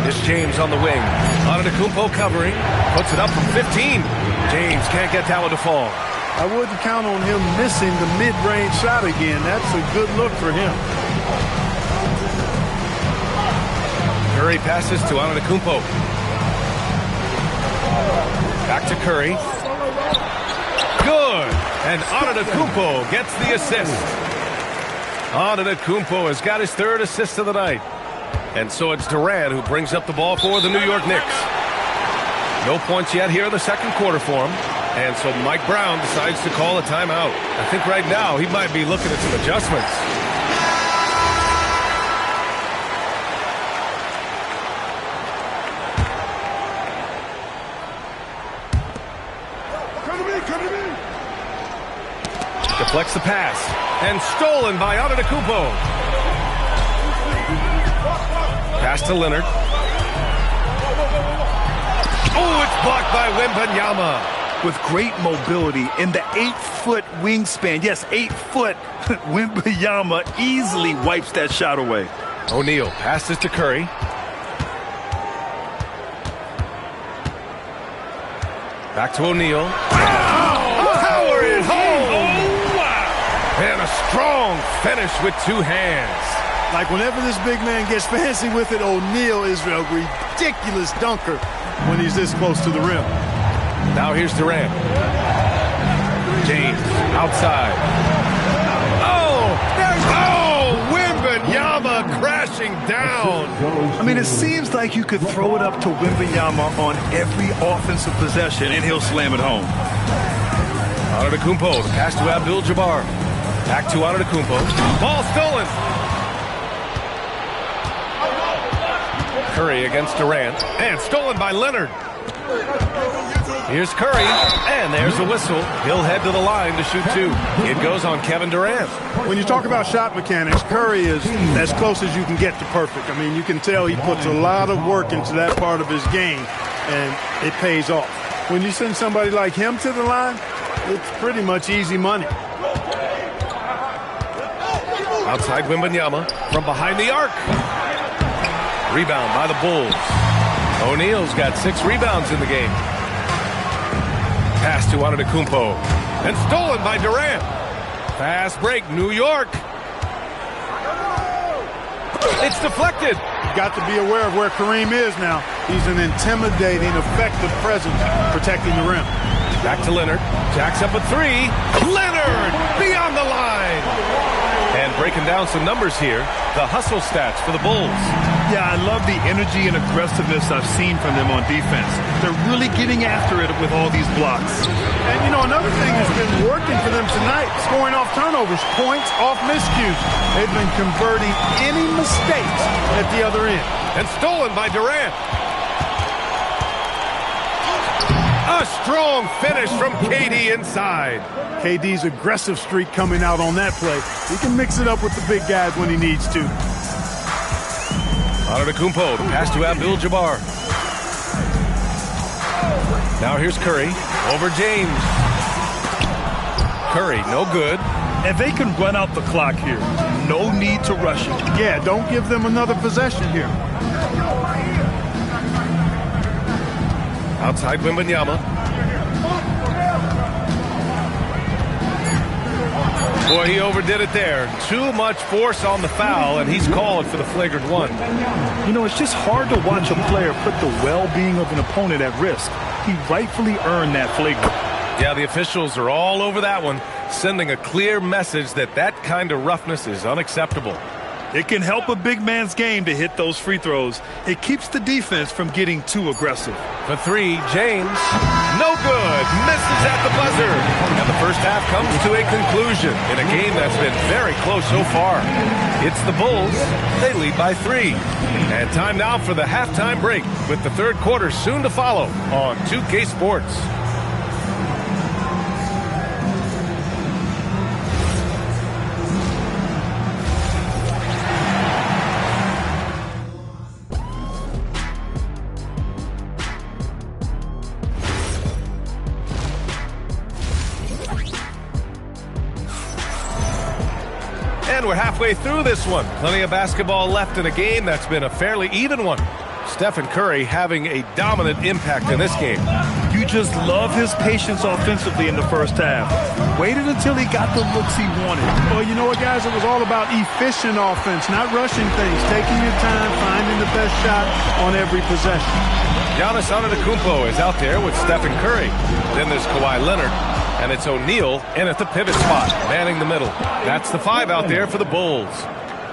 It's James on the wing. Antetokounmpo covering. Puts it up from 15. James can't get that one to fall. I wouldn't count on him missing the mid-range shot again. That's a good look for him. Curry passes to Antetokounmpo. Back to Curry. Good. And Antetokounmpo gets the assist. Antetokounmpo has got his 3rd assist of the night. And so it's Durant who brings up the ball for the New York Knicks. No points yet here in the second quarter for him. And so Mike Brown decides to call a timeout. I think right now he might be looking at some adjustments. Deflects the pass. And stolen by Antetokounmpo. Pass to Leonard. Oh, it's blocked by Wembanyama. With great mobility in the 8-foot wingspan. Yes, 8 foot. Wembanyama easily wipes that shot away. O'Neal passes to Curry. Back to O'Neal. Power it home. Oh, wow. And a strong finish with 2 hands. Like whenever this big man gets fancy with it, O'Neal is a ridiculous dunker when he's this close to the rim. Now here's Durant. James outside. down. I mean, it seems like you could throw it up to Wembanyama on every offensive possession, and he'll slam it home. Antetokounmpo, the pass to Abdul-Jabbar. Back to Antetokounmpo. Ball stolen. Curry against Durant. And stolen by Leonard. Here's Curry, and there's the whistle. He'll head to the line to shoot two. It goes on Kevin Durant. When you talk about shot mechanics, Curry is as close as you can get to perfect. I mean, you can tell he puts a lot of work into that part of his game, and it pays off. When you send somebody like him to the line, it's pretty much easy money. Outside Wembanyama from behind the arc. Rebound by the Bulls. O'Neal's got 6 rebounds in the game. Pass to Antetokounmpo. And stolen by Durant. Fast break, New York. It's deflected. You've got to be aware of where Kareem is now. He's an intimidating, effective presence protecting the rim. Back to Leonard. Jacks up a 3. Leonard beyond the line. And breaking down some numbers here, the hustle stats for the Bulls. Yeah, I love the energy and aggressiveness I've seen from them on defense. They're really getting after it with all these blocks. And, you know, another thing that's been working for them tonight, scoring off turnovers, points off miscues. They've been converting any mistakes at the other end. And stolen by Durant. A strong finish from KD inside. KD's aggressive streak coming out on that play. He can mix it up with the big guys when he needs to. Antetokounmpo, the pass to Abdul-Jabbar. Now here's Curry over James. Curry, no good. And they can run out the clock here. No need to rush it. Yeah, don't give them another possession here. Outside Wembanyama. Boy, he overdid it there. Too much force on the foul, and he's called for the flagrant one. You know, it's just hard to watch a player put the well-being of an opponent at risk. He rightfully earned that flagrant. Yeah, the officials are all over that one, sending a clear message that that kind of roughness is unacceptable. It can help a big man's game to hit those free throws. It keeps the defense from getting too aggressive. For 3, James. No good. Misses at the buzzer. And the first half comes to a conclusion in a game that's been very close so far. It's the Bulls. They lead by 3. And time now for the halftime break, with the third quarter soon to follow on 2K Sports. And we're halfway through this one. Plenty of basketball left in a game that's been a fairly even one. Stephen Curry having a dominant impact in this game. You just love his patience offensively in the first half. Waited until he got the looks he wanted. Well, you know what, guys? It was all about efficient offense, not rushing things, taking your time, finding the best shot on every possession. Giannis Antetokounmpo is out there with Stephen Curry. Then there's Kawhi Leonard. And it's O'Neal in at the pivot spot, manning the middle. That's the 5 out there for the Bulls.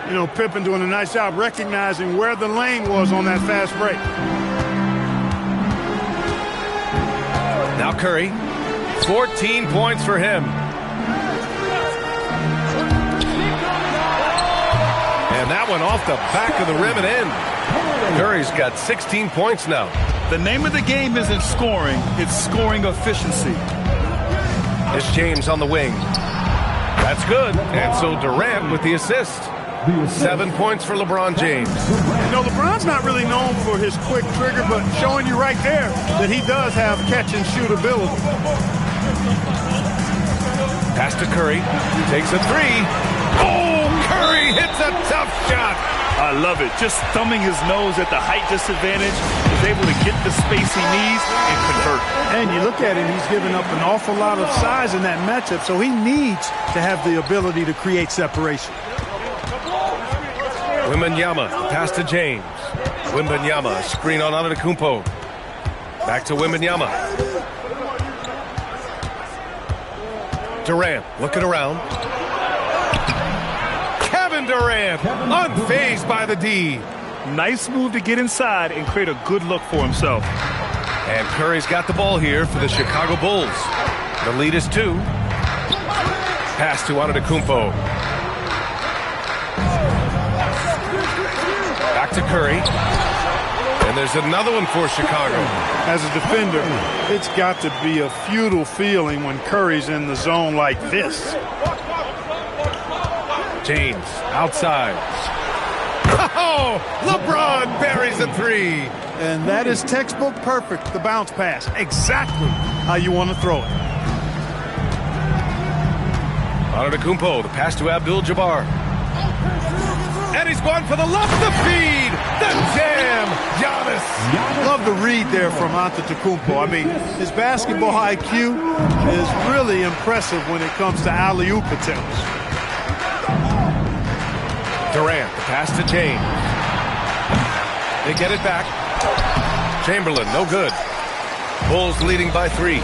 You know, Pippen doing a nice job recognizing where the lane was on that fast break. Now Curry, 14 points for him. And that one off the back of the rim and in. Curry's got 16 points now. The name of the game isn't scoring, it's scoring efficiency. It's James on the wing. That's good. And so Durant with the assist. 7 points for LeBron James. You know, LeBron's not really known for his quick trigger, but showing you right there that he does have catch and shoot ability. Pass to Curry. Takes a 3. Oh, Curry hits a tough shot. I love it. Just thumbing his nose at the height disadvantage. Is able to get the space he needs and convert. And you look at him, he's given up an awful lot of size in that matchup, so he needs to have the ability to create separation. Wembanyama, pass to James. Wembanyama, screen on Antetokounmpo. Back to Wembanyama. Durant looking around. Kevin Kevin Durant, unfazed by the D. Nice move to get inside and create a good look for himself. And Curry's got the ball here for the Chicago Bulls. The lead is 2. Pass to Antetokounmpo. Back to Curry. And there's another one for Chicago. As a defender, it's got to be a futile feeling when Curry's in the zone like this. James outside. Oh, LeBron buries a 3. And that is textbook perfect, the bounce pass. Exactly how you want to throw it. Antetokounmpo, the pass to Abdul-Jabbar. And he's going for the left, the feed, the jam, Giannis. Love the read there from Antetokounmpo. I mean, his basketball IQ is really impressive when it comes to alley-oop attempts. Durant, the pass to James. They get it back. Chamberlain, no good. Bulls leading by 3.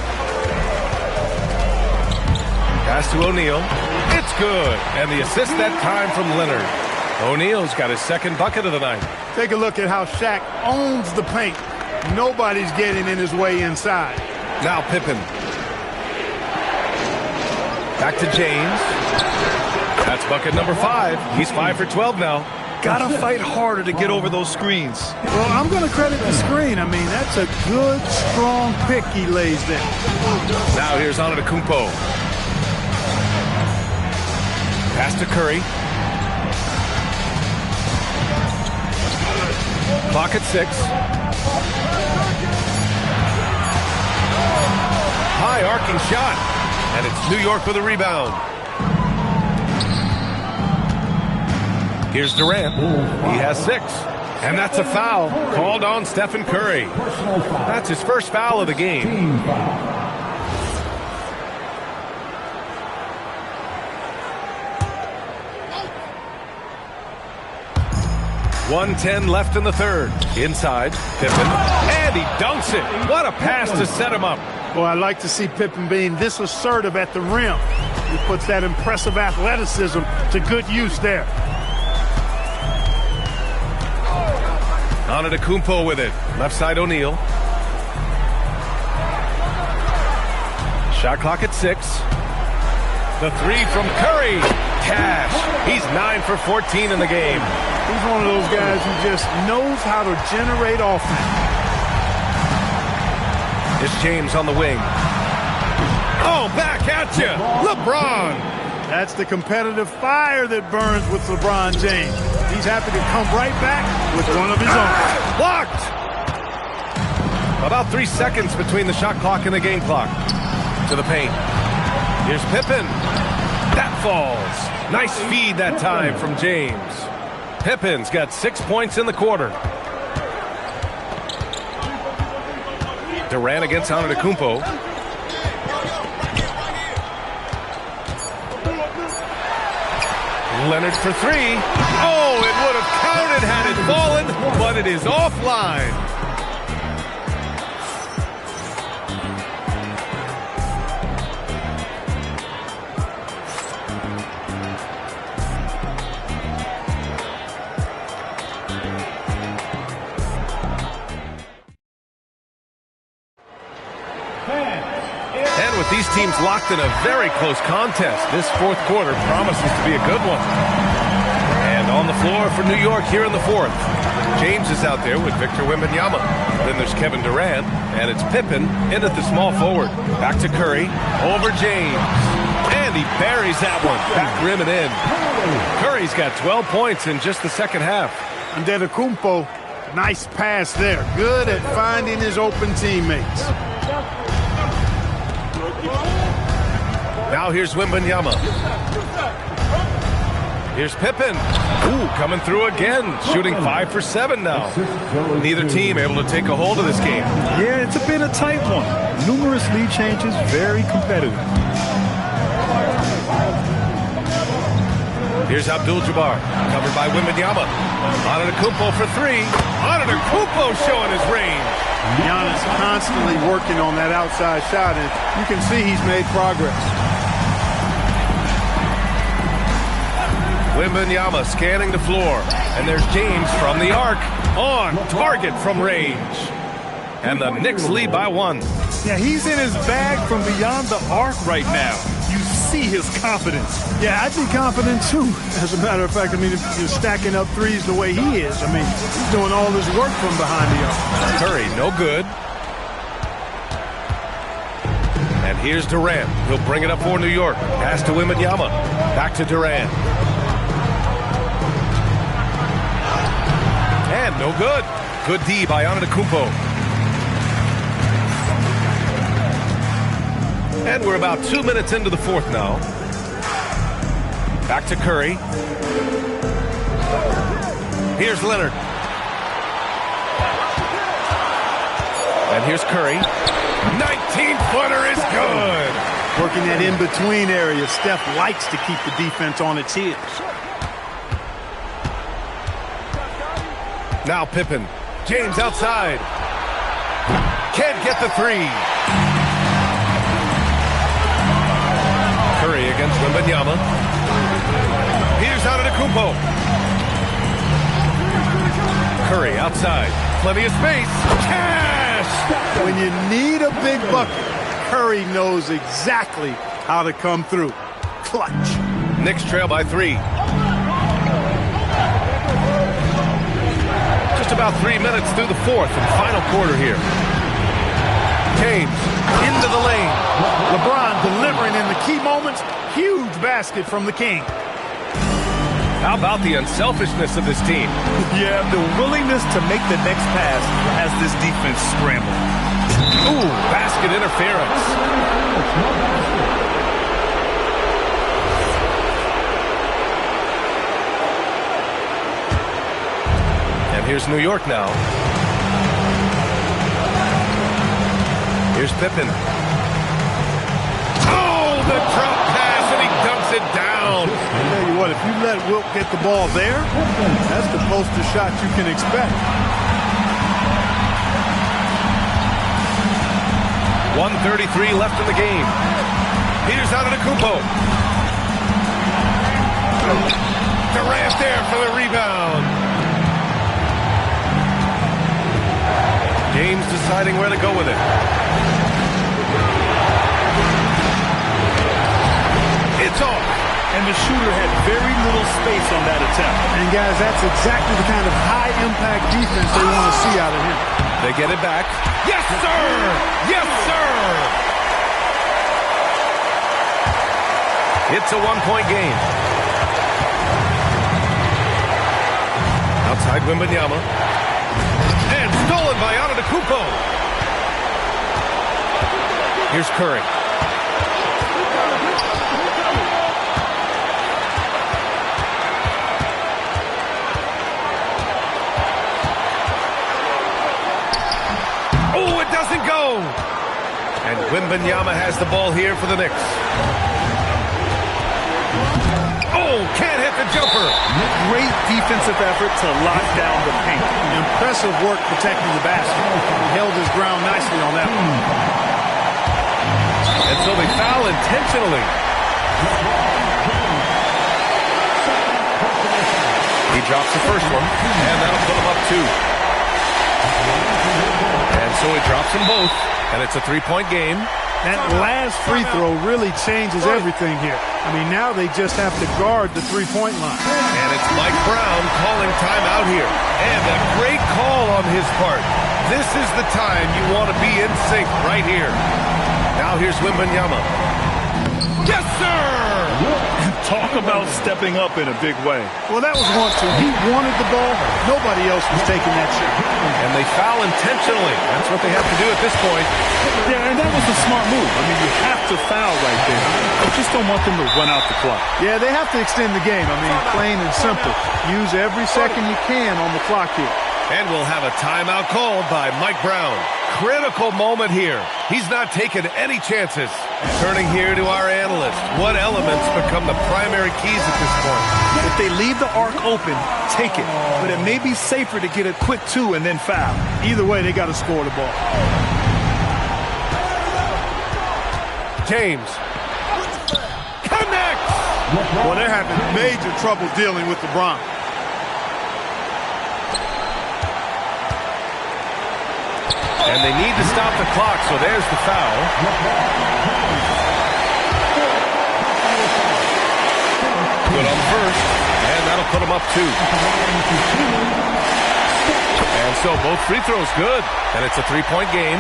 Pass to O'Neal. It's good. And the assist that time from Leonard. O'Neal's got his second bucket of the night. Take a look at how Shaq owns the paint. Nobody's getting in his way inside. Now Pippen. Back to James. That's bucket number 5. He's 5 for 12 now. Gotta fight harder to get over those screens. Well, I'm going to credit the screen. I mean, that's a good, strong pick he lays there. Now here's Antetokounmpo. Pass to Curry. Clock at 6. High arcing shot. And it's New York with a rebound. Here's Durant. He has 6. And that's a foul called on Stephen Curry. That's his first foul of the game. 1:10 left in the third. Inside, Pippen, and he dunks it. What a pass to set him up. Well, I like to see Pippen being this assertive at the rim. He puts that impressive athleticism to good use there. Antetokounmpo with it. Left side O'Neal. Shot clock at 6. The 3 from Curry. Cash. He's 9 for 14 in the game. He's one of those guys who just knows how to generate offense. It's James on the wing. Oh, back at you. LeBron. That's the competitive fire that burns with LeBron James. He's happy to come right back with one of his own. Blocked. About 3 seconds between the shot clock and the game clock. To the paint. Here's Pippen. That falls. Nice feed that time from James. Pippen's got 6 points in the quarter. Durant against Antetokounmpo. Leonard for 3. Oh, it would have counted had it fallen, but it is offline. And with these teams locked in a very close contest, this fourth quarter promises to be a good one. And on the floor for New York here in the fourth. James is out there with Victor Wembanyama. Then there's Kevin Durant, and it's Pippen in at the small forward. Back to Curry, over James. And he buries that one, back rim and in. Curry's got 12 points in just the second half. Antetokounmpo, nice pass there. Good at finding his open teammates. Now here's Wembanyama. Here's Pippen. Ooh, coming through again. Shooting 5 for 7 now. Neither team able to take a hold of this game. Yeah, it's a bit a tight one. Numerous lead changes, very competitive. Here's Abdul-Jabbar, covered by Wembanyama. Antetokounmpo for 3. Antetokounmpo showing his range. Giannis constantly working on that outside shot, and you can see he's made progress. Wembanyama scanning the floor. And there's James from the arc. On target from range. And the Knicks lead by 1. Yeah, he's in his bag from beyond the arc right now. You see his confidence. Yeah, I'd be confident too. As a matter of fact, I mean, if you're stacking up threes the way he is, I mean, he's doing all this work from behind the arc. Curry, no good. And here's Durant. He'll bring it up for New York. Pass to Wembanyama. Back to Durant. And no good. Good D by Antetokounmpo. And we're about 2 minutes into the fourth now. Back to Curry. Here's Leonard. And here's Curry. 19-footer is good. Working that in-between area. Steph likes to keep the defense on its heels. Now Pippen. James outside. Can't get the three. Curry against Wembanyama. Here's Antetokounmpo. Curry outside. Plenty of space. Cash! When you need a big bucket, Curry knows exactly how to come through. Clutch. Knicks trail by 3. Just about 3 minutes through the fourth and final quarter here. James into the lane. LeBron delivering in the key moments. Huge basket from the King. How about the unselfishness of this team? Yeah, the willingness to make the next pass has this defense scrambling. Ooh, basket interference. And here's New York now. Here's Pippen. Oh, the drop pass, and he dunks it down. I'll tell you what, if you let Wilt get the ball there, that's the poster shot you can expect. 1:33 left in the game. Here's Antetokounmpo. Durant there for the rebound. James deciding where to go with it. It's off. And the shooter had very little space on that attempt. And guys, that's exactly the kind of high-impact defense they want to see out of him. They get it back. Yes, sir! Yes, sir! It's a one-point game. Outside Wembanyama. And stolen by Antetokounmpo. Here's Curry. Oh, it doesn't go. And Wembanyama has the ball here for the Knicks. Oh, can't hit the jumper. Great defensive effort to lock down the paint. Impressive work protecting the basket. He held his ground nicely on that one. And so they foul intentionally. He drops the first one, and that'll put him up 2. And so he drops them both, and it's a 3-point game. That last free throw really changes everything here. I mean, now they just have to guard the three-point line. And it's Mike Brown calling timeout here. And a great call on his part. This is the time you want to be in sync right here. Now here's Wembanyama. Yes, sir! Talk about stepping up in a big way. Well, that was one, too. He wanted the ball. Nobody else was taking that shot. And they foul intentionally. That's what they have to do at this point. Yeah, and that was a smart move. I mean, you have to foul right there. I just don't want them to run out the clock. Yeah, they have to extend the game. I mean, plain and simple. Use every second you can on the clock here. And we'll have a timeout called by Mike Brown. Critical moment here. He's not taking any chances. Turning here to our analyst. What elements become the primary keys at this point? If they leave the arc open, take it. But it may be safer to get a quick 2 and then foul. Either way, they got to score the ball. James. Connects! Well, they're having major trouble dealing with LeBron. And they need to stop the clock, so there's the foul. Good on the first, and that'll put them up 2. And so both free throws good, and it's a 3-point game.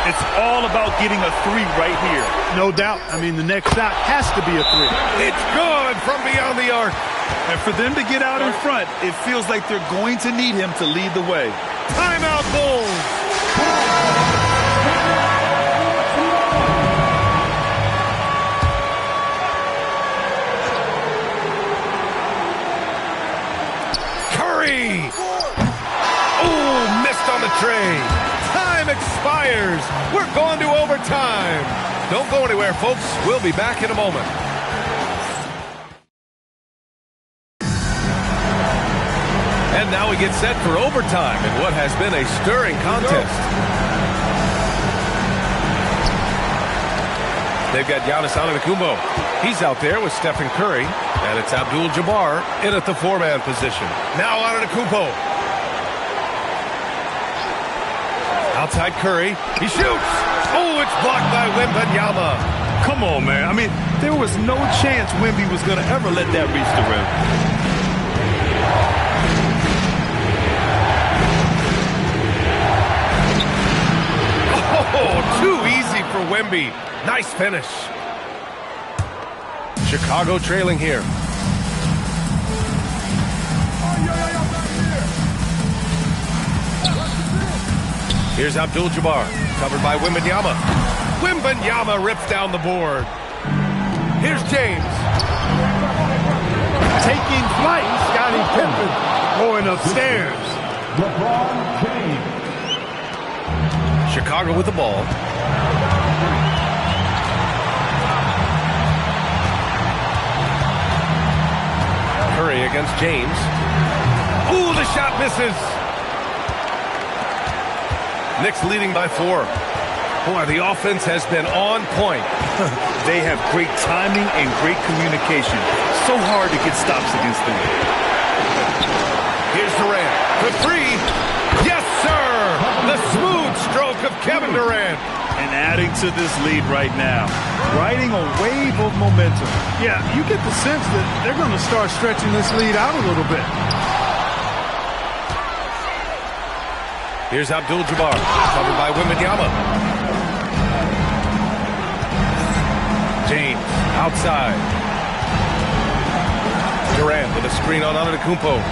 It's all about getting a 3 right here. No doubt. I mean, the next shot has to be a 3. It's good from beyond the arc. And for them to get out in front, it feels like they're going to need him to lead the way. Timeout, Bulls. Curry. Oh, missed on the tray. Time expires. We're going to overtime. Don't go anywhere, folks. We'll be back in a moment. And now we get set for overtime in what has been a stirring contest. They've got Giannis Antetokounmpo. He's out there with Stephen Curry, and it's Abdul-Jabbar in at the 4-man position. Now Antetokounmpo. Outside Curry. He shoots. Oh, it's blocked by Wembanyama. Come on, man. I mean, there was no chance Wemby was going to ever let that reach the rim. Oh, too easy for Wemby. Nice finish. Chicago trailing here. Here's Abdul-Jabbar, covered by Wembanyama. Wembanyama rips down the board. Here's James. Taking flight, Scottie Pippen going upstairs. LeBron James. Chicago with the ball. Curry against James. Ooh, the shot misses. Knicks leading by 4. Boy, the offense has been on point. They have great timing and great communication. So hard to get stops against them. Here's Durant. The 3. Yes, sir! The smooth stroke of Kevin Durant. And adding to this lead right now. Riding a wave of momentum. Yeah, you get the sense that they're going to start stretching this lead out a little bit. Here's Abdul-Jabbar, covered by Wembanyama. James, outside. Durant with a screen on Antetokounmpo.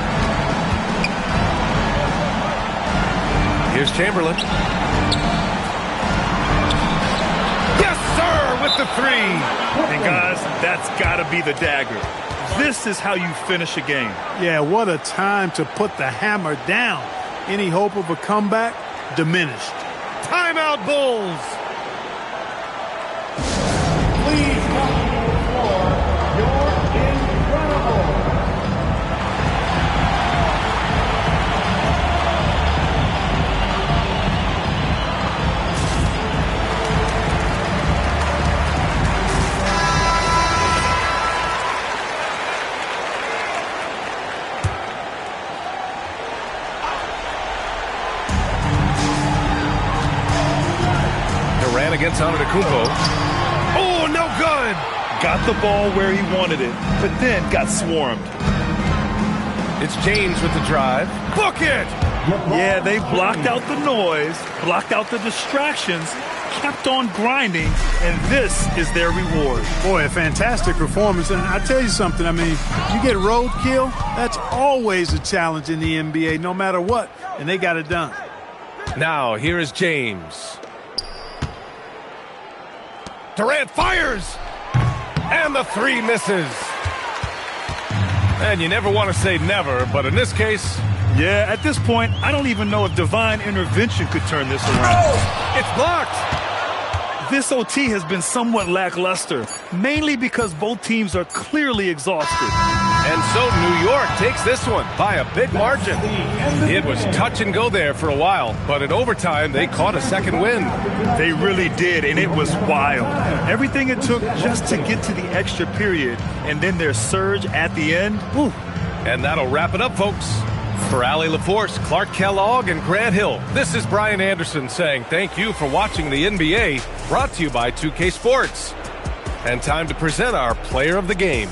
Here's Chamberlain. Yes, sir, with the 3. And guys, that's got to be the dagger. This is how you finish a game. Yeah, what a time to put the hammer down. Any hope of a comeback? Diminished. Timeout, Bulls. Please welcome to the floor, your incredible. Against Antetokounmpo. Oh, no good. Got the ball where he wanted it, but then got swarmed. It's James with the drive. Book it. Yeah, they blocked out the noise, blocked out the distractions, kept on grinding, and this is their reward. Boy, a fantastic performance. And I tell you something, I mean, you get roadkill, that's always a challenge in the NBA, no matter what, and they got it done. Now, here is James. Durant fires, and the 3 misses. And you never want to say never, but in this case... Yeah, at this point, I don't even know if divine intervention could turn this around. Oh, it's blocked. This OT has been somewhat lackluster, mainly because both teams are clearly exhausted. And so New York takes this one by a big margin. It was touch and go there for a while, but in overtime, they caught a second win. They really did, and it was wild. Everything it took just to get to the extra period, and then their surge at the end. Whew. And that'll wrap it up, folks. For Allie LaForce, Clark Kellogg, and Grant Hill, this is Brian Anderson saying thank you for watching the NBA, brought to you by 2K Sports. And time to present our player of the game.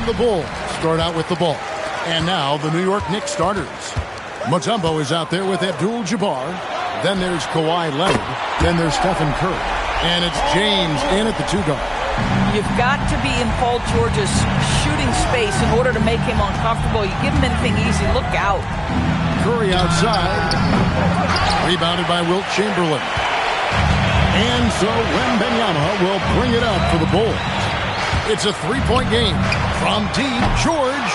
the Bulls start out with the ball. And now the New York Knicks starters. Mutombo is out there with Abdul-Jabbar. Then there's Kawhi Leonard. Then there's Stephen Curry. And it's James in at the 2-guard. You've got to be in Paul George's shooting space in order to make him uncomfortable. You give him anything easy, look out. Curry outside. Rebounded by Wilt Chamberlain. And so Wembanyama will bring it up for the Bulls. It's a 3-point game. From deep, George.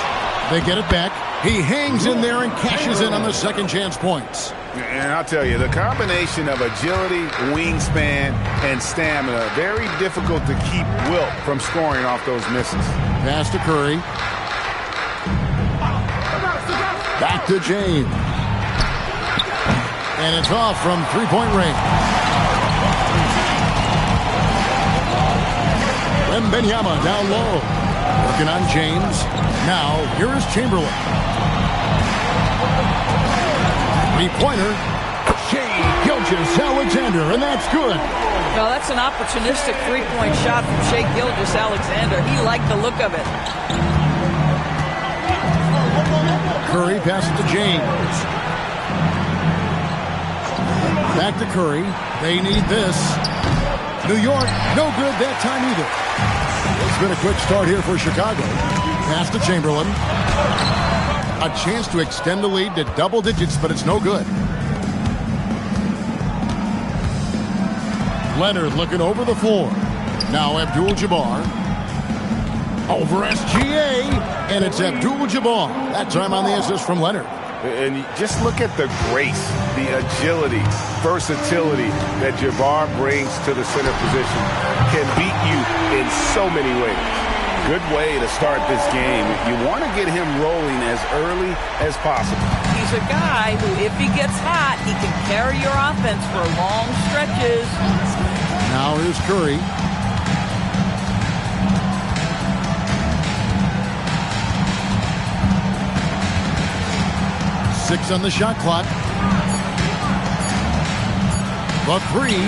They get it back. He hangs in there and cashes in on the second chance points. And I'll tell you, the combination of agility, wingspan, and stamina, very difficult to keep Wilt from scoring off those misses. Pass to Curry. Back to James. And it's off from 3-point range. Wembanyama down low. Working on James. Now, here is Chamberlain. Three-pointer. Shai Gilgeous-Alexander, and that's good. No, that's an opportunistic three-point shot from Shai Gilgeous-Alexander. He liked the look of it. Curry passes to James. Back to Curry. They need this. New York, no good that time either. It's been a quick start here for Chicago. Pass to Chamberlain. A chance to extend the lead to double digits, but it's no good. Leonard looking over the floor. Now Abdul-Jabbar. Over SGA. And it's Abdul-Jabbar. That time on the assist from Leonard. And just look at the grace, the agility, versatility that Jabbar brings to the center position. Can beat you in so many ways. Good way to start this game. You want to get him rolling as early as possible. He's a guy who, if he gets hot, he can carry your offense for long stretches. Now here's Curry. Six on the shot clock. The three.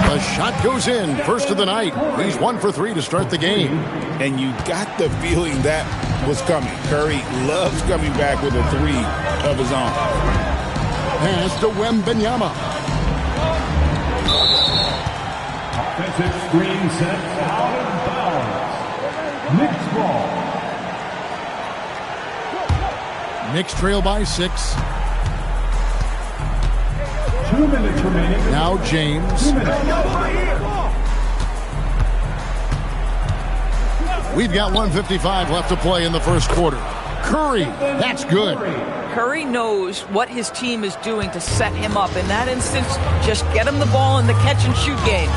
The shot goes in. First of the night. He's 1 for 3 to start the game. And you got the feeling that was coming. Curry loves coming back with a three of his own. Pass to Wembanyama. Offensive screen set out of bounds. Knicks ball. Knicks trail by 6. 2 minutes remaining. Now James. 2 minutes. We've got 1:55 left to play in the first quarter. Curry, that's good. Curry knows what his team is doing to set him up. In that instance, just get him the ball in the catch-and-shoot game.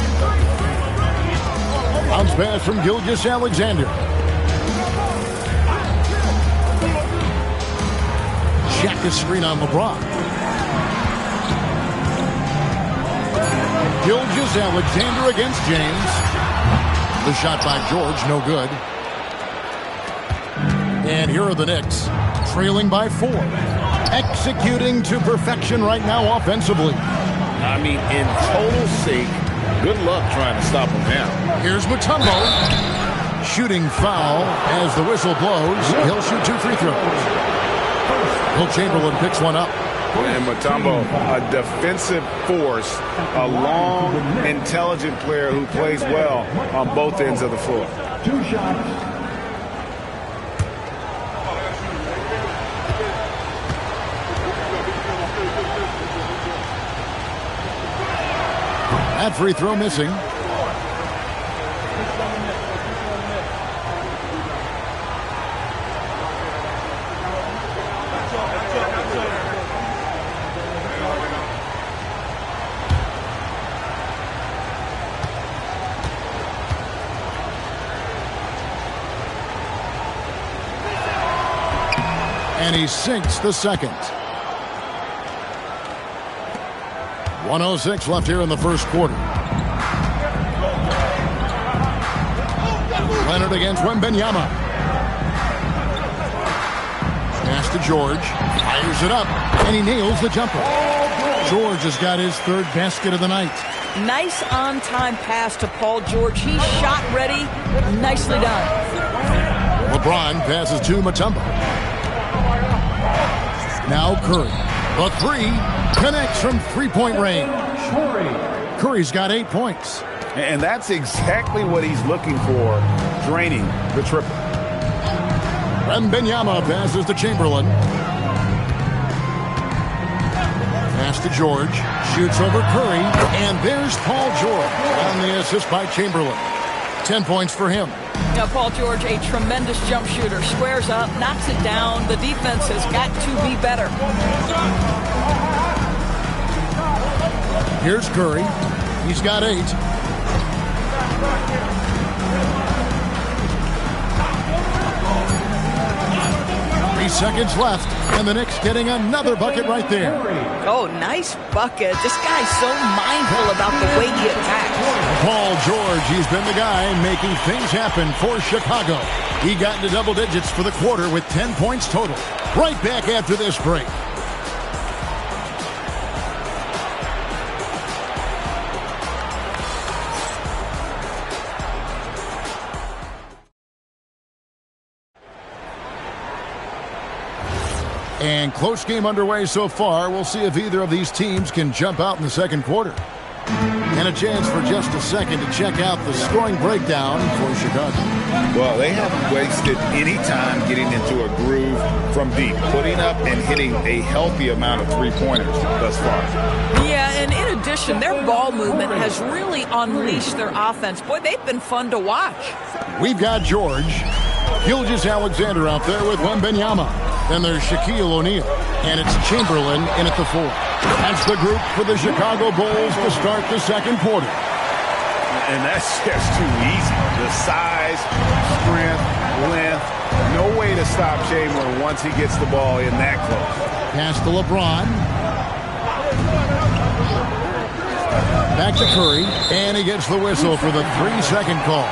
Bounce pass from Gilgeous-Alexander. Check his screen on LeBron. Gilgeous-Alexander against James. The shot by George, no good. And here are the Knicks, trailing by 4. Executing to perfection right now offensively. I mean, in total sync. Good luck trying to stop him now. Here's Mutombo. Shooting foul as the whistle blows. He'll shoot 2 free throws. Wilt Chamberlain picks one up. And Mutombo, a defensive force, a long, intelligent player who plays well on both ends of the floor. 2 shots. That free throw missing. And he sinks the second. 1:06 left here in the first quarter. Leonard against Wembanyama. Pass to George. Fires it up. And he nails the jumper. George has got his 3rd basket of the night. Nice on-time pass to Paul George. He's shot ready. Nicely done. LeBron passes to Mutombo. Now Curry. The three connects from three-point range. Curry's got 8 points. And that's exactly what he's looking for, draining the triple. Wembanyama passes to Chamberlain. Pass to George. Shoots over Curry. And there's Paul George on the assist by Chamberlain. 10 points for him. Now, Paul George, a tremendous jump shooter. Squares up, knocks it down. The defense has got to be better. Here's Curry. He's got 8. Seconds left, and the Knicks getting another bucket right there. Oh, nice bucket. This guy's so mindful about the way he attacks. Paul George, he's been the guy making things happen for Chicago. He got into double digits for the quarter with 10 points total. Right back after this break. And close game underway so far. We'll see if either of these teams can jump out in the second quarter. And a chance for just a second to check out the scoring breakdown for Chicago. Well, they haven't wasted any time getting into a groove from deep, putting up and hitting a healthy amount of three-pointers thus far. Yeah, and in addition, their ball movement has really unleashed their offense. Boy, they've been fun to watch. We've got George. Gilgeous-Alexander out there with Wembanyama. Then there's Shaquille O'Neal, and it's Chamberlain in at the 4. That's the group for the Chicago Bulls to start the second quarter. And that's just too easy. The size, strength, length, no way to stop Chamberlain once he gets the ball in that close. Pass to LeBron. Back to Curry, and he gets the whistle for the 3-second call.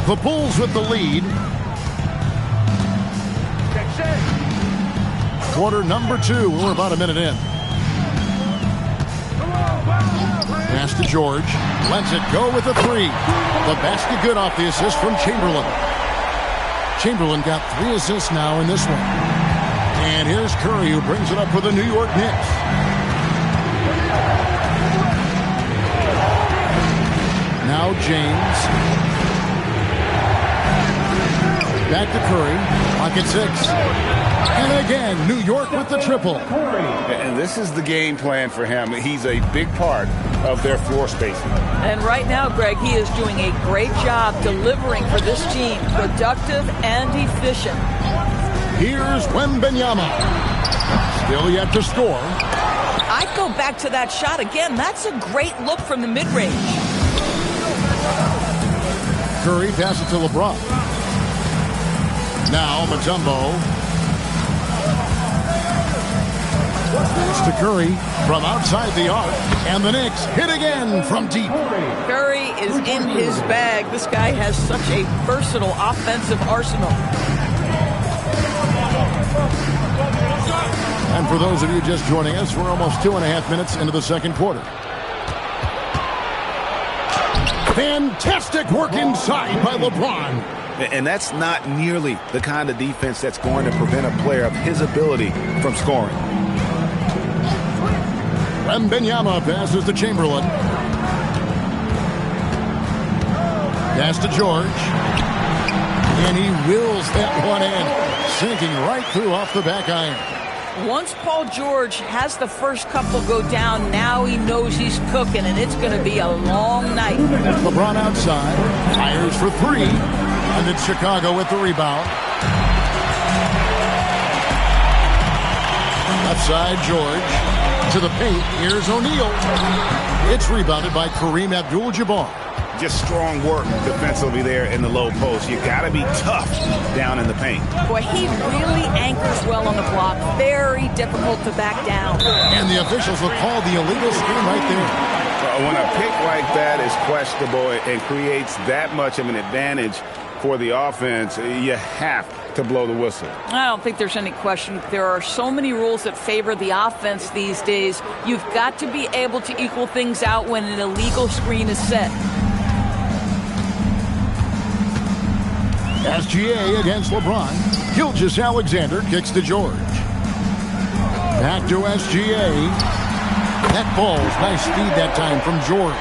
The Bulls with the lead. Quarter number 2. We're about a minute in. Pass to George. Lets it go with a 3. The basket good off the assist from Chamberlain. Chamberlain got 3 assists now in this one. And here's Curry, who brings it up for the New York Knicks. Now James. Back to Curry. Pocket 6. And again, New York with the triple. And this is the game plan for him. He's a big part of their floor spacing. And right now, Greg, he is doing a great job delivering for this team. Productive and efficient. Here's Wembanyama. Still yet to score. I'd go back to that shot again. That's a great look from the mid-range. Curry passes to LeBron. Now Mutombo. Pass to Curry from outside the arc. And the Knicks hit again from deep. Curry is in his bag. This guy has such a versatile offensive arsenal. And for those of you just joining us, we're almost 2.5 minutes into the second quarter. Fantastic work inside by LeBron. And that's not nearly the kind of defense that's going to prevent a player of his ability from scoring. Wembanyama passes to Chamberlain. Pass to George. And he wills that one in, sinking right through off the back iron. Once Paul George has the first couple go down, now he knows he's cooking, and it's going to be a long night. LeBron outside, fires for 3, and it's Chicago with the rebound. Left side, George to the paint. Here's O'Neal. It's rebounded by Kareem Abdul-Jabbar. Just strong work defensively there in the low post. You got to be tough down in the paint. Boy, he really anchors well on the block. Very difficult to back down. And the officials will call the illegal screen right there. When a pick like that is questionable and creates that much of an advantage for the offense, you have to blow the whistle. I don't think there's any question. There are so many rules that favor the offense these days. You've got to be able to equal things out when an illegal screen is set. SGA against LeBron. Gilgeous-Alexander kicks to George. Back to SGA. That ball's nice speed that time from George.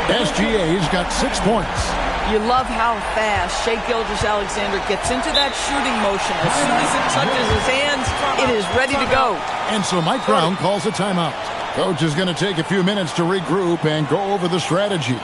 SGA's got 6 points. You love how fast Shai Gilgeous-Alexander gets into that shooting motion. As soon as it touches his hands, it is ready to go. And so Mike Brown calls a timeout. Coach is going to take a few minutes to regroup and go over the strategy.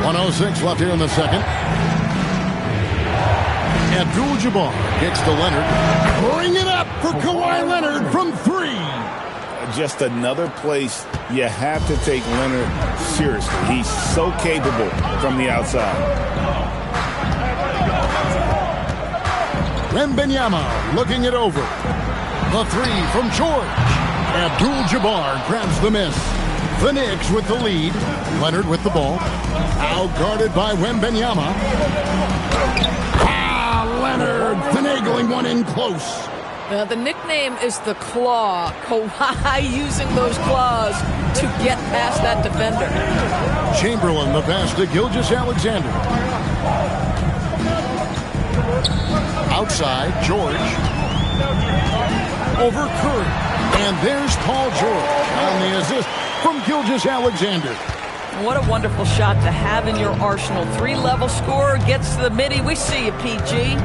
.106 left here in the second. Abdul-Jabbar kicks to Leonard. Bring it up for Kawhi Leonard from 3. Just another place you have to take Leonard seriously. He's so capable from the outside. Wembanyama looking it over. The 3 from George. Abdul-Jabbar grabs the miss. The Knicks with the lead. Leonard with the ball. Out-guarded by Wembanyama. Leonard finagling one in close. The nickname is the Claw. Kawhi using those claws to get past that defender. Chamberlain the pass to Gilgeous-Alexander. Outside, George. Over Curry. And there's Paul George on the assist from Gilgeous-Alexander. What a wonderful shot to have in your arsenal. 3-level scorer, gets to the midi. We see you, PG.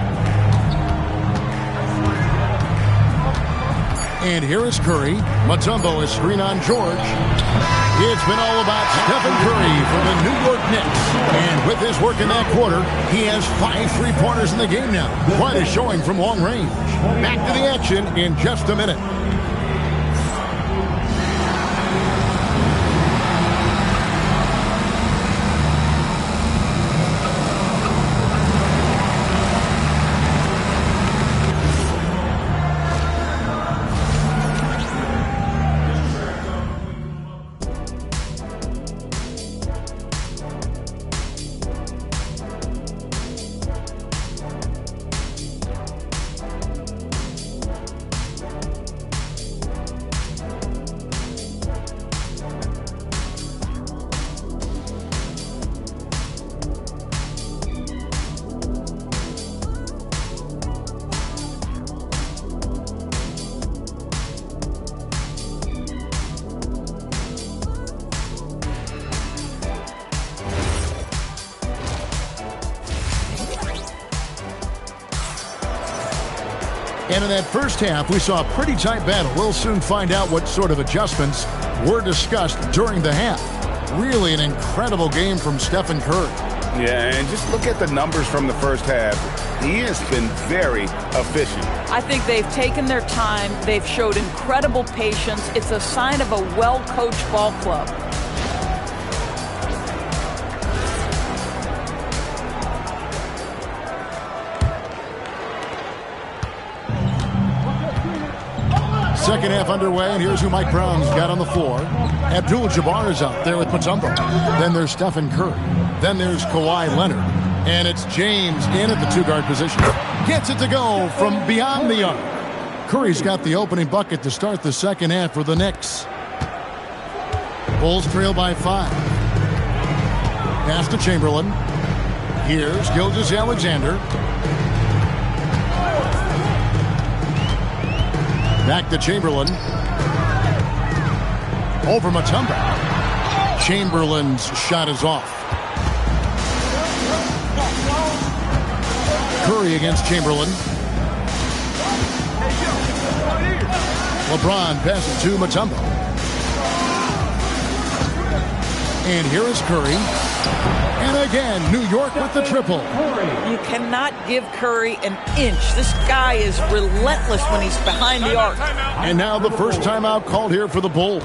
And here is Curry. Mutombo is screen on George. It's been all about Stephen Curry for the New York Knicks. And with his work in that quarter, he has 5 3-pointers in the game now. Quite a showing from long range. Back to the action in just a minute. And in that first half, we saw a pretty tight battle. We'll soon find out what sort of adjustments were discussed during the half. Really an incredible game from Stephen Curry. Yeah, and just look at the numbers from the first half. He has been very efficient. I think they've taken their time. They've showed incredible patience. It's a sign of a well-coached ball club. Second half underway, and here's who Mike Brown's got on the floor. Abdul-Jabbar is out there with Mutombo. Then there's Stephen Curry. Then there's Kawhi Leonard. And it's James in at the two-guard position. Gets it to go from beyond the arc. Curry's got the opening bucket to start the second half for the Knicks. Bulls trail by 5. Pass to Chamberlain. Here's Gilgeous-Alexander. Back to Chamberlain. Over Mutombo. Chamberlain's shot is off. Curry against Chamberlain. LeBron passes to Mutombo. And here is Curry. And again, New York with the triple. You cannot give Curry an inch. This guy is relentless when he's behind the arc. And now the first timeout called here for the Bulls.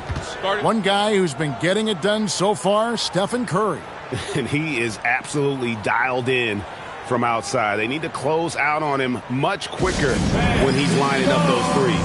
One guy who's been getting it done so far, Stephen Curry. And he is absolutely dialed in from outside. They need to close out on him much quicker when he's lining up those threes.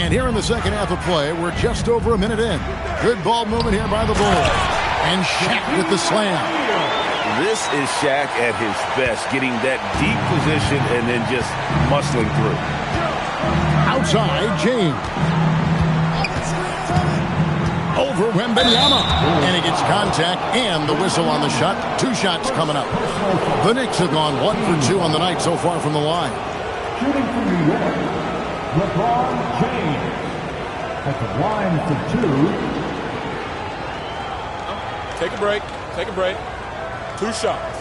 And here in the second half of play, we're just over a minute in. Good ball movement here by the Bulls. And Shaq with the slam. This is Shaq at his best, getting that deep position and then just muscling through. Outside, James. Over Wembanyama. And he gets contact and the whistle on the shot. 2 shots coming up. The Knicks have gone 1 for 2 on the night so far from the line. Shooting from New York, LeBron James at the line for 2. Take a break. Take a break. 2 shots.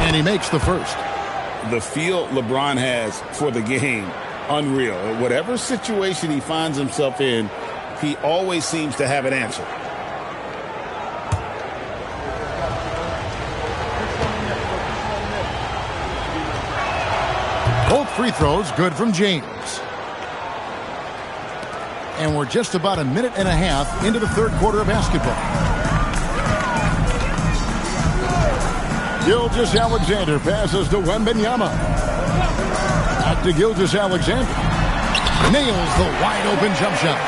And he makes the first. The feel LeBron has for the game, unreal. Whatever situation he finds himself in, he always seems to have an answer. Both free throws good from James. And we're just about a minute and a half into the third quarter of basketball. Gilgeous-Alexander passes to Wembanyama. Back to Gilgeous-Alexander. Nails the wide open jump shot.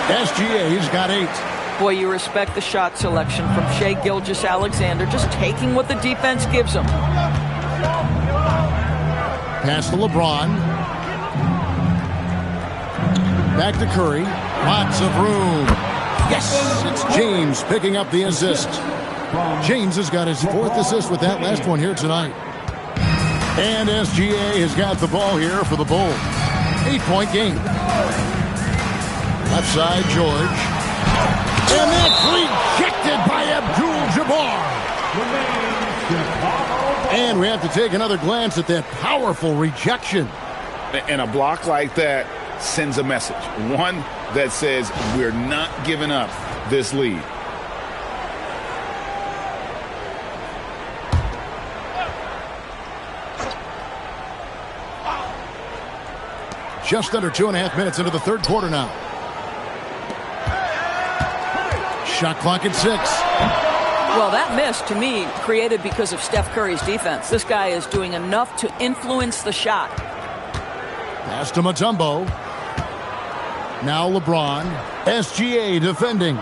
SGA's got 8. Boy, you respect the shot selection from Shai Gilgeous-Alexander, just taking what the defense gives him. Pass to LeBron. Back to Curry. Lots of room. Yes, it's James picking up the assist. James has got his 4th assist with that last one here tonight. And SGA has got the ball here for the Bulls. 8-point game. Left side, George. And that's rejected by Abdul-Jabbar. And we have to take another glance at that powerful rejection. And a block like that sends a message. One that says we're not giving up this lead. Just under 2.5 minutes into the third quarter now. Shot clock at 6. Well, that miss, to me, created because of Steph Curry's defense. This guy is doing enough to influence the shot. Pass to Mutombo. Now LeBron. SGA defending.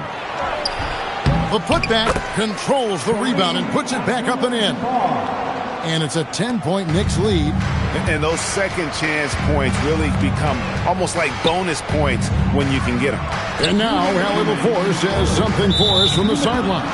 The putback controls the rebound and puts it back up and in. And it's a 10-point Knicks lead. And those second chance points really become almost like bonus points when you can get them. And now Hallie LaForce has something for us from the sideline.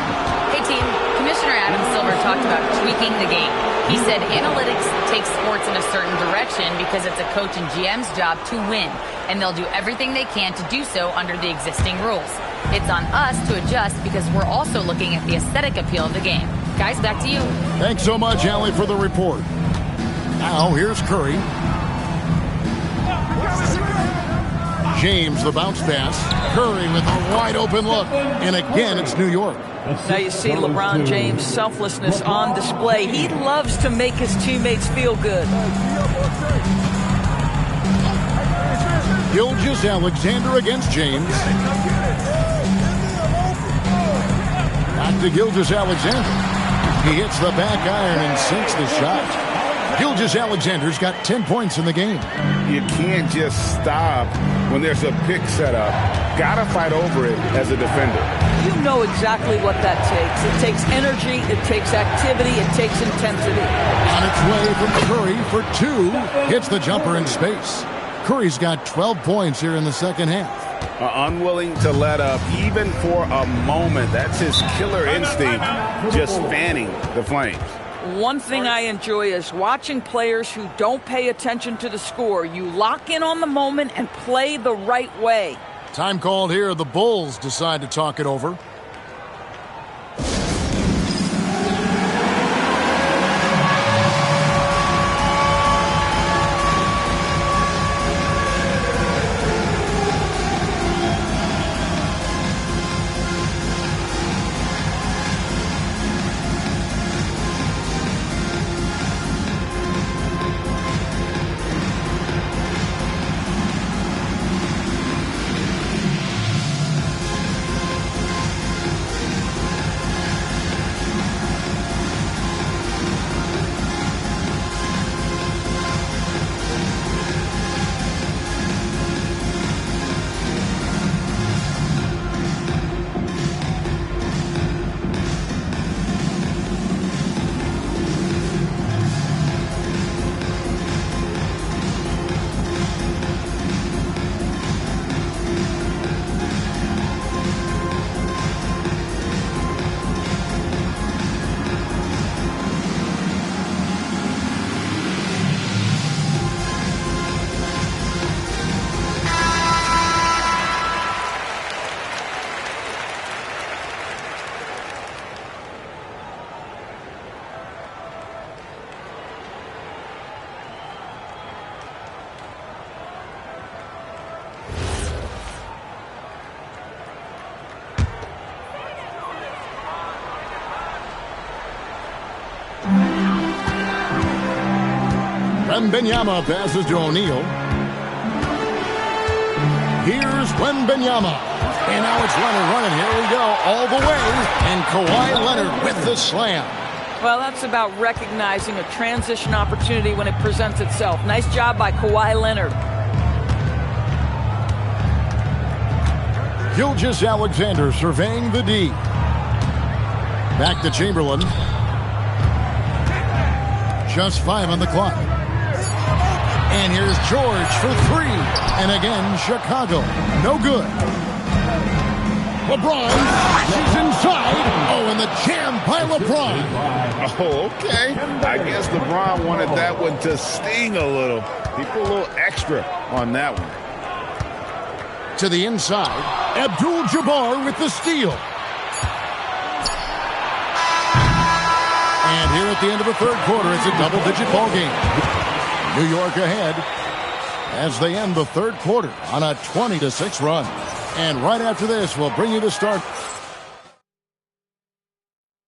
Hey team, Commissioner Adam Silver talked about tweaking the game. He said analytics takes sports in a certain direction because it's a coach and GM's job to win, and they'll do everything they can to do so under the existing rules. It's on us to adjust because we're also looking at the aesthetic appeal of the game. Guys, back to you. Thanks so much, Hallie, for the report. Now here's Curry. James, the bounce pass. Curry with a wide open look. And again, it's New York. Now you see LeBron James' selflessness on display. He loves to make his teammates feel good. Gilgeous-Alexander against James. Back to Gilgeous-Alexander. He hits the back iron and sinks the shot. Gilgeous-Alexander's got 10 points in the game. You can't just stop when there's a pick set up. Gotta fight over it as a defender. You know exactly what that takes. It takes energy, it takes activity, it takes intensity. On its way from Curry for 2. Hits the jumper in space. Curry's got 12 points here in the second half. Unwilling to let up even for a moment. That's his killer instinct, just fanning the flames. One thing I enjoy is watching players who don't pay attention to the score. You lock in on the moment and play the right way. Time called here. The Bulls decide to talk it over. Wembanyama passes to O'Neal. Here's Wembanyama. And now it's Leonard running. Here we go, all the way. And Kawhi Leonard with the slam. Well, that's about recognizing a transition opportunity when it presents itself. Nice job by Kawhi Leonard. Gilgeous-Alexander surveying the D. Back to Chamberlain. Just 5 on the clock. And here's George for 3. And again, Chicago. No good. LeBron flashes inside. Oh, and the jam by LeBron. Oh, okay. I guess LeBron wanted that one to sting a little. He put a little extra on that one. To the inside, Abdul-Jabbar with the steal. And here at the end of the third quarter, it's a double-digit ball game. New York ahead as they end the third quarter on a 20-6 run. And right after this, we'll bring you the start.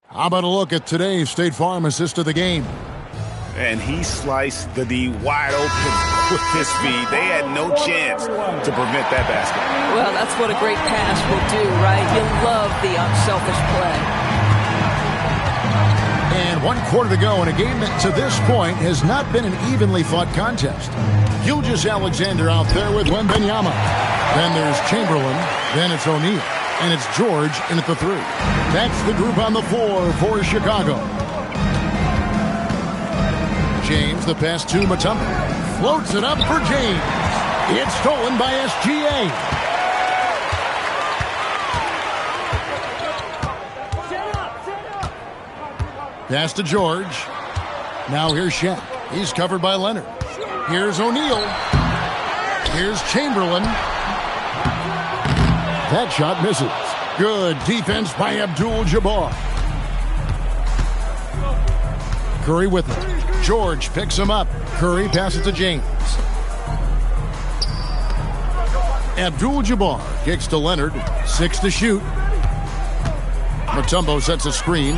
How about a look at today's State Farm assist of the game? And he sliced the D wide open with his speed. They had no chance to prevent that basket. Well, that's what a great pass will do, right? You love the unselfish play. And 1 quarter to go in a game that to this point has not been an evenly fought contest. Gilgeous-Alexander out there with Wembanyama. Then there's Chamberlain. Then it's O'Neal. And it's George in at the 3. That's the group on the floor for Chicago. James, the pass to Mutombo. Floats it up for James. It's stolen by SGA. Pass to George. Now here's Shaq. He's covered by Leonard. Here's O'Neal. Here's Chamberlain. That shot misses. Good defense by Abdul-Jabbar. Curry with it. George picks him up. Curry passes to James. Abdul-Jabbar kicks to Leonard. 6 to shoot. Mutombo sets a screen.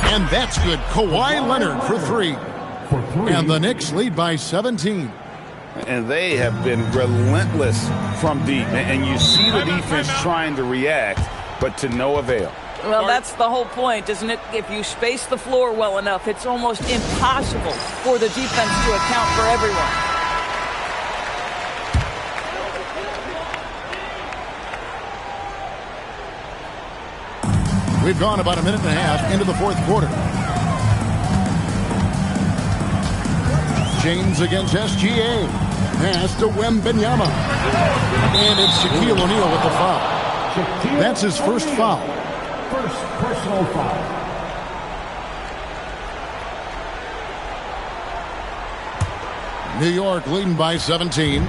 And that's good. Kawhi Leonard for 3. And the Knicks lead by 17. And they have been relentless from deep. And you see the defense trying to react, but to no avail. Well, that's the whole point, isn't it? If you space the floor well enough, it's almost impossible for the defense to account for everyone. We've gone about a minute and a half into the fourth quarter. James against SGA. Pass to Wembanyama. And it's Shaquille O'Neal with the foul. That's his first foul. First personal foul. New York leading by 17.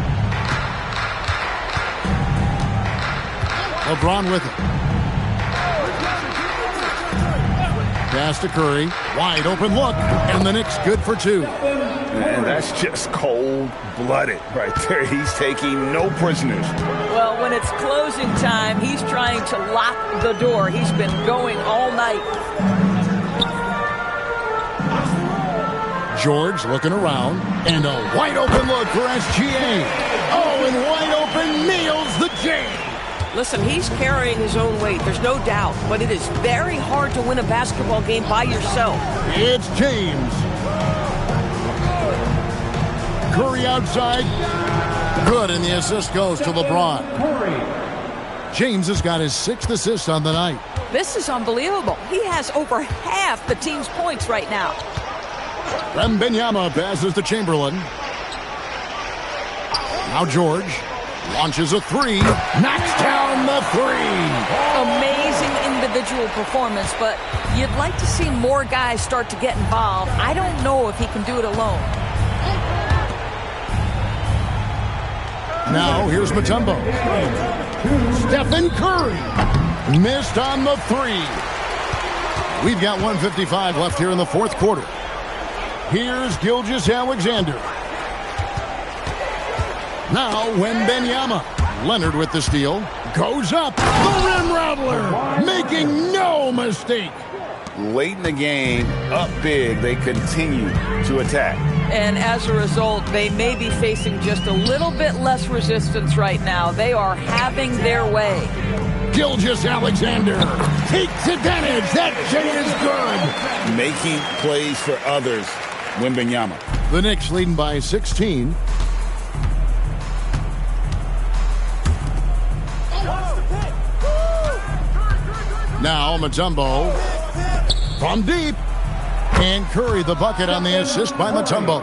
LeBron with it. Pass to Curry. Wide open look. And the Knicks good for 2. And that's just cold-blooded right there. He's taking no prisoners. Well, when it's closing time, he's trying to lock the door. He's been going all night. George looking around. And a wide open look for SGA. Oh, and wide open nails the J. Listen, he's carrying his own weight. There's no doubt. But it is very hard to win a basketball game by yourself. It's James. Curry outside. Good, and the assist goes to LeBron. James has got his 6th assist on the night. This is unbelievable. He has over half the team's points right now. Wembanyama passes to Chamberlain. Now George launches a 3. Knocks down the 3. Amazing individual performance, but you'd like to see more guys start to get involved. I don't know if he can do it alone. Now, here's Mutombo. Stephen Curry. Missed on the 3. We've got 1:55 left here in the fourth quarter. Here's Gilgeous-Alexander. Now, Wembanyama. Leonard with the steal. Goes up. The rim rattler. Making no mistake. Late in the game, up big, they continue to attack. And as a result, they may be facing just a little bit less resistance right now. They are having their way. Gilgeous-Alexander takes advantage. That J is good. Making plays for others, Wembanyama. The Knicks leading by 16. Now Mutombo from deep. And Curry the bucket on the assist by Mutombo.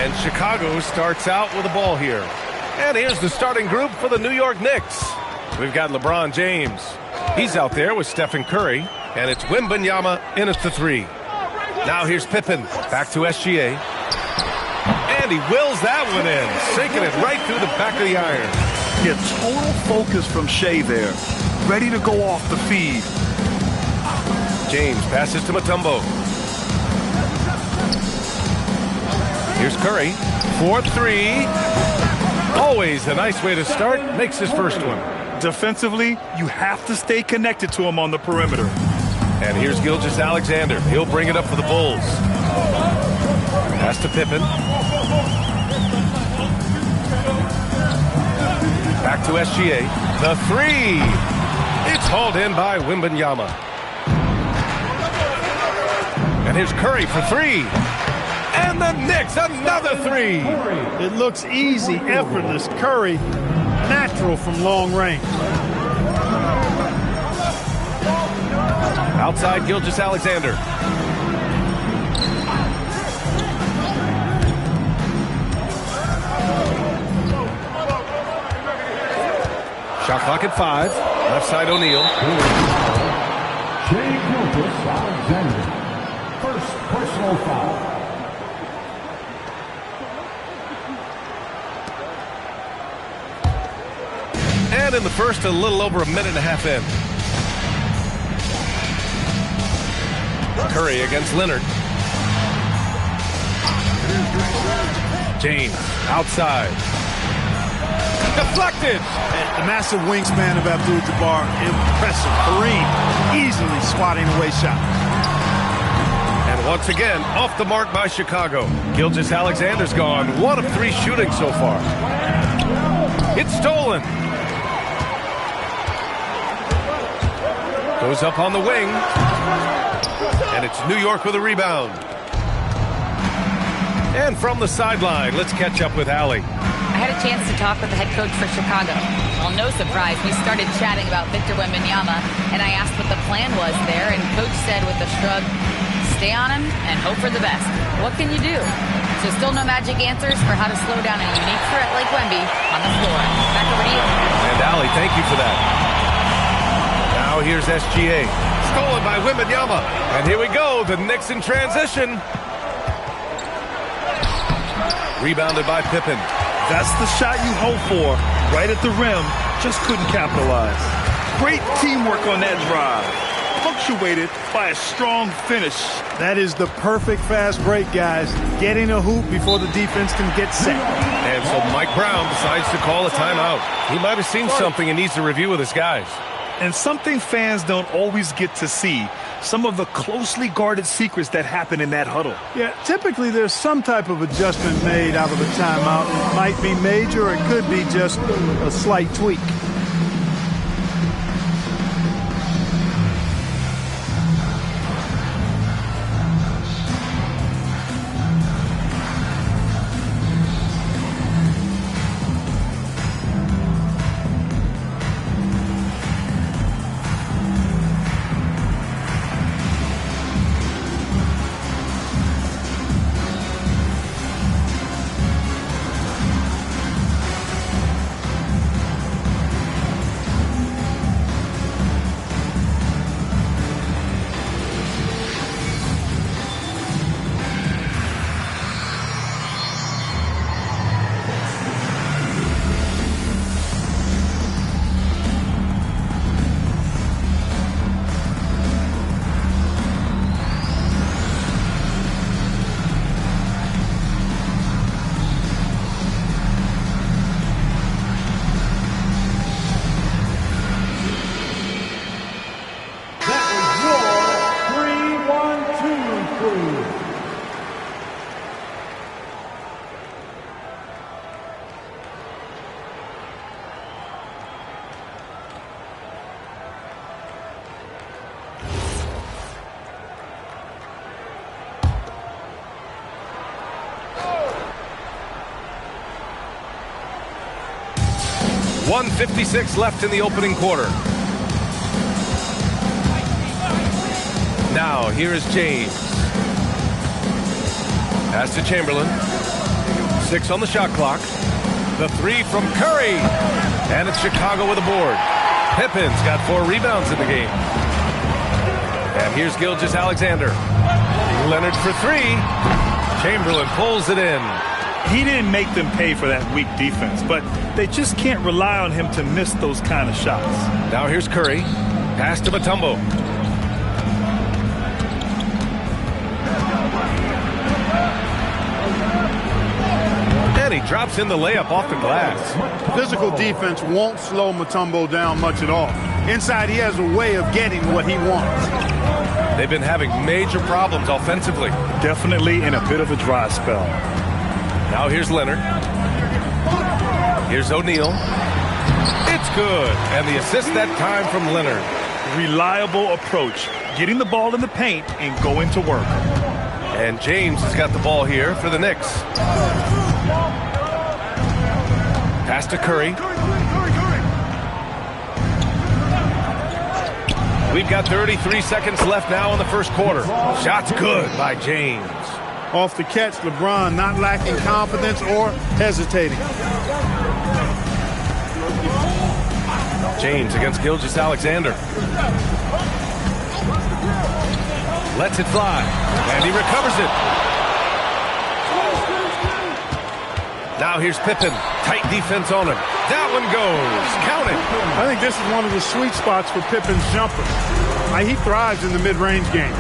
And Chicago starts out with the ball here. And here's the starting group for the New York Knicks. We've got LeBron James. He's out there with Stephen Curry. And it's Wembanyama in at the 3. Now here's Pippen. Back to SGA. And he wills that one in. Sinking it right through the back of the iron. Yeah, total focus from Shea there. Ready to go off the feed. James passes to Mutombo. Here's Curry. 4-3. Always a nice way to start. Makes his first one. Defensively, you have to stay connected to him on the perimeter. And here's Gilgeous-Alexander. He'll bring it up for the Bulls. Pass to Pippen. Back to SGA. The 3. It's hauled in by Wembanyama. And here's Curry for 3. And the Knicks, another 3. It looks easy, effortless. Curry, natural from long range. Outside Gilgeous-Alexander. Shot clock at 5. Left side O'Neal. Shai Gilgeous-Alexander. First personal foul. And in the first, a little over a minute and a half in. Curry against Leonard. James outside. Deflected. The massive wingspan of Abdul-Jabbar, impressive. Kareem easily swatting away shots. And once again, off the mark by Chicago. Gilgeous-Alexander's gone 1 of 3 shooting so far. It's stolen. Goes up on the wing. And it's New York with a rebound. And from the sideline, let's catch up with Allie. I had a chance to talk with the head coach for Chicago. Well, no surprise, we started chatting about Victor Wembanyama, and I asked what the plan was there, and Coach said with a shrug, stay on him and hope for the best. What can you do? So still no magic answers for how to slow down a unique threat like Wemby on the floor. Back over to you. And Allie, thank you for that. Now here's SGA. Stolen by Wembanyama. And here we go, the Knicks in transition. Rebounded by Pippen. That's the shot you hope for. Right at the rim. Just couldn't capitalize. Great teamwork on that drive. Punctuated by a strong finish. That is the perfect fast break, guys. Getting a hoop before the defense can get set. And so Mike Brown decides to call a timeout. He might have seen something and needs to review with his guys. And something fans don't always get to see. Some of the closely guarded secrets that happen in that huddle. Yeah, typically there's some type of adjustment made out of the timeout. It might be major or it could be just a slight tweak. .156 left in the opening quarter. Now, here is James. Pass to Chamberlain. 6 on the shot clock. The 3 from Curry. And it's Chicago with a board. Pippen's got 4 rebounds in the game. And here's Gilgeous-Alexander. Leonard for 3. Chamberlain pulls it in. He didn't make them pay for that weak defense, but they just can't rely on him to miss those kind of shots. Now here's Curry. Pass to Mutombo. And he drops in the layup off the glass. Physical defense won't slow Mutombo down much at all. Inside, he has a way of getting what he wants. They've been having major problems offensively. Definitely in a bit of a dry spell. Now here's Leonard. Here's O'Neal. It's good. And the assist that time from Leonard. Reliable approach. Getting the ball in the paint and going to work. And James has got the ball here for the Knicks. Pass to Curry. We've got 33 seconds left now in the first quarter. Shot's good by James. Off the catch, LeBron not lacking confidence or hesitating. James against Gilgeous-Alexander. Lets it fly. And he recovers it. Now here's Pippen. Tight defense on him. That one goes. Count it. I think this is one of the sweet spots for Pippen's jumper. He thrives in the mid-range game.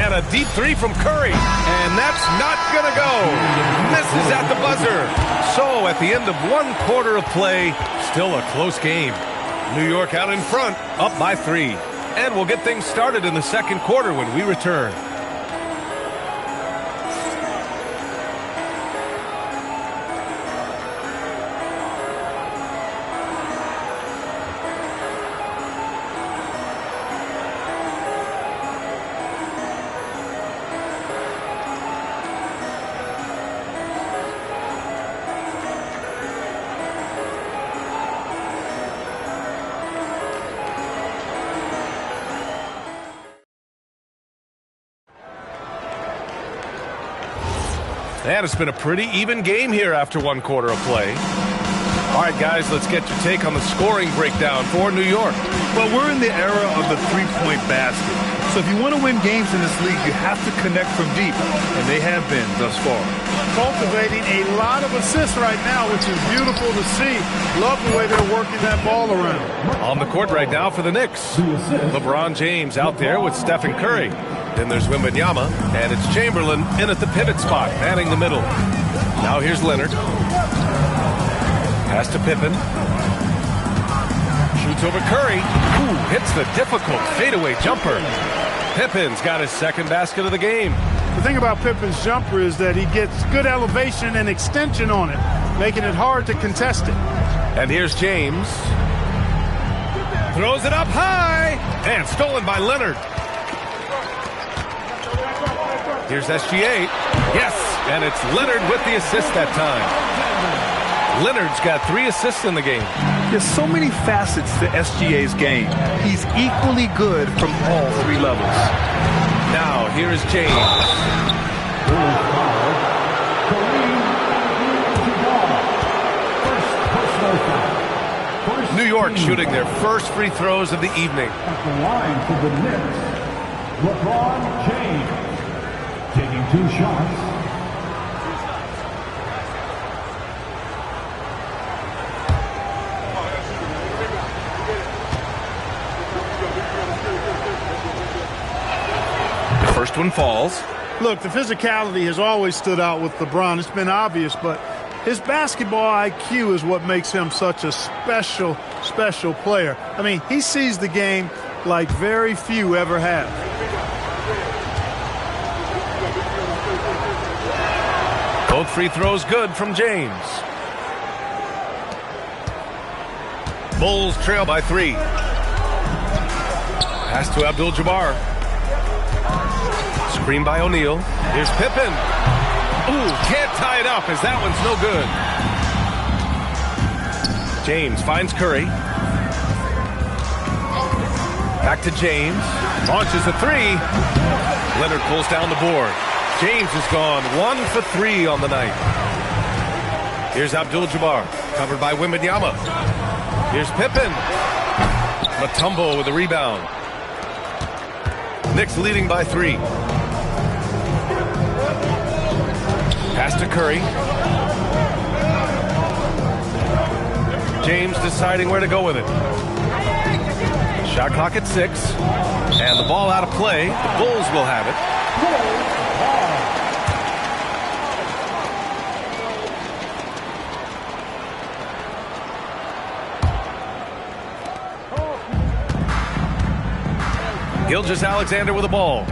And a deep 3 from Curry. And that's not going to go. Misses at the buzzer. So at the end of 1 quarter of play, still a close game. New York out in front, up by 3. And we'll get things started in the second quarter when we return. And it's been a pretty even game here after 1 quarter of play. All right, guys, let's get your take on the scoring breakdown for New York. Well, we're in the era of the three-point basket. So if you want to win games in this league, you have to connect from deep, and they have been thus far. Cultivating a lot of assists right now, which is beautiful to see. Love the way they're working that ball around. On the court right now for the Knicks. LeBron James out there with Stephen Curry. Then there's Wembanyama, and it's Chamberlain in at the pivot spot, manning the middle. Now here's Leonard. Pass to Pippen. Shoots over Curry. Ooh, hits the difficult fadeaway jumper. Pippen's got his second basket of the game. The thing about Pippen's jumper is that he gets good elevation and extension on it, making it hard to contest it. And here's James. Throws it up high, and stolen by Leonard. Here's SGA. Yes, and it's Leonard with the assist that time. Leonard's got 3 assists in the game. There's so many facets to SGA's game. He's equally good from all 3 levels. Now, here is James. New York shooting their first free throws of the evening. At the line for the Knicks, LeBron James. Taking 2 shots. The first one falls. Look, the physicality has always stood out with LeBron. It's been obvious, but his basketball IQ is what makes him such a special, special player. I mean, he sees the game like very few ever have. Both free throws good from James. Bulls trail by 3. Pass to Abdul-Jabbar. Screen by O'Neal. Here's Pippen. Ooh, can't tie it up as that one's no good. James finds Curry. Back to James. Launches a 3. Leonard pulls down the board. James has gone 1 for 3 on the night. Here's Abdul-Jabbar, covered by Wembanyama. Here's Pippen. Mutombo with the rebound. Knicks leading by 3. Pass to Curry. James deciding where to go with it. Shot clock at 6. And the ball out of play. The Bulls will have it. Gilgeous-Alexander with the ball.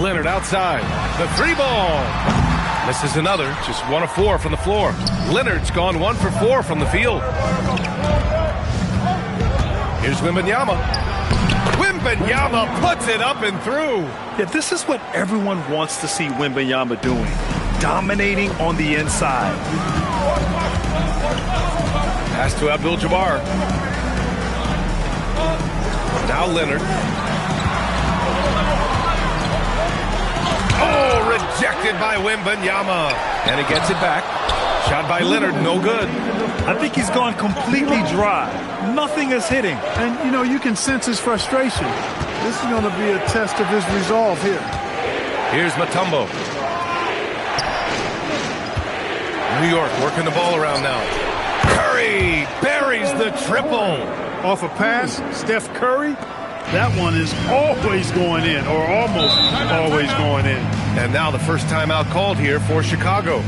Leonard outside. The 3-ball. Misses another. Just 1 of 4 from the floor. Leonard's gone 1 for 4 from the field. Here's Wembanyama. Wembanyama puts it up and through. Yeah, this is what everyone wants to see Wembanyama doing. Dominating on the inside. Pass to Abdul-Jabbar. Now Leonard. Oh, rejected by Wembanyama. And he gets it back. Shot by Leonard, no good. I think he's gone completely dry. Nothing is hitting. And, you know, you can sense his frustration. This is going to be a test of his resolve here. Here's Mutombo. New York working the ball around now. Curry buries the triple. Off a pass, Steph Curry, that one is always going in, or almost always going in. And now the first timeout called here for Chicago.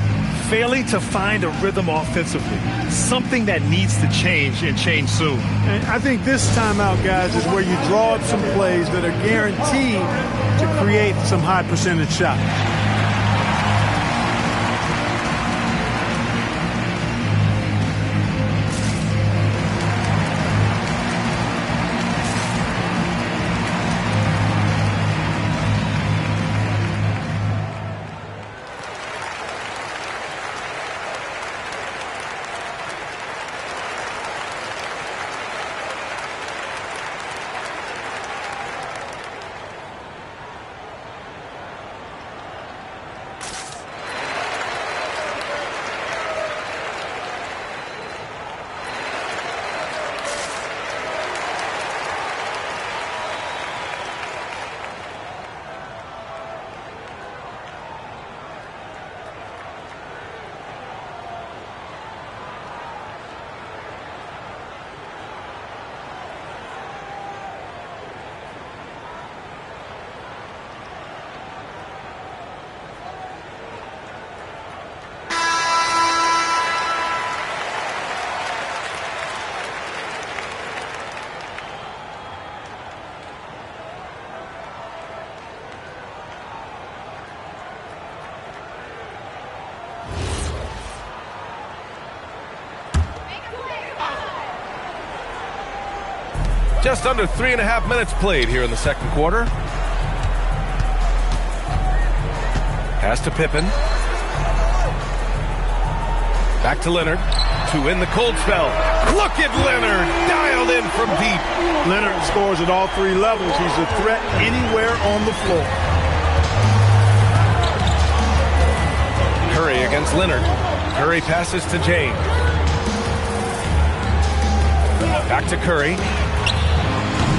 Failing to find a rhythm offensively. Something that needs to change and change soon. And I think this timeout, guys, is where you draw up some plays that are guaranteed to create some high percentage shots. Just under 3.5 minutes played here in the second quarter. Pass to Pippen. Back to Leonard. To end the cold spell. Look at Leonard, dialed in from deep. Leonard scores at all 3 levels. He's a threat anywhere on the floor. Curry against Leonard. Curry passes to James. Back to Curry.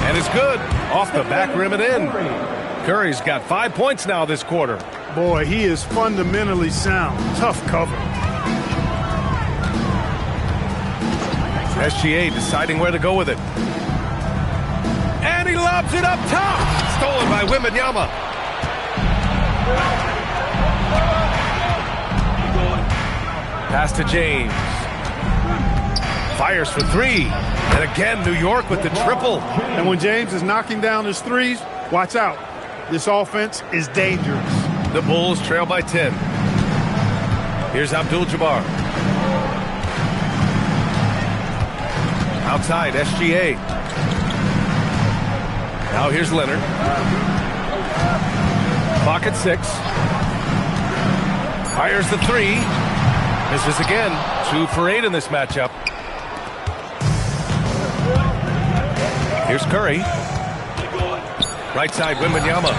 And it's good. Off the back rim and in. Curry's got 5 points now this quarter. Boy, he is fundamentally sound. Tough cover. SGA deciding where to go with it. And he lobs it up top. Stolen by Wembanyama. Pass to James. Fires for 3. And again, New York with the triple. And when James is knocking down his threes, watch out. This offense is dangerous. The Bulls trail by 10. Here's Abdul-Jabbar. Outside, SGA. Now here's Leonard. Clock at 6. Fires the 3. Misses again. 2 for 8 in this matchup. Here's Curry. Right side, Wembanyama.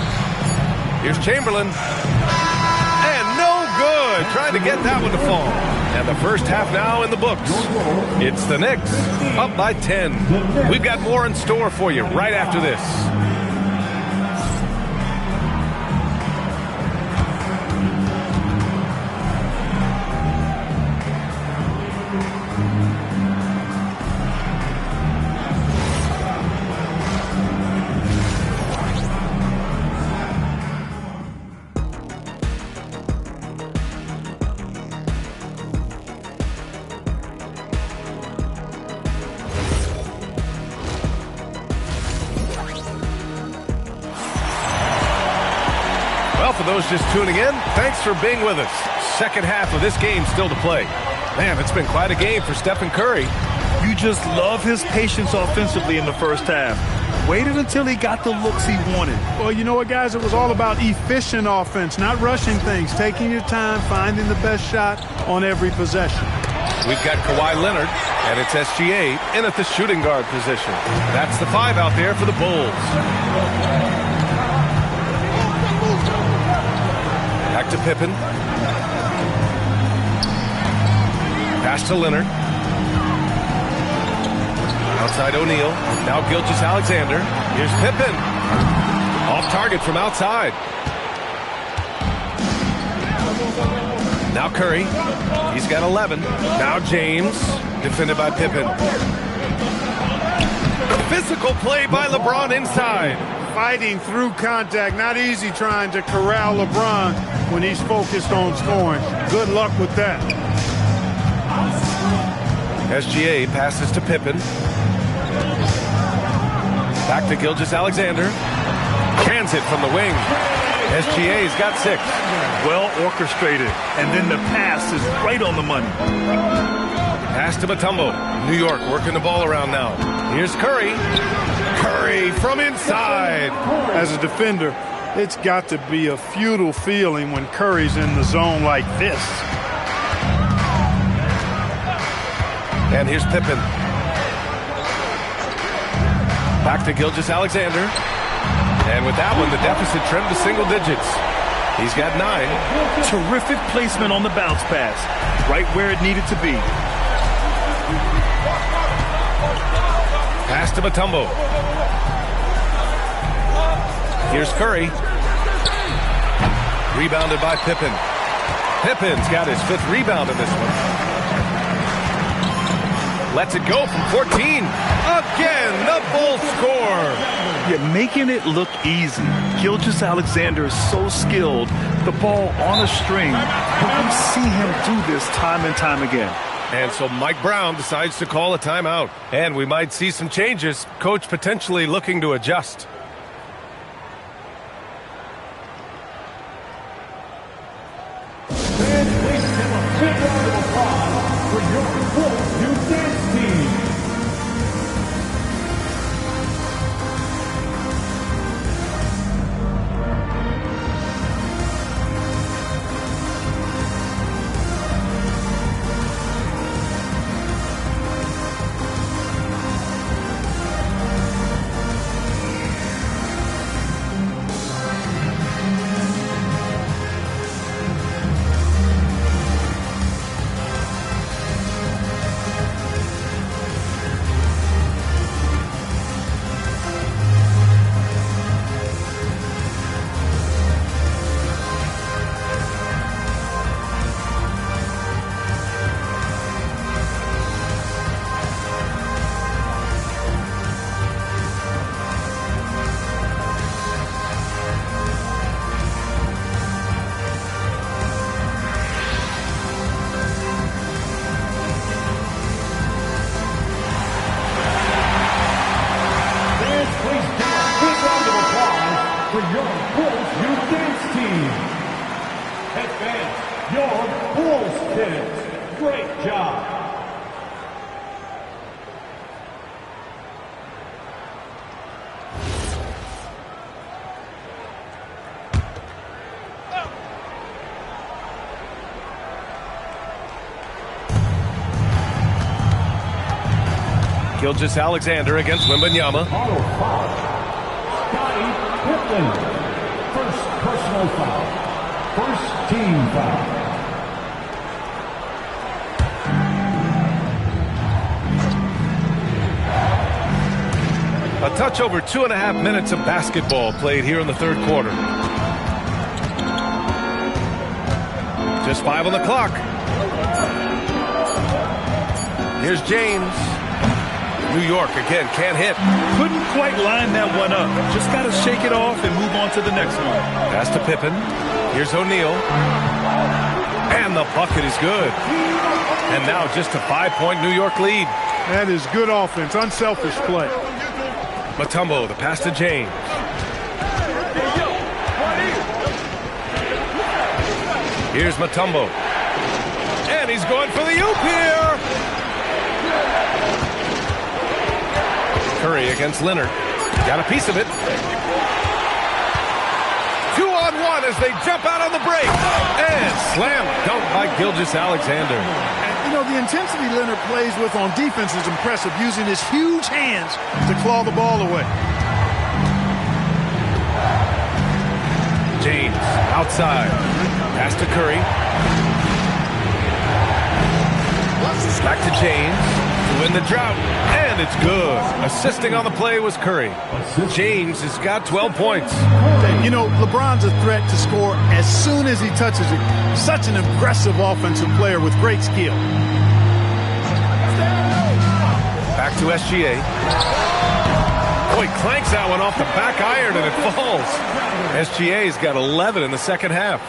Here's Chamberlain. And no good. Trying to get that one to fall. And the first half now in the books. It's the Knicks up by 10. We've got more in store for you right after this. For those just tuning in, thanks for being with us. Second half of this game still to play. Man, it's been quite a game for Stephen Curry. You just love his patience offensively in the first half. Waited until he got the looks he wanted. Well, you know what, guys? It was all about efficient offense, not rushing things, taking your time, finding the best shot on every possession. We've got Kawhi Leonard, and it's SGA in at the shooting guard position. That's the 5 out there for the Bulls. Back to Pippen. Pass to Leonard. Outside O'Neal. Now Gilgeous-Alexander. Here's Pippen. Off target from outside. Now Curry. He's got 11. Now James. Defended by Pippen. Physical play by LeBron inside. Fighting through contact. Not easy trying to corral LeBron when he's focused on scoring. Good luck with that. SGA passes to Pippen. Back to Gilgeous-Alexander. Cans it from the wing. SGA's got 6. Well orchestrated. And then the pass is right on the money. Pass to Mutombo. New York working the ball around now. Here's Curry. Curry from inside. As a defender, it's got to be a futile feeling when Curry's in the zone like this. And here's Pippen. Back to Gilgeous-Alexander. And with that one, the deficit trimmed to single digits. He's got 9. Terrific placement on the bounce pass. Right where it needed to be. Pass to Mutombo. Here's Curry. Rebounded by Pippen. Pippen's got his 5th rebound in this one. Lets it go from 14. Again, the Bulls score. You're making it look easy. Gilgeous-Alexander is so skilled. The ball on a string. But we see him do this time and time again. And so Mike Brown decides to call a timeout. And we might see some changes. Coach potentially looking to adjust. Gilgeous-Alexander against Wembanyama. Scottie Pippen. First personal personal foul. First team foul. A touch over 2.5 minutes of basketball played here in the third quarter. Just 5 on the clock. Here's James. New York again, can't hit. Couldn't quite line that one up. Just got to shake it off and move on to the next one. Pass to Pippen. Here's O'Neal. And the bucket is good. And now just a 5-point New York lead. That is good offense, unselfish play. Mutombo, the pass to James. Here's Mutombo. And he's going for the oop here. Curry against Leonard. Got a piece of it. 2-on-1 as they jump out on the break. And slam dunk by Gilgeous-Alexander. You know, the intensity Leonard plays with on defense is impressive, using his huge hands to claw the ball away. James outside. Pass to Curry. Back to James to win the drought. And it's good. Assisting on the play was Curry. James has got 12 points. You know, LeBron's a threat to score as soon as he touches it. Such an impressive offensive player with great skill. Back to SGA. Oh, he clanks that one off the back iron and it falls. SGA's got 11 in the second half.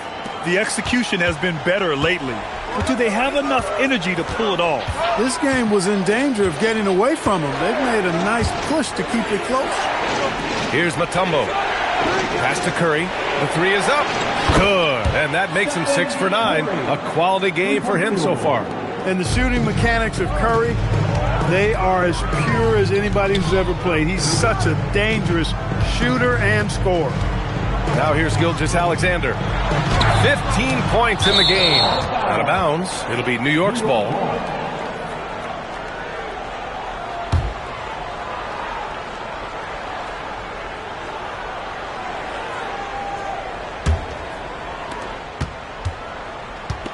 The execution has been better lately. But do they have enough energy to pull it off? This game was in danger of getting away from them. They've made a nice push to keep it close. Here's Mutombo. Pass to Curry. The three is up. Good. And that makes him 6 for 9. A quality game for him so far. And the shooting mechanics of Curry, they are as pure as anybody who's ever played. He's such a dangerous shooter and scorer. Now here's Gilgeous-Alexander. 15 points in the game. Out of bounds. It'll be New York's ball.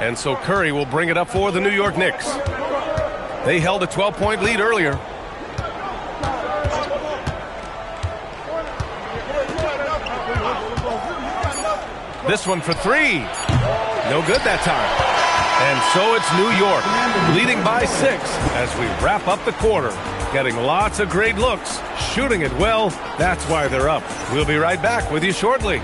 And so Curry will bring it up for the New York Knicks. They held a 12-point lead earlier. This one for 3. No good that time. And so it's New York leading by 6 as we wrap up the quarter. Getting lots of great looks, shooting it well. That's why they're up. We'll be right back with you shortly.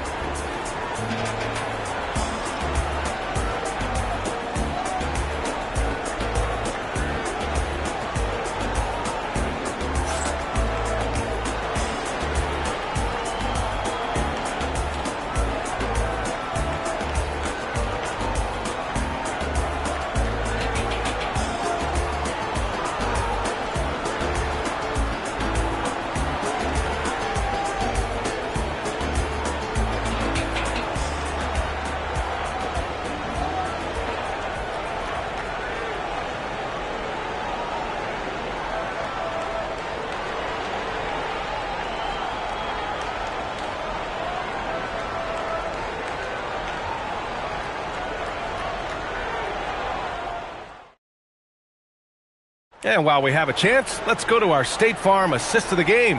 And while we have a chance, let's go to our State Farm assist of the game.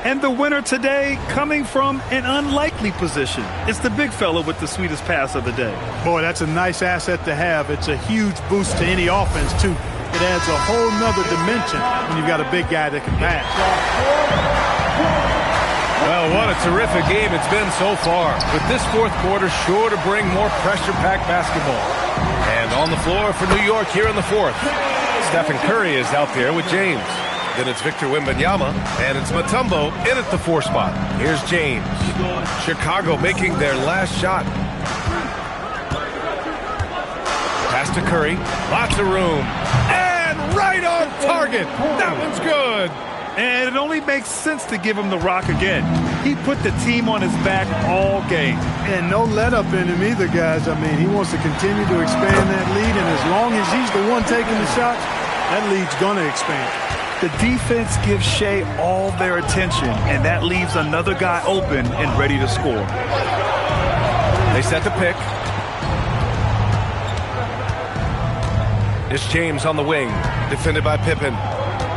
And the winner today coming from an unlikely position. It's the big fella with the sweetest pass of the day. Boy, that's a nice asset to have. It's a huge boost to any offense, too. It adds a whole nother dimension when you've got a big guy that can pass. Well, what a terrific game it's been so far. With this fourth quarter sure to bring more pressure-packed basketball. And on the floor for New York here in the fourth. Stephen Curry is out there with James. Then it's Victor Wembanyama, and it's Mutombo in at the 4 spot. Here's James. Chicago making their last shot. Pass to Curry. Lots of room. And right on target. That one's good. And it only makes sense to give him the rock again. He put the team on his back all game. And no let-up in him either, guys. I mean, he wants to continue to expand that lead, and as long as he's the one taking the shots, that lead's going to expand. The defense gives Shea all their attention, and that leaves another guy open and ready to score. They set the pick. It's James on the wing, defended by Pippen.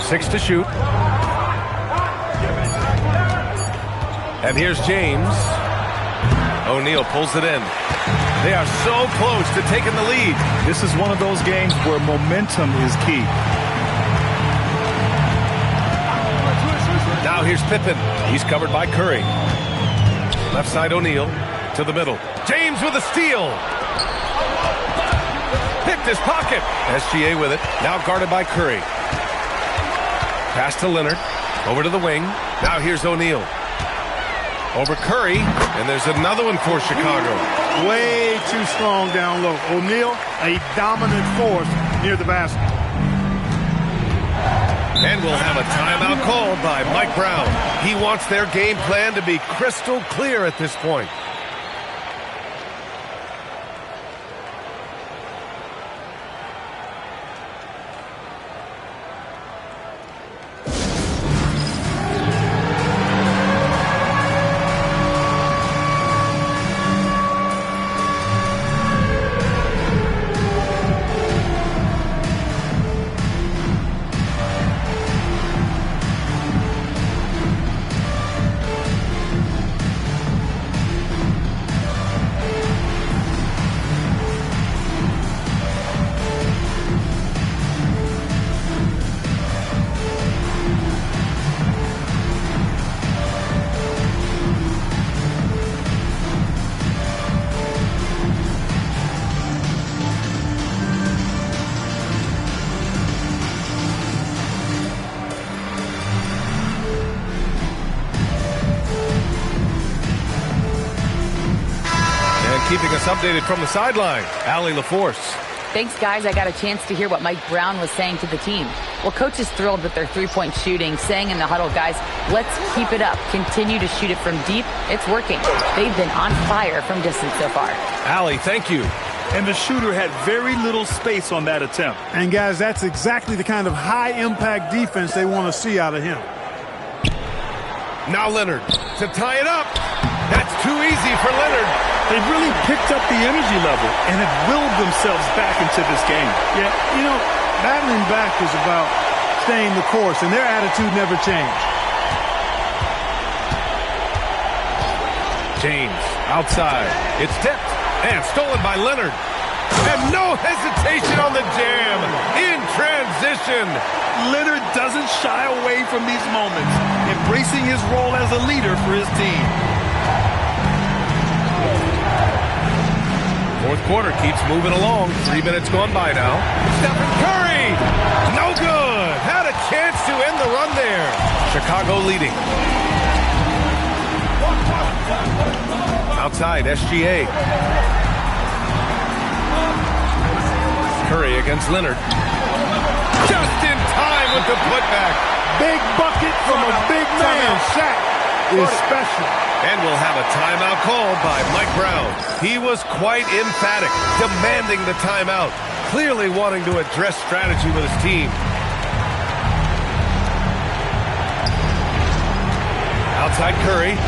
6 to shoot. And here's James. O'Neal pulls it in. They are so close to taking the lead. This is one of those games where momentum is key. Now here's Pippen. He's covered by Curry. Left side O'Neal to the middle. James with a steal. Picked his pocket. SGA with it. Now guarded by Curry. Pass to Leonard. Over to the wing. Now here's O'Neal. Over Curry. And there's another one for Chicago. Way too strong down low. O'Neal, a dominant force near the basket. And we'll have a timeout called by Mike Brown. He wants their game plan to be crystal clear at this point. Keeping us updated from the sideline, Allie LaForce. Thanks, guys. I got a chance to hear what Mike Brown was saying to the team. Well, coach is thrilled with their three-point shooting, saying in the huddle, guys, let's keep it up. Continue to shoot it from deep. It's working. They've been on fire from distance so far. Allie, thank you. And the shooter had very little space on that attempt. And, guys, that's exactly the kind of high-impact defense they want to see out of him. Now Leonard to tie it up. That's too easy for Leonard. They've really picked up the energy level and have willed themselves back into this game. Yeah, you know, battling back is about staying the course, and their attitude never changed. James outside. It's tipped and stolen by Leonard. And no hesitation on the jam in transition. Leonard doesn't shy away from these moments, embracing his role as a leader for his team. Fourth quarter keeps moving along. 3 minutes gone by now. Stephen Curry! No good! Had a chance to end the run there. Chicago leading. Outside, SGA. Curry against Leonard. Just in time with the putback. Big bucket from a big man. Shaq is special. And we'll have a timeout called by Mike Brown. He was quite emphatic, demanding the timeout, clearly wanting to address strategy with his team. Outside Curry.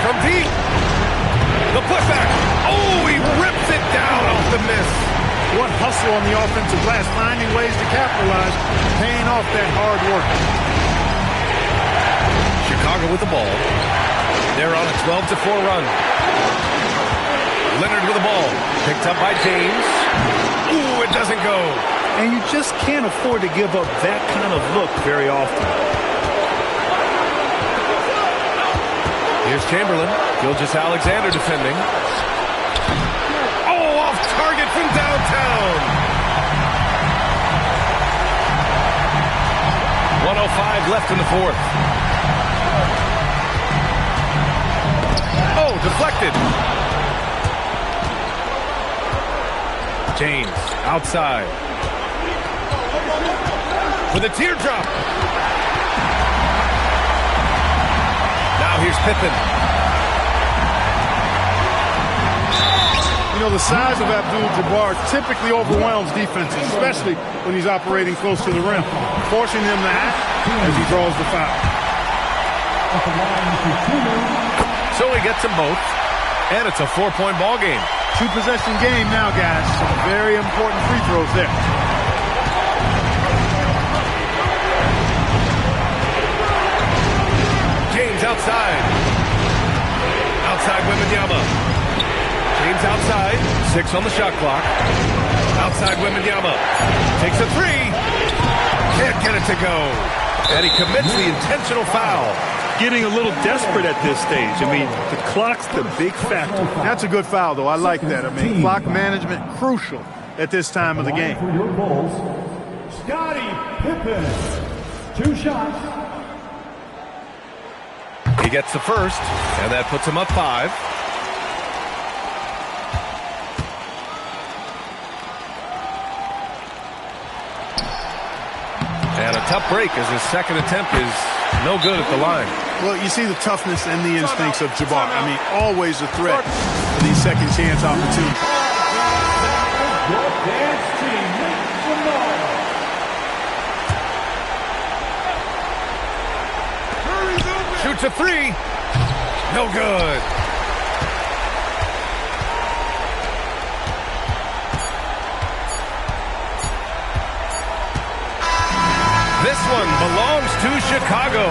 From deep. The putback. Oh, he rips it down off the miss. What hustle on the offensive glass, finding ways to capitalize, paying off that hard work. Chicago with the ball. They're on a 12-4 run. Leonard with the ball. Picked up by James. Ooh, it doesn't go. And you just can't afford to give up that kind of look very often. Here's Chamberlain. Gilgeous-Alexander defending. Oh, off target from downtown. 1:05 left in the fourth. Oh, deflected. James outside. With a teardrop. Now here's Pippen. You know, the size of Abdul-Jabbar typically overwhelms defenses, especially when he's operating close to the rim, forcing them to act as he draws the foul. So he gets them both, and it's a 4-point ball game. 2-possession game now, guys. Some very important free throws there. James outside. Outside Wembanyama. James outside. 6 on the shot clock. Outside Wembanyama. Takes a 3. Can't get it to go. And he commits the intentional foul. Getting a little desperate at this stage. I mean, the clock's the big factor. That's a good foul, though. I like that. I mean, clock management crucial at this time of the game. For your Bulls, Scottie Pippen. 2 shots. He gets the first, and that puts him up 5. And a tough break as his second attempt is no good at the line. Well, you see the toughness and the instincts of Jabbar. I mean, always a threat for these second chance opportunities. Your dance team makes the ball. Shoots a 3. No good. This one belongs to Chicago.